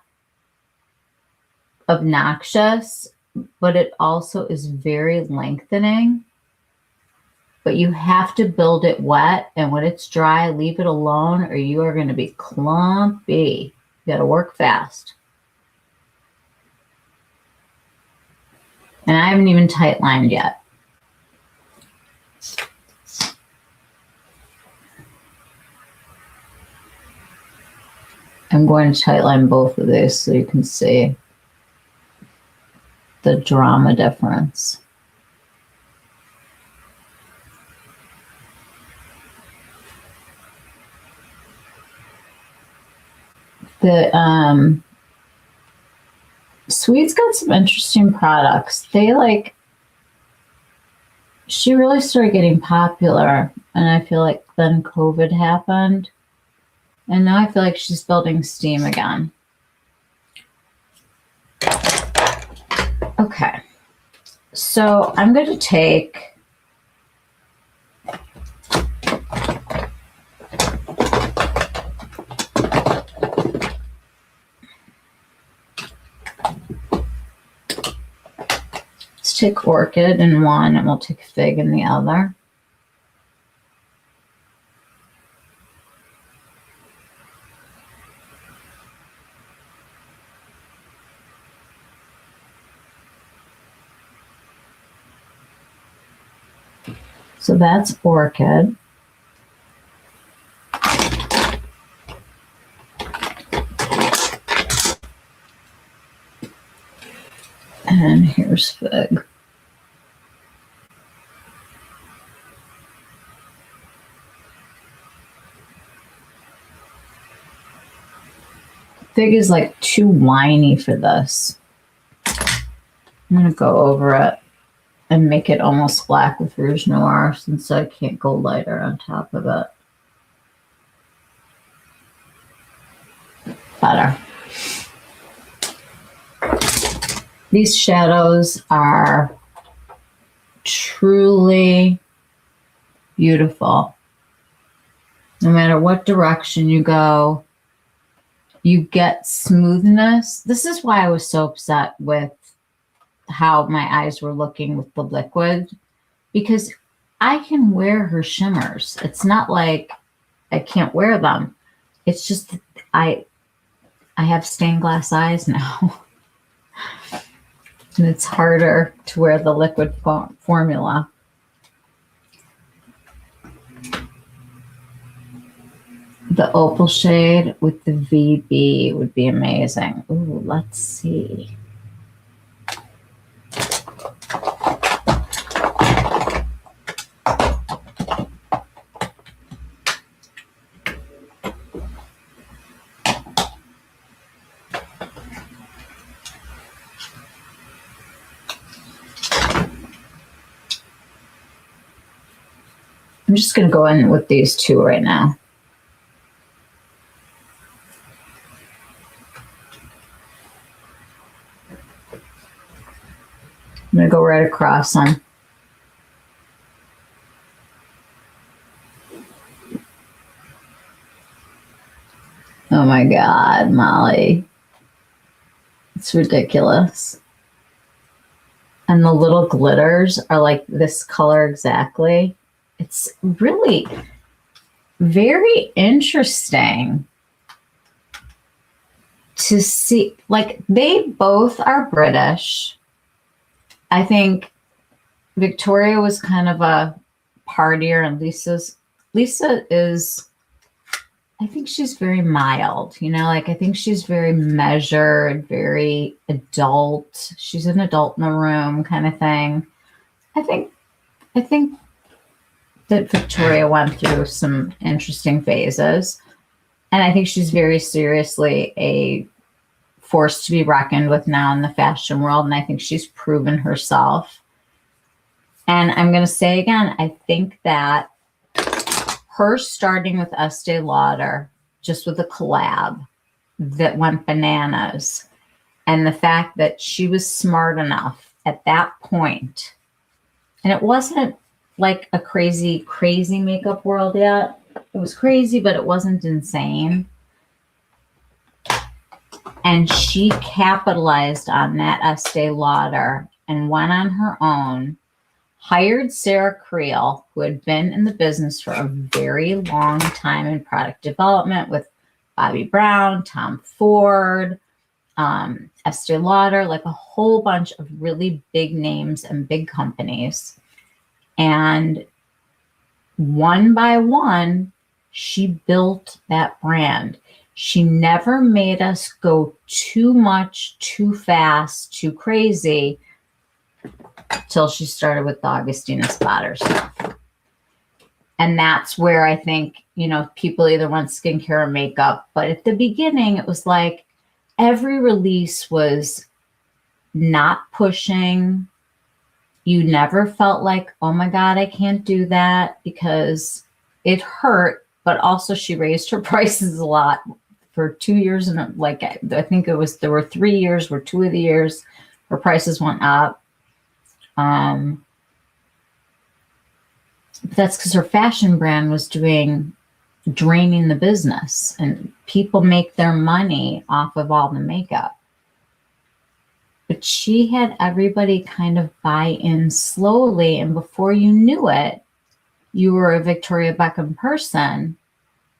obnoxious, but it also is very lengthening. But you have to build it wet, and when it's dry, leave it alone or you are going to be clumpy. You got to work fast. And I haven't even tight lined yet. I'm going to tight line both of these so you can see the drama difference. The Swede's got some interesting products. She really started getting popular, and I feel like then COVID happened. And now I feel like she's building steam again. Okay. So I'm going to take let's take Orchid in one and we'll take Fig in the other. So that's Orchid. And here's Fig. Fig is like too whiny for this. I'm going to go over it and make it almost black with Rouge Noir since I can't go lighter on top of it. Better. These shadows are truly beautiful. No matter what direction you go, you get smoothness. This is why I was so upset with how my eyes were looking with the liquid, because I can wear her shimmers. It's not like I can't wear them. It's just I have stained glass eyes now. And it's harder to wear the liquid formula. The opal shade with the VB would be amazing. Ooh, let's see. I'm just going to go in with these two right now. I'm going to go right across them. Oh my God, Molly. It's ridiculous. And the little glitters are like this color exactly. It's really very interesting to see. Like, they both are British. I think Victoria was kind of a partier, and Lisa is, I think she's very mild, you know, like I think she's very measured, very adult. She's an adult in the room kind of thing. I think that Victoria went through some interesting phases, and I think she's very seriously a force to be reckoned with now in the fashion world, and I think she's proven herself. And I'm going to say again, I think that her starting with Estee Lauder, just with a collab that went bananas, and the fact that she was smart enough at that point, and it wasn't like a crazy makeup world yet. It was crazy, but it wasn't insane. And she capitalized on that Estee Lauder and went on her own, hired Sarah Creel, who had been in the business for a very long time in product development with Bobbi Brown, Tom Ford, Estee Lauder, like a whole bunch of really big names and big companies. And one by one, she built that brand. She never made us go too much, too fast, too crazy till she started with the Augustina Spotter stuff. And that's where I think, you know, people either want skincare or makeup. But at the beginning, it was like every release was not pushing. You never felt like, oh my God, I can't do that, because it hurt. But also she raised her prices a lot for 2 years. And like, I think there were 3 years where 2 of the years her prices went up. That's because her fashion brand was draining the business, and people make their money off of all the makeup. But she had everybody kind of buy in slowly, and before you knew it, you were a Victoria Beckham person,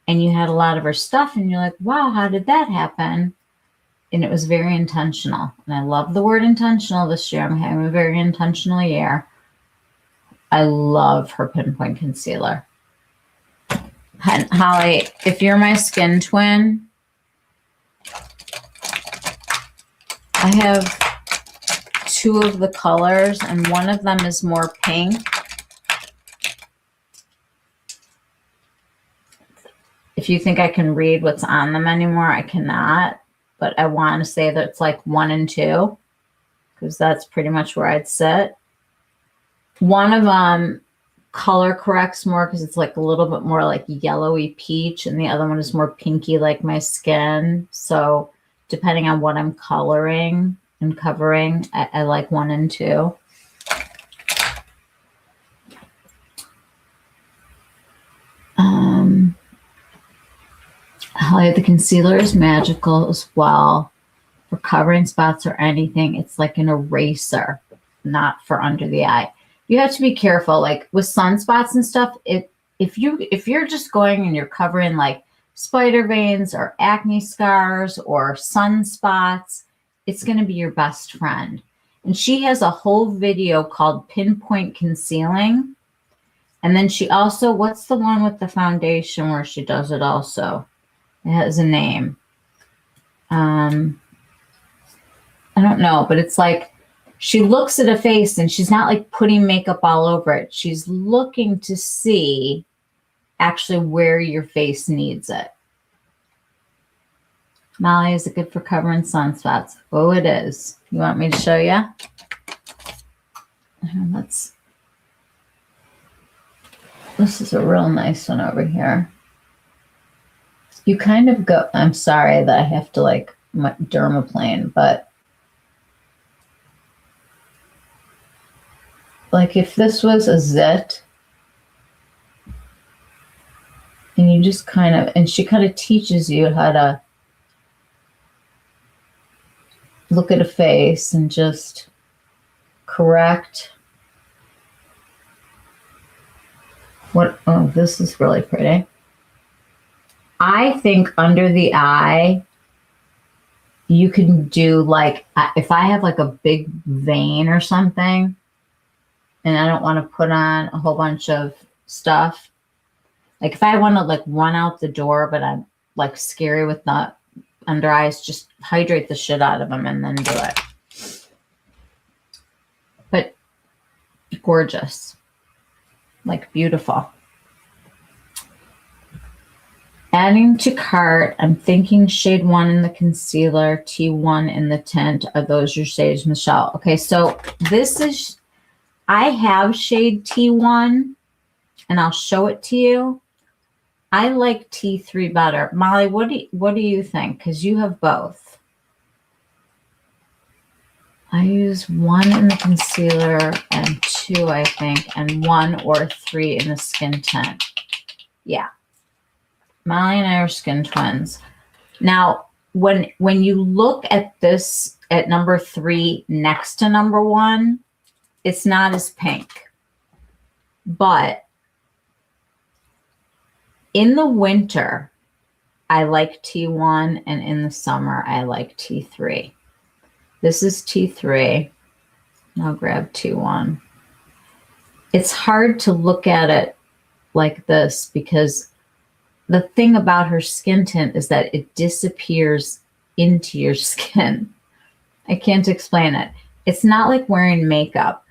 and you had a lot of her stuff, and you're like, wow, how did that happen? And it was very intentional. And I love the word intentional this year. I'm having a very intentional year. I love her pinpoint concealer. And Holly, if you're my skin twin, I have 2 of the colors, and one of them is more pink. If you think I can read what's on them anymore, I cannot. But I want to say that it's like 1 and 2, because that's pretty much where I'd sit. One of them color corrects more because it's like a little bit more like yellowy peach, and the other one is more pinky like my skin. So depending on what I'm coloring and covering, I like 1 and 2. Highlight the concealer is magical as well for covering spots or anything. It's like an eraser, not for under the eye. You have to be careful, like with sunspots and stuff. If you're just going and you're covering like spider veins or acne scars or sunspots, it's going to be your best friend. And she has a whole video called Pinpoint Concealing. And then she also, what's the one with the foundation where she does it also? It has a name. I don't know, but it's like she looks at a face and she's not like putting makeup all over it. She's looking to see actually where your face needs it. Molly, is it good for covering sunspots? Oh, it is. You want me to show you? This is a real nice one over here. You kind of go, I'm sorry that I have to like dermaplane, but like if this was a zit and you just kind of, and she kind of teaches you how to look at a face and just correct what, oh, this is really pretty. I think under the eye, you can do like, if I have like a big vein or something, and I don't want to put on a whole bunch of stuff. Like if I want to like run out the door, but I'm like scary with the under eyes, just hydrate the shit out of them and then do it. But gorgeous, like beautiful. Adding to cart, I'm thinking shade 1 in the concealer, T1 in the tint. Are those your shades, Michelle? Okay, so this is, I have shade T1 and I'll show it to you. I like T3 better. Molly, what do you think? Because you have both. I use 1 in the concealer and 2, I think, and 1 or 3 in the skin tint. Yeah. Molly and I are skin twins. Now, when you look at this at number 3 next to number 1, it's not as pink. But in the winter, I like T1, and in the summer, I like T3. This is T3. I'll grab T1. It's hard to look at it like this because the thing about her skin tint is that it disappears into your skin. I can't explain it. It's not like wearing makeup.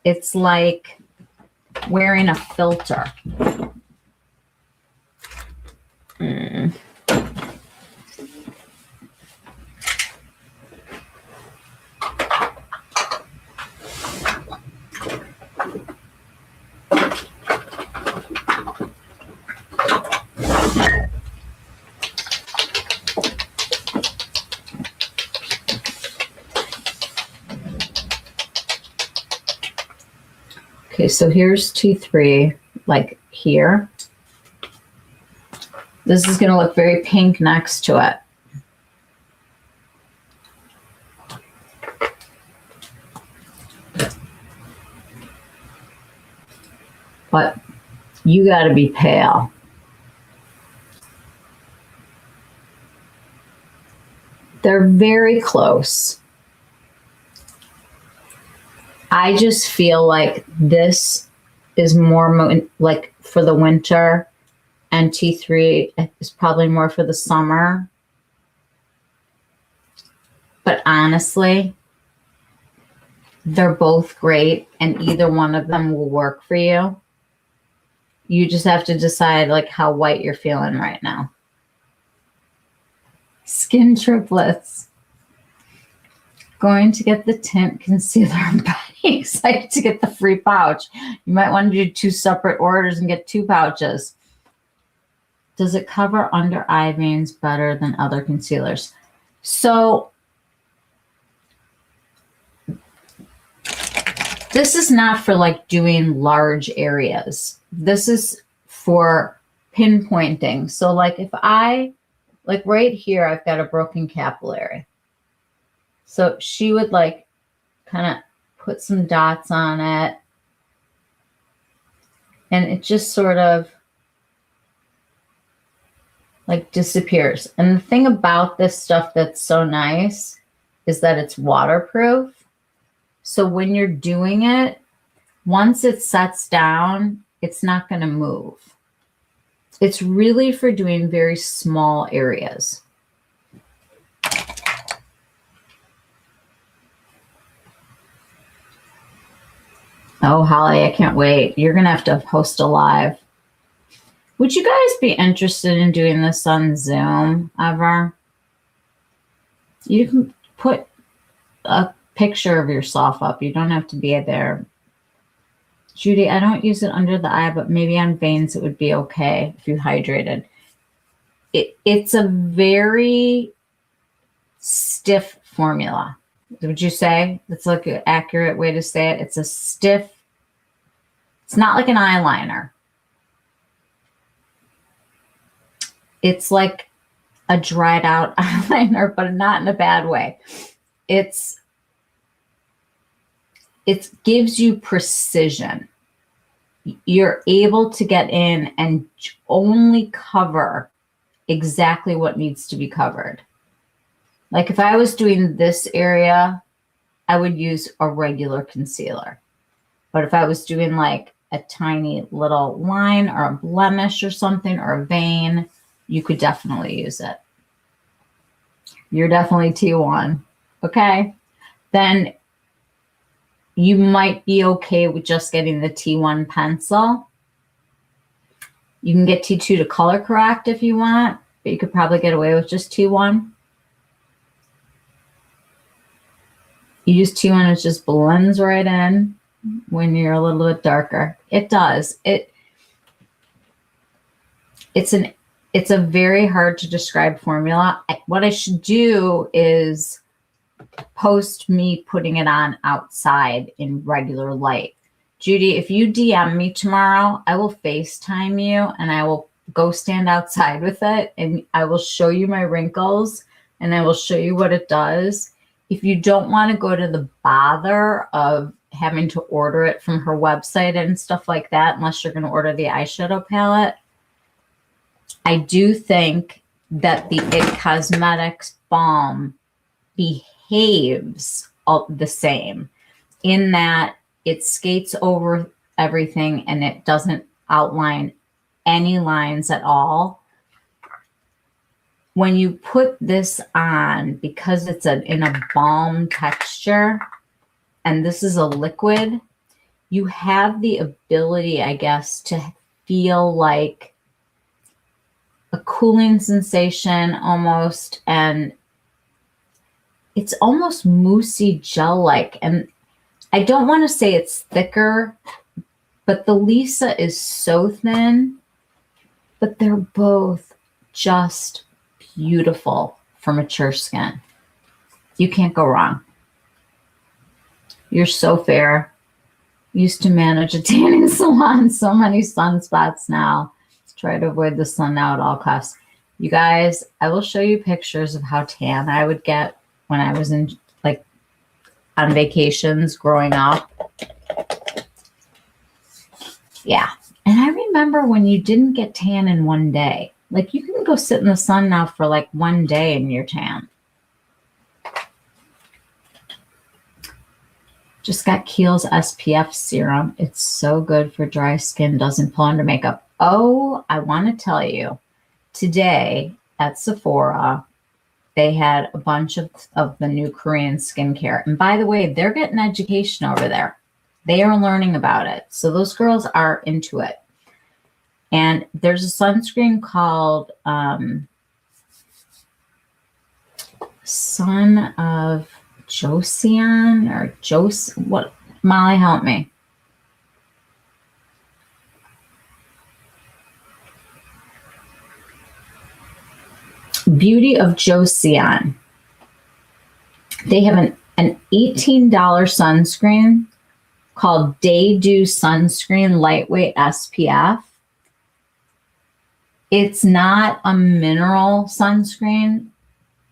It's like wearing a filter. Okay, so here's T3, like here. This is going to look very pink next to it. But you got to be pale. They're very close. I just feel like this is more like for the winter, and T3 is probably more for the summer. But honestly, they're both great, and either one of them will work for you. You just have to decide like how white you're feeling right now. Skin triplets. Going to get the tint, concealer, and body excited to get the free pouch. You might want to do 2 separate orders and get 2 pouches. Does it cover under eye veins better than other concealers? So this is not for like doing large areas. This is for pinpointing. So like if I, like right here, I've got a broken capillary. So she would like kind of put some dots on it. And it just sort of like disappears. And the thing about this stuff that's so nice is that it's waterproof. So when you're doing it, once it sets down, it's not going to move. It's really for doing very small areas. Oh, Holly, I can't wait. You're going to have to host a live. Would you guys be interested in doing this on Zoom ever? You can put a picture of yourself up. You don't have to be there. Judy, I don't use it under the eye, but maybe on veins it would be okay if you hydrated. It's a very stiff formula. Would you say? That's like an accurate way to say it. It's a stiff, it's not like an eyeliner. It's like a dried out eyeliner, but not in a bad way. It gives you precision. You're able to get in and only cover exactly what needs to be covered. Like if I was doing this area, I would use a regular concealer. But if I was doing like a tiny little line or a blemish or something or a vein, you could definitely use it. You're definitely T1. Okay. Then you might be okay with just getting the T1 pencil. You can get T2 to color correct if you want, but you could probably get away with just T1. You use T1, it just blends right in when you're a little bit darker. It does. It's a very hard to describe formula. What I should do is post me putting it on outside in regular light. Judy, if you DM me tomorrow, I will FaceTime you and I will go stand outside with it and I will show you my wrinkles and I will show you what it does. If you don't want to go to the bother of having to order it from her website and stuff like that, unless you're going to order the eyeshadow palette, I do think that the IT Cosmetics balm behaves the same in that it skates over everything and it doesn't outline any lines at all. When you put this on, because it's in a balm texture and this is a liquid, you have the ability, I guess, to feel like a cooling sensation almost, and it's almost moussey gel-like. And I don't want to say it's thicker, but the Lisa is so thin, but they're both just beautiful for mature skin. You can't go wrong. You're so fair. Used to manage a tanning salon, so many sunspots now. Try to avoid the sun now at all costs. You guys, I will show you pictures of how tan I would get when I was in like on vacations growing up. Yeah. And I remember when you didn't get tan in one day. Like you can go sit in the sun now for like one day and you're tan. Just got Kiehl's SPF serum. It's so good for dry skin, doesn't pull under makeup. Oh, I want to tell you, today at Sephora, they had a bunch of the new Korean skincare. And by the way, they're getting education over there. They are learning about it. So those girls are into it. And there's a sunscreen called Son of Joseon or what? Molly, help me. Beauty of Joseon. They have an $18 sunscreen called Day Dew Sunscreen Lightweight SPF. It's not a mineral sunscreen.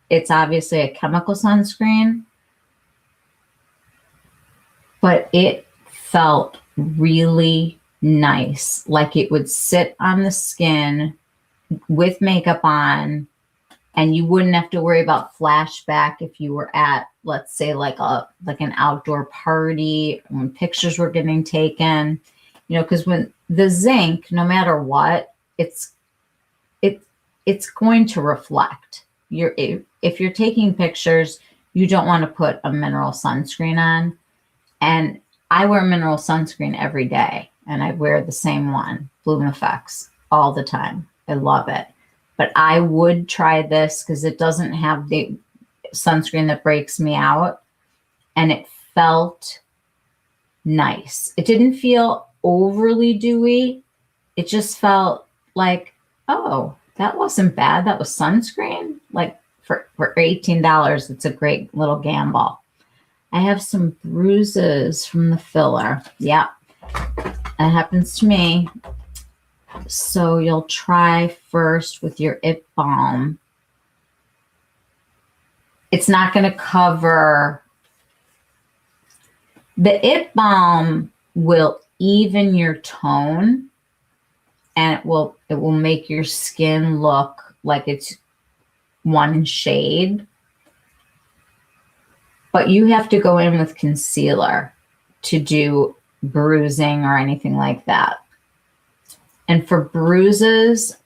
It's obviously a chemical sunscreen, but it felt really nice. Like it would sit on the skin with makeup on, and you wouldn't have to worry about flashback if you were at, let's say, like an outdoor party when pictures were getting taken. You know, because when the zinc, no matter what, it's going to reflect. If you're taking pictures, you don't want to put a mineral sunscreen on. And I wear mineral sunscreen every day, and I wear the same one, Bloom Effects, all the time. I love it. But I would try this because it doesn't have the sunscreen that breaks me out, and it felt nice. It didn't feel overly dewy. It just felt like, oh, that wasn't bad. That was sunscreen. Like for $18, it's a great little gamble. I have some bruises from the filler. Yeah, that happens to me. So you'll try first with your It Balm. It's not going to cover. The It Balm will even your tone, and it will make your skin look like it's one shade. But you have to go in with concealer to do bruising or anything like that. And for bruises,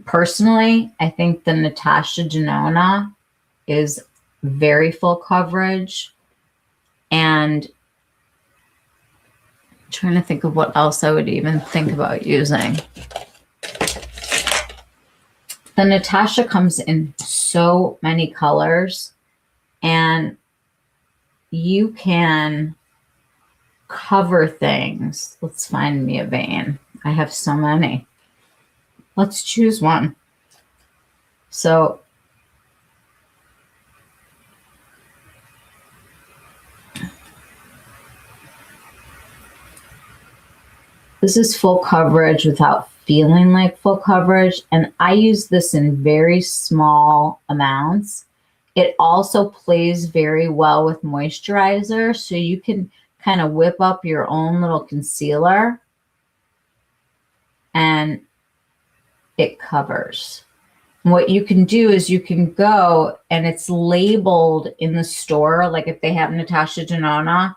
personally, I think the Natasha Denona is very full coverage. And I'm trying to think of what else I would even think about using. The Natasha comes in so many colors, and you can cover things. Let's find me a vein. I have so many. Let's choose one. So this is full coverage without feeling like full coverage. And I use this in very small amounts. It also plays very well with moisturizer. So you can kind of whip up your own little concealer, and it covers. And what you can do is you can go, and it's labeled in the store, like if they have Natasha Denona,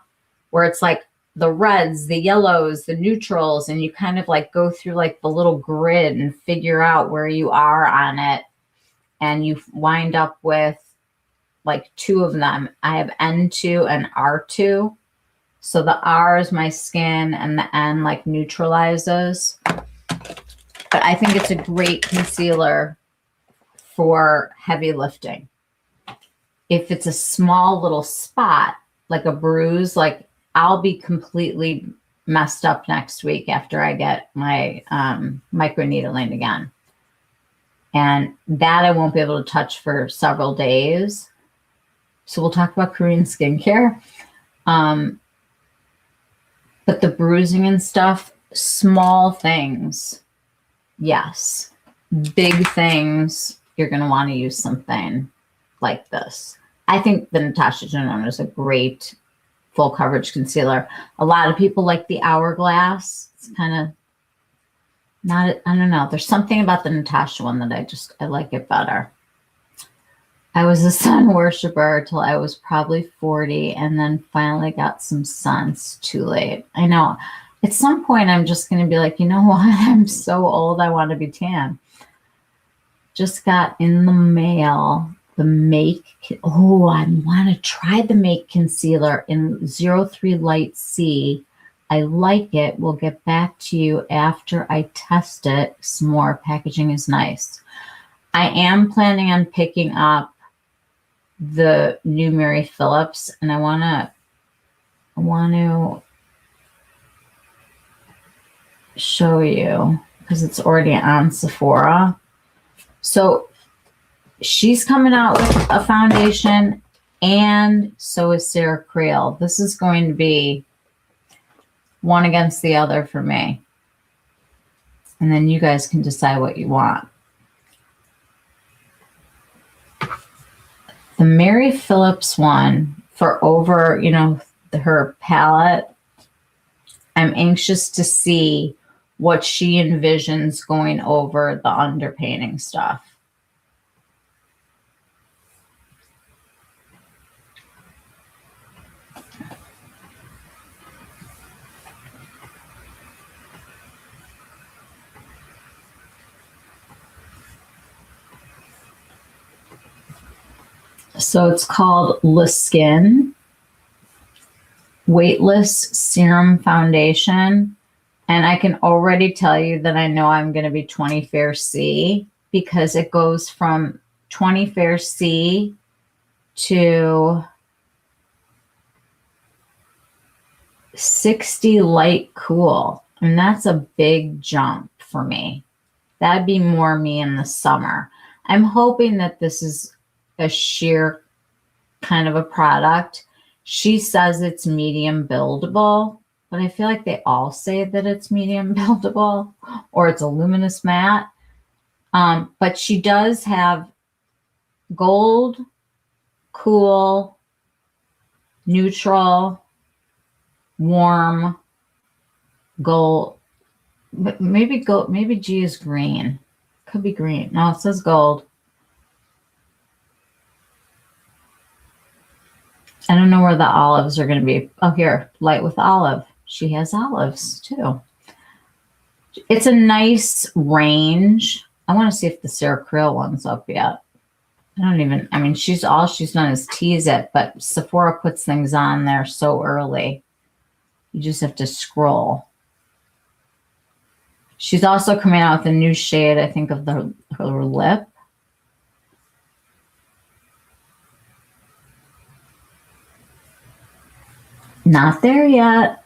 where it's like the reds, the yellows, the neutrals, and you kind of like go through like the little grid and figure out where you are on it. And you wind up with like two of them. I have N2 and R2. So the R is my skin, and the N like neutralizes. But I think it's a great concealer for heavy lifting. If it's a small little spot, like a bruise, like I'll be completely messed up next week after I get my microneedling again. And that I won't be able to touch for several days. So we'll talk about Korean skincare. But the bruising and stuff, small things, yes. Big things, you're going to want to use something like this. I think the Natasha Denona is a great full coverage concealer. A lot of people like the Hourglass. It's kind of not, I don't know. There's something about the Natasha one that I like it better. I was a sun worshiper till I was probably 40, and then finally got some sun. It's too late. I know. At some point, I'm just going to be like, you know what? I'm so old. I want to be tan. Just got in the mail the Make. Oh, I want to try the Make concealer in 03 Light C. I like it. We'll get back to you after I test it some more. Packaging is nice. I am planning on picking up the new Mary Phillips, and I want to I want to show you because it's already on Sephora. So she's coming out with a foundation, and so is Sarah Creel. This is going to be one against the other for me. And then you guys can decide what you want. The Mary Phillips one for over, you know, her palette, I'm anxious to see what she envisions going over the underpainting stuff. So it's called Le Skin Weightless Serum Foundation. And I can already tell you that I know I'm going to be 20 Fair C because it goes from 20 Fair C to 60 Light Cool. And that's a big jump for me. That'd be more me in the summer. I'm hoping that this is a sheer kind of a product. She says it's medium buildable, but I feel like they all say that it's medium buildable or it's a luminous matte. But she does have gold, cool, neutral, warm, gold. Maybe gold. Maybe G is green. Could be green. No, it says gold. I don't know where the olives are going to be. Oh, here, light with olive. She has olives too. It's a nice range. I want to see if the Sarah Creel one's up yet. I mean, all she's done is tease it, but Sephora puts things on there so early. You just have to scroll. She's also coming out with a new shade, I think, of her lip. Not there yet.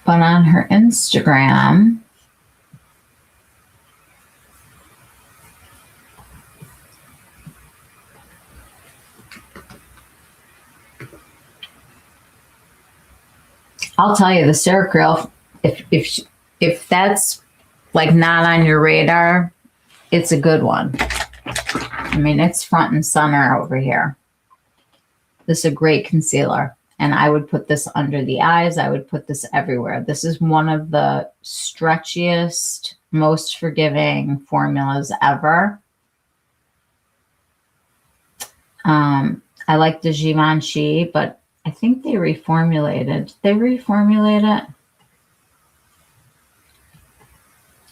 But on her Instagram, I'll tell you, the Sarah Creel, if that's like not on your radar, it's a good one. I mean, it's front and center over here. This is a great concealer, and I would put this under the eyes. I would put this everywhere. This is one of the stretchiest, most forgiving formulas ever. I like the Givenchy, but I think they reformulated. Did they reformulate it?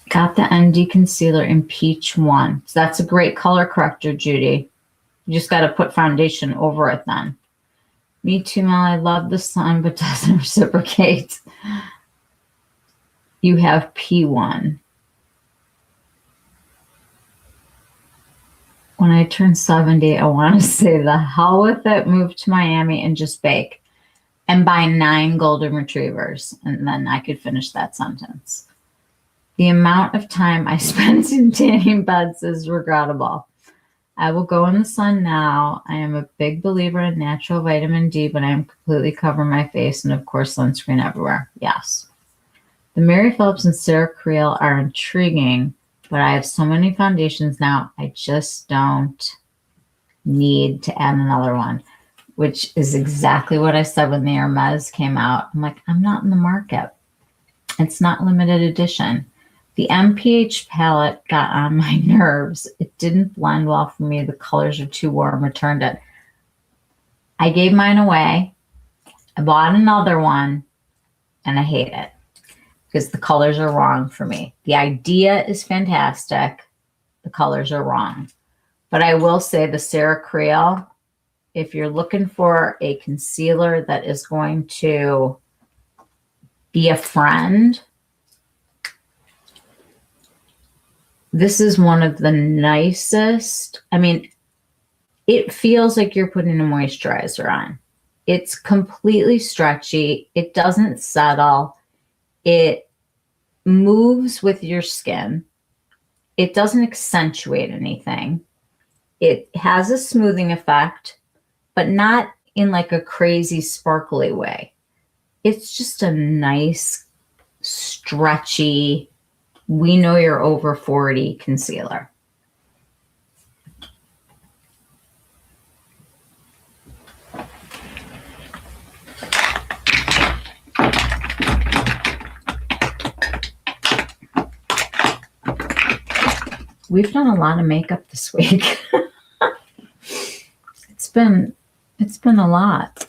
Got the ND Concealer in Peach 1. So that's a great color corrector, Judy. You just got to put foundation over it then. Me too, Mel. I love the sun, but doesn't reciprocate. You have P1. When I turn 70, I want to say the hell with it, move to Miami and just bake and buy 9 golden retrievers. And then I could finish that sentence. The amount of time I spent in tanning beds is regrettable. I will go in the sun now. I am a big believer in natural vitamin D, but I am completely covering my face and, of course, sunscreen everywhere. Yes. The Mary Phillips and Sarah Creel are intriguing, but I have so many foundations now, I just don't need to add another one, which is exactly what I said when the Hermes came out. I'm like, I'm not in the market. It's not limited edition. The MPH palette got on my nerves. It didn't blend well for me. The colors are too warm. Returned it. I gave mine away. I bought another one, and I hate it because the colors are wrong for me. The idea is fantastic. The colors are wrong. But I will say the Sarah Creel, if you're looking for a concealer that is going to be a friend, this is one of the nicest. I mean, it feels like you're putting a moisturizer on. It's completely stretchy. It doesn't settle. It moves with your skin. It doesn't accentuate anything. It has a smoothing effect, but not in like a crazy sparkly way. It's just a nice, stretchy, we know you're over 40 concealer. We've done a lot of makeup this week. It's been a lot.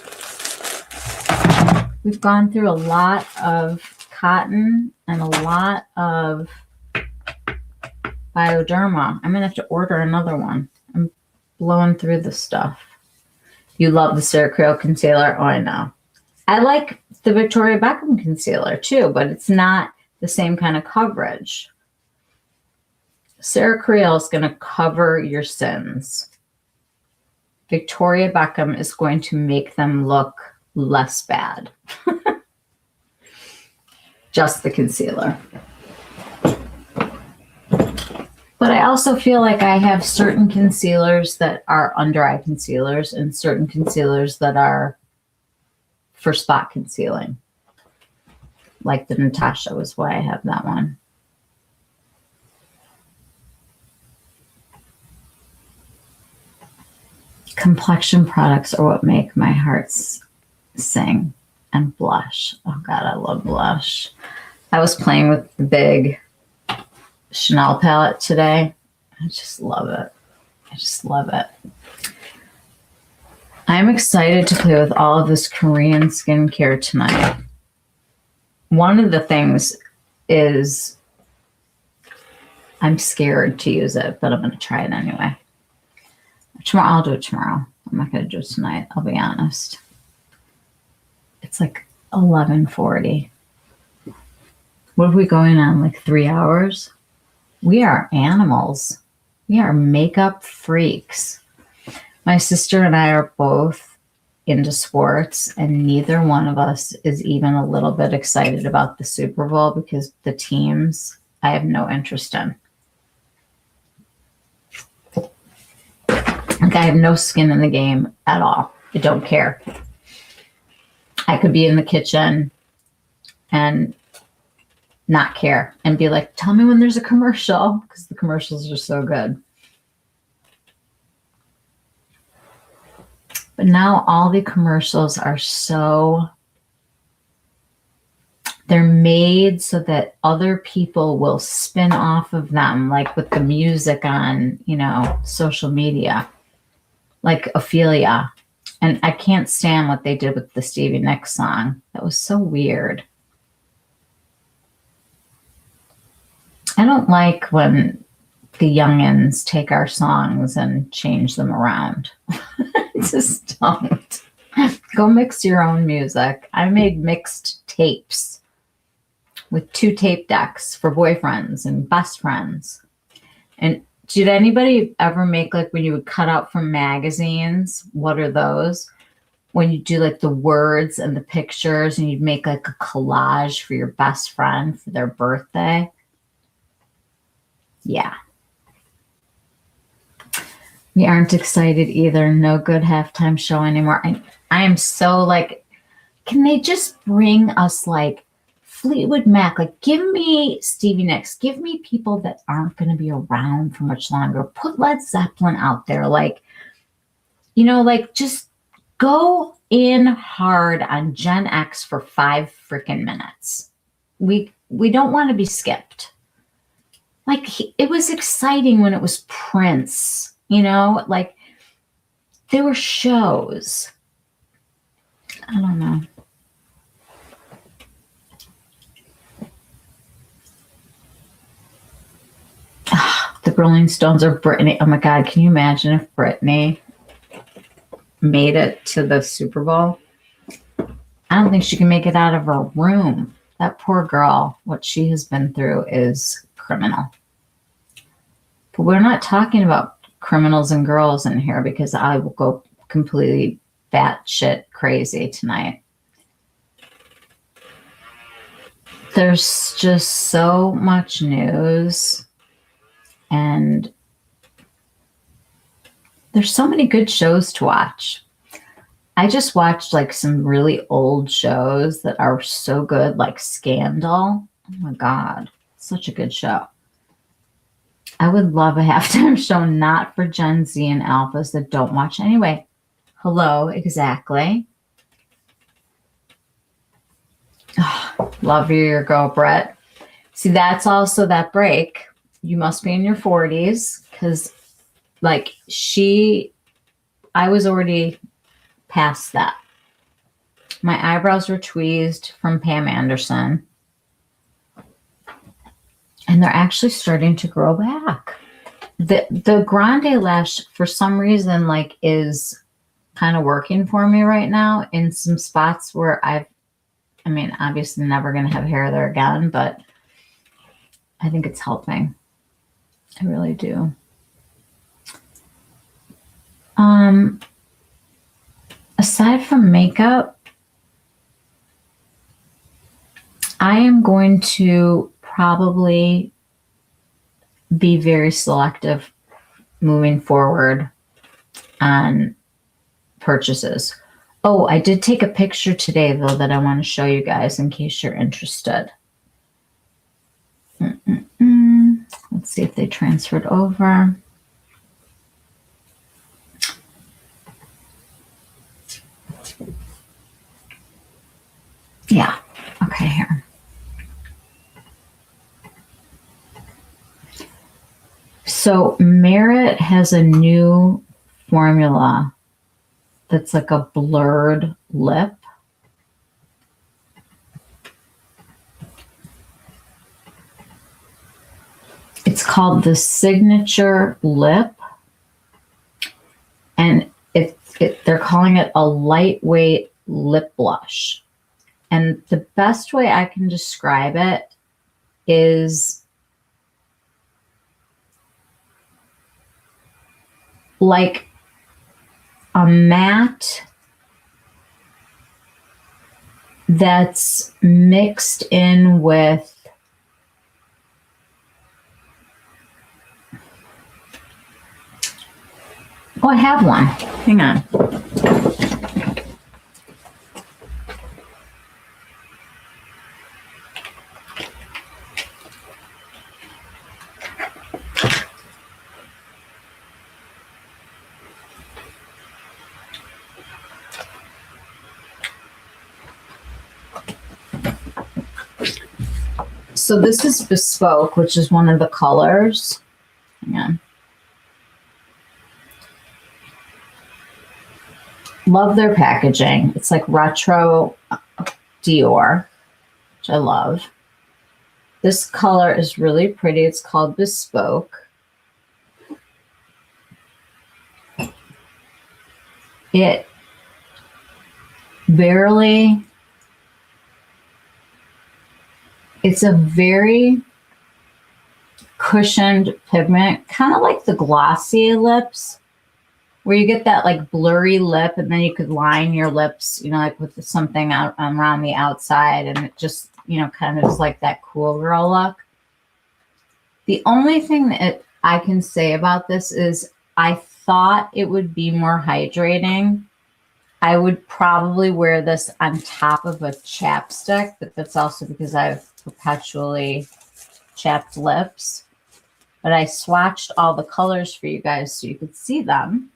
We've gone through a lot of cotton and a lot of Bioderma. I'm gonna have to order another one. I'm blowing through the stuff. You love the Cerakote concealer? Oh, I know. I like the Victoria Beckham concealer too, but it's not the same kind of coverage. Cerakote is going to cover your sins. Victoria Beckham is going to make them look less bad. Just the concealer. But I also feel like I have certain concealers that are under eye concealers and certain concealers that are for spot concealing. Like the Natasha was why I have that one. Complexion products are what make my heart sing and blush. Oh God, I love blush. I was playing with the big Chanel palette today. I just love it. I just love it. I'm excited to play with all of this Korean skincare tonight. One of the things is I'm scared to use it, but I'm going to try it anyway. Tomorrow, I'll do it tomorrow. I'm not going to do it tonight. I'll be honest. It's like 11:40. What are we going on? Like 3 hours? We are animals. We are makeup freaks. My sister and I are both into sports, and neither one of us is even a little bit excited about the Super Bowl because the teams I have no interest in. Like I have no skin in the game at all. I don't care. I could be in the kitchen and not care and be like, tell me when there's a commercial, because the commercials are so good. But now all the commercials are they're made so that other people will spin off of them, like with the music on, social media, like Ophelia. And I can't stand what they did with the Stevie Nicks song. That was so weird. I don't like when the youngins take our songs and change them around. Just don't. Go mix your own music. I made mixed tapes with 2 tape decks for boyfriends and best friends. And did anybody ever make, like when you would cut out from magazines? What are those? When you do like the words and the pictures and you'd make like a collage for your best friend for their birthday. Yeah. We aren't excited either. No good halftime show anymore. I am so like, can they just bring us like Fleetwood Mac? Like, give me Stevie Nicks. Give me people that aren't going to be around for much longer. Put Led Zeppelin out there. Like, like just go in hard on Gen X for 5 freaking minutes. We don't want to be skipped. Like, it was exciting when it was Prince, like there were shows. I don't know. The Rolling Stones or Britney. Oh my God, can you imagine if Britney made it to the Super Bowl? I don't think she can make it out of her room. That poor girl, what she has been through is criminal. But we're not talking about criminals and girls in here because I will go completely batshit crazy tonight. There's just so much news, and there's so many good shows to watch. I just watched like some really old shows that are so good, like Scandal. Oh my God, such a good show. I would love a halftime show, not for Gen Z and alphas that don't watch anyway. Hello, exactly. Oh, love your girl, Brett. See, that's also that break. You must be in your 40s because, like, I was already past that. My eyebrows were tweezed from Pam Anderson, and they're actually starting to grow back. The Grande Lash, for some reason, like, is kind of working for me right now in some spots where I mean, obviously never going to have hair there again, but I think it's helping. I really do. Aside from makeup, I am going to probably be very selective moving forward on purchases. Oh, I did take a picture today, though, that I want to show you guys in case you're interested. Let's see if they transferred over. Yeah. Okay, here. So Merit has a new formula that's like a blurred lip. It's called the Signature Lip, and they're calling it a lightweight lip blush. And the best way I can describe it is like a matte that's mixed in with I have one. Hang on. So this is Bespoke, which is one of the colors. Hang on. Love their packaging. It's like retro Dior, which I love. This color is really pretty. It's called Bespoke. It barely, it's a very cushioned pigment, kind of like the glossy lips, where you get that like blurry lip and then you could line your lips, you know, like with something out around the outside, and it just, you know, kind of is like that cool girl look. The only thing that I can say about this is I thought it would be more hydrating. I would probably wear this on top of a chapstick, but that's also because I have perpetually chapped lips. But I swatched all the colors for you guys so you could see them.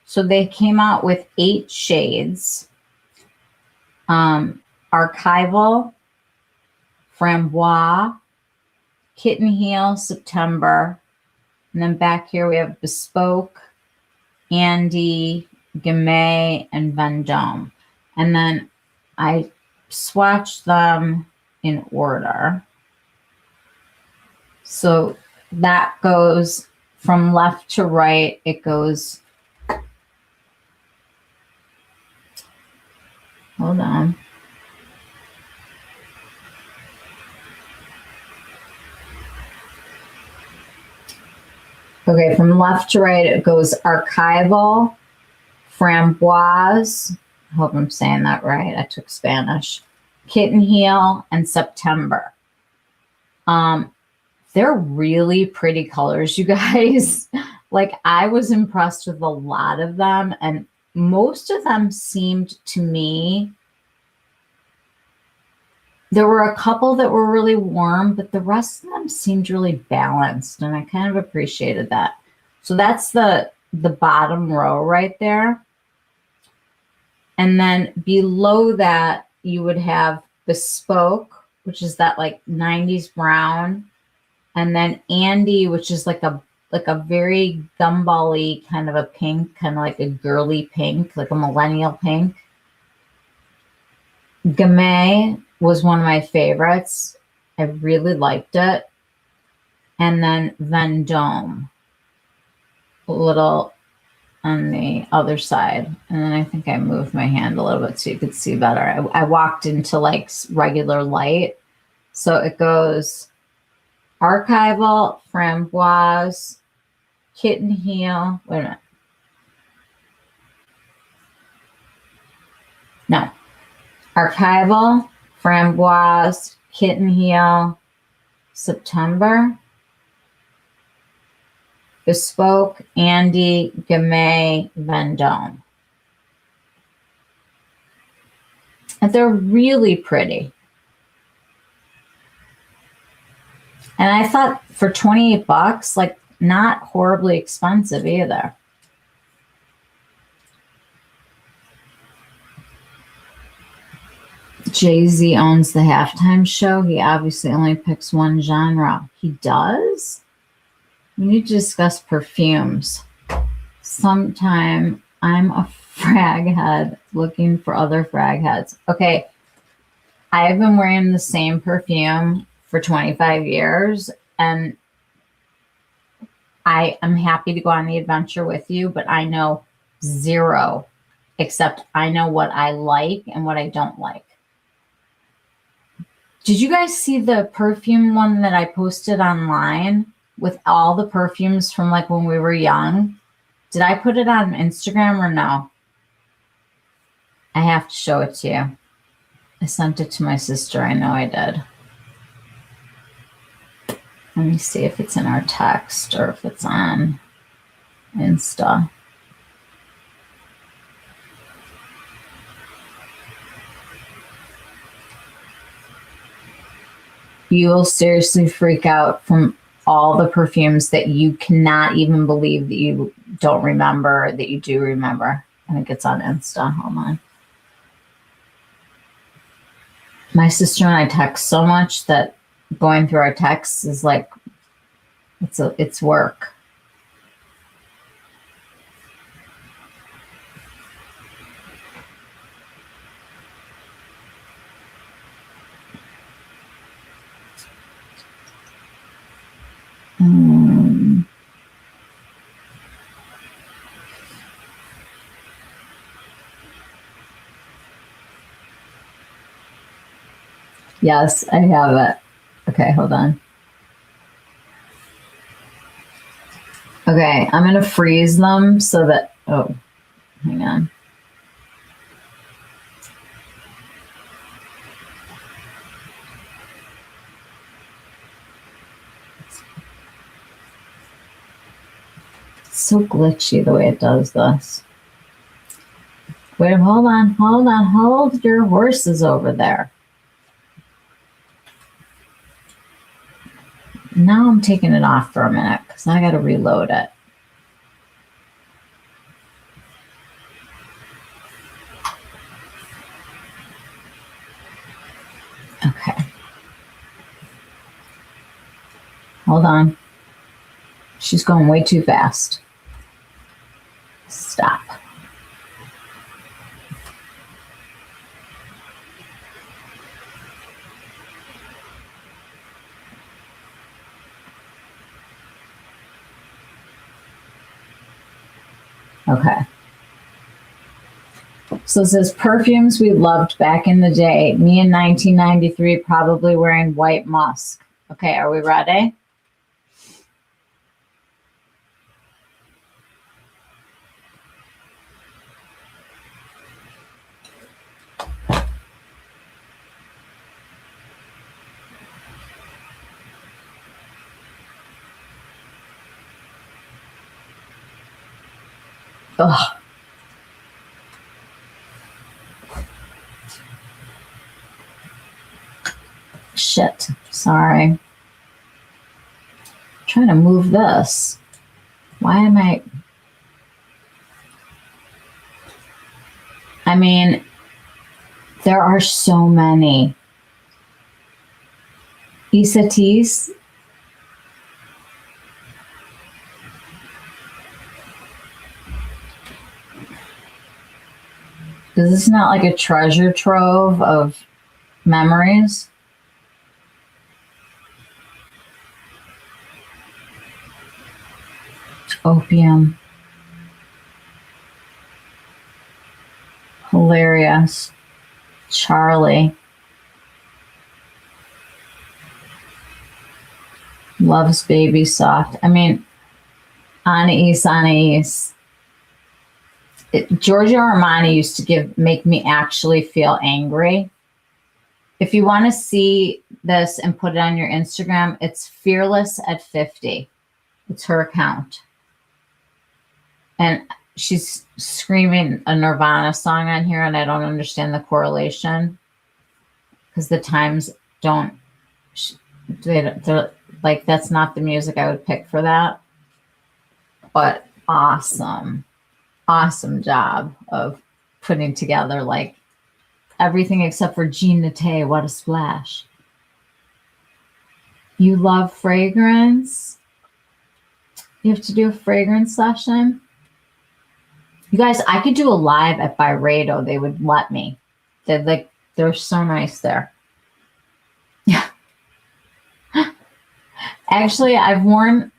So they came out with 8 shades. Archival, Framboise, Kitten Heel, September. And then back here we have Bespoke, Andy, Gamay, and Vendome. And then I swatched them in order. So that goes from left to right. It goes, hold on. Okay, from left to right, it goes Archival, Framboise, I hope I'm saying that right. I took Spanish. Kitten Heel, and September. They're really pretty colors, you guys. Like, I was impressed with a lot of them, and most of them seemed to me, there were a couple that were really warm, but the rest of them seemed really balanced, and I kind of appreciated that. So that's the bottom row right there. And then below that, you would have Bespoke, which is that like 90s brown. And then Andy, which is like a very gumball-y kind of a pink, kind of like a girly pink, like a millennial pink. Gamay was one of my favorites. I really liked it. And then Vendome, a little on the other side. And then I think I moved my hand a little bit so you could see better. I walked into like regular light. So it goes Archival, Framboise, Kitten Heel. Wait a minute. No. Archival, Framboise, Kitten Heel, September, Bespoke, Andy, Gamay, Vendome. And they're really pretty. And I thought for 28 bucks, like not horribly expensive either. Jay-Z owns the halftime show. He obviously only picks one genre. He does? We need to discuss perfumes. Sometime I'm a frag head looking for other frag heads. Okay, I've been wearing the same perfume for 25 years, and I am happy to go on the adventure with you, but I know zero, except I know what I like and what I don't like. Did you guys see the perfume one that I posted online with all the perfumes from like when we were young? Did I put it on Instagram or no? I have to show it to you. I sent it to my sister. I know I did. Let me see if it's in our text or if it's on Insta. You will seriously freak out from all the perfumes that you cannot even believe that you don't remember, that you do remember. I think it's on Insta. Hold on. My sister and I text so much that going through our texts is like, it's work. Yes, I have it. Okay, hold on. Okay, I'm going to freeze them so that, oh, hang on. It's so glitchy the way it does this. Wait, hold on, hold your horses over there. Now I'm taking it off for a minute because I got to reload it. Okay. Hold on. She's going way too fast. Stop. Okay. So it says perfumes we loved back in the day. Me in 1993, probably wearing white musk. Okay, are we ready? Ugh. Shit. Sorry. I'm trying to move this. Why am I mean, there are so many. Isatis. Is this not like a treasure trove of memories? Opium. Hilarious. Charlie. Loves Baby Soft. I mean, Anais. Giorgio Armani used to make me actually feel angry. If you want to see this and put it on your Instagram, it's Fearless at 50. It's her account. And she's screaming a Nirvana song on here, and I don't understand the correlation because the times don't, they're like, that's not the music I would pick for that. But awesome job of putting together like everything except for Jean Nate. What a splash. You love fragrance? You have to do a fragrance session? You guys, I could do a live at Byredo. They would let me. They're so nice there. Yeah. Actually, I've worn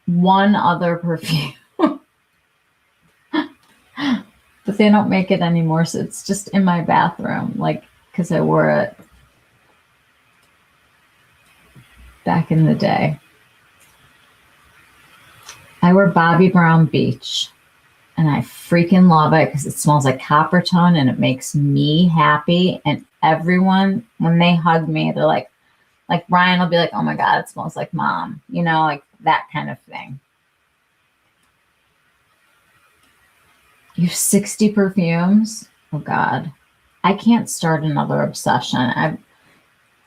one other perfume. But they don't make it anymore, so it's just in my bathroom, like, because I wore it back in the day. I wear Bobbi Brown Beach, and I freaking love it because it smells like copper tone, and it makes me happy. And everyone, when they hug me, they're like Brian will be like, oh my God, it smells like mom, you know, like that kind of thing. You have 60 perfumes? Oh God. I can't start another obsession. I'm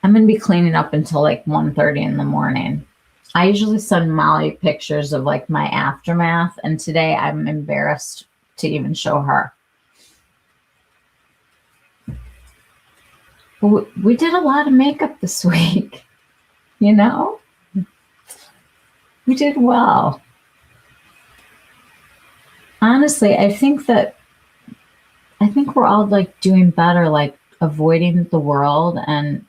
going to be cleaning up until like 1:30 in the morning. I usually send Molly pictures of like my aftermath, and today I'm embarrassed to even show her. We did a lot of makeup this week, you know? We did well. Honestly, I think we're all like doing better, like avoiding the world and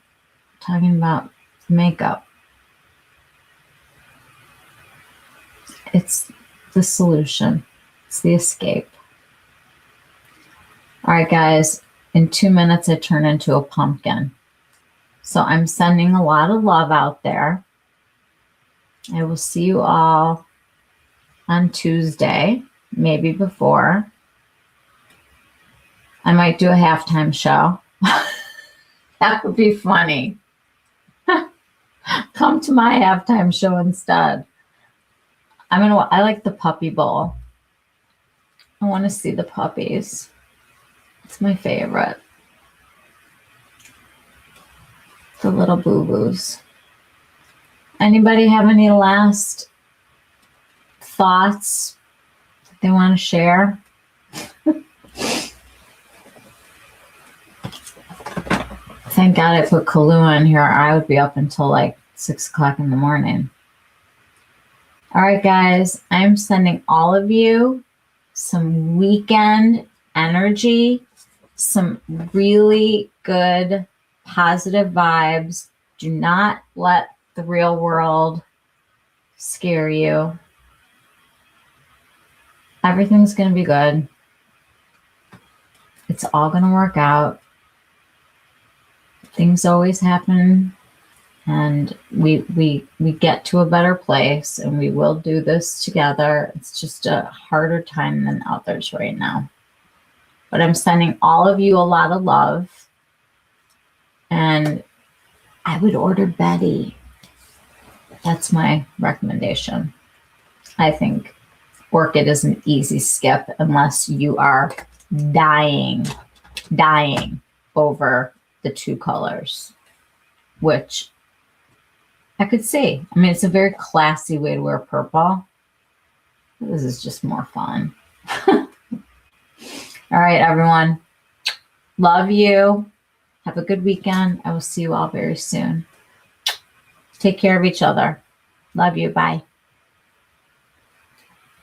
talking about makeup. It's the solution. It's the escape. All right, guys, in 2 minutes, I turn into a pumpkin. So I'm sending a lot of love out there. I will see you all on Tuesday. Maybe before. I might do a halftime show. That would be funny. Come to my halftime show instead. I like the puppy bowl. I want to see the puppies. It's my favorite. The little boo-boos. Anybody have any last thoughts they want to share? Thank God I put Kahlua in here. I would be up until like 6 o'clock in the morning. All right, guys, I'm sending all of you some weekend energy, some really good positive vibes. Do not let the real world scare you. Everything's going to be good. It's all going to work out. Things always happen, and we get to a better place, and we will do this together. It's just a harder time than others right now. But I'm sending all of you a lot of love, and I would order Betty. That's my recommendation. I think Orchid is an easy skip unless you are dying over the two colors, which I could see. I mean, it's a very classy way to wear purple. This is just more fun. All right, everyone. Love you. Have a good weekend. I will see you all very soon. Take care of each other. Love you. Bye.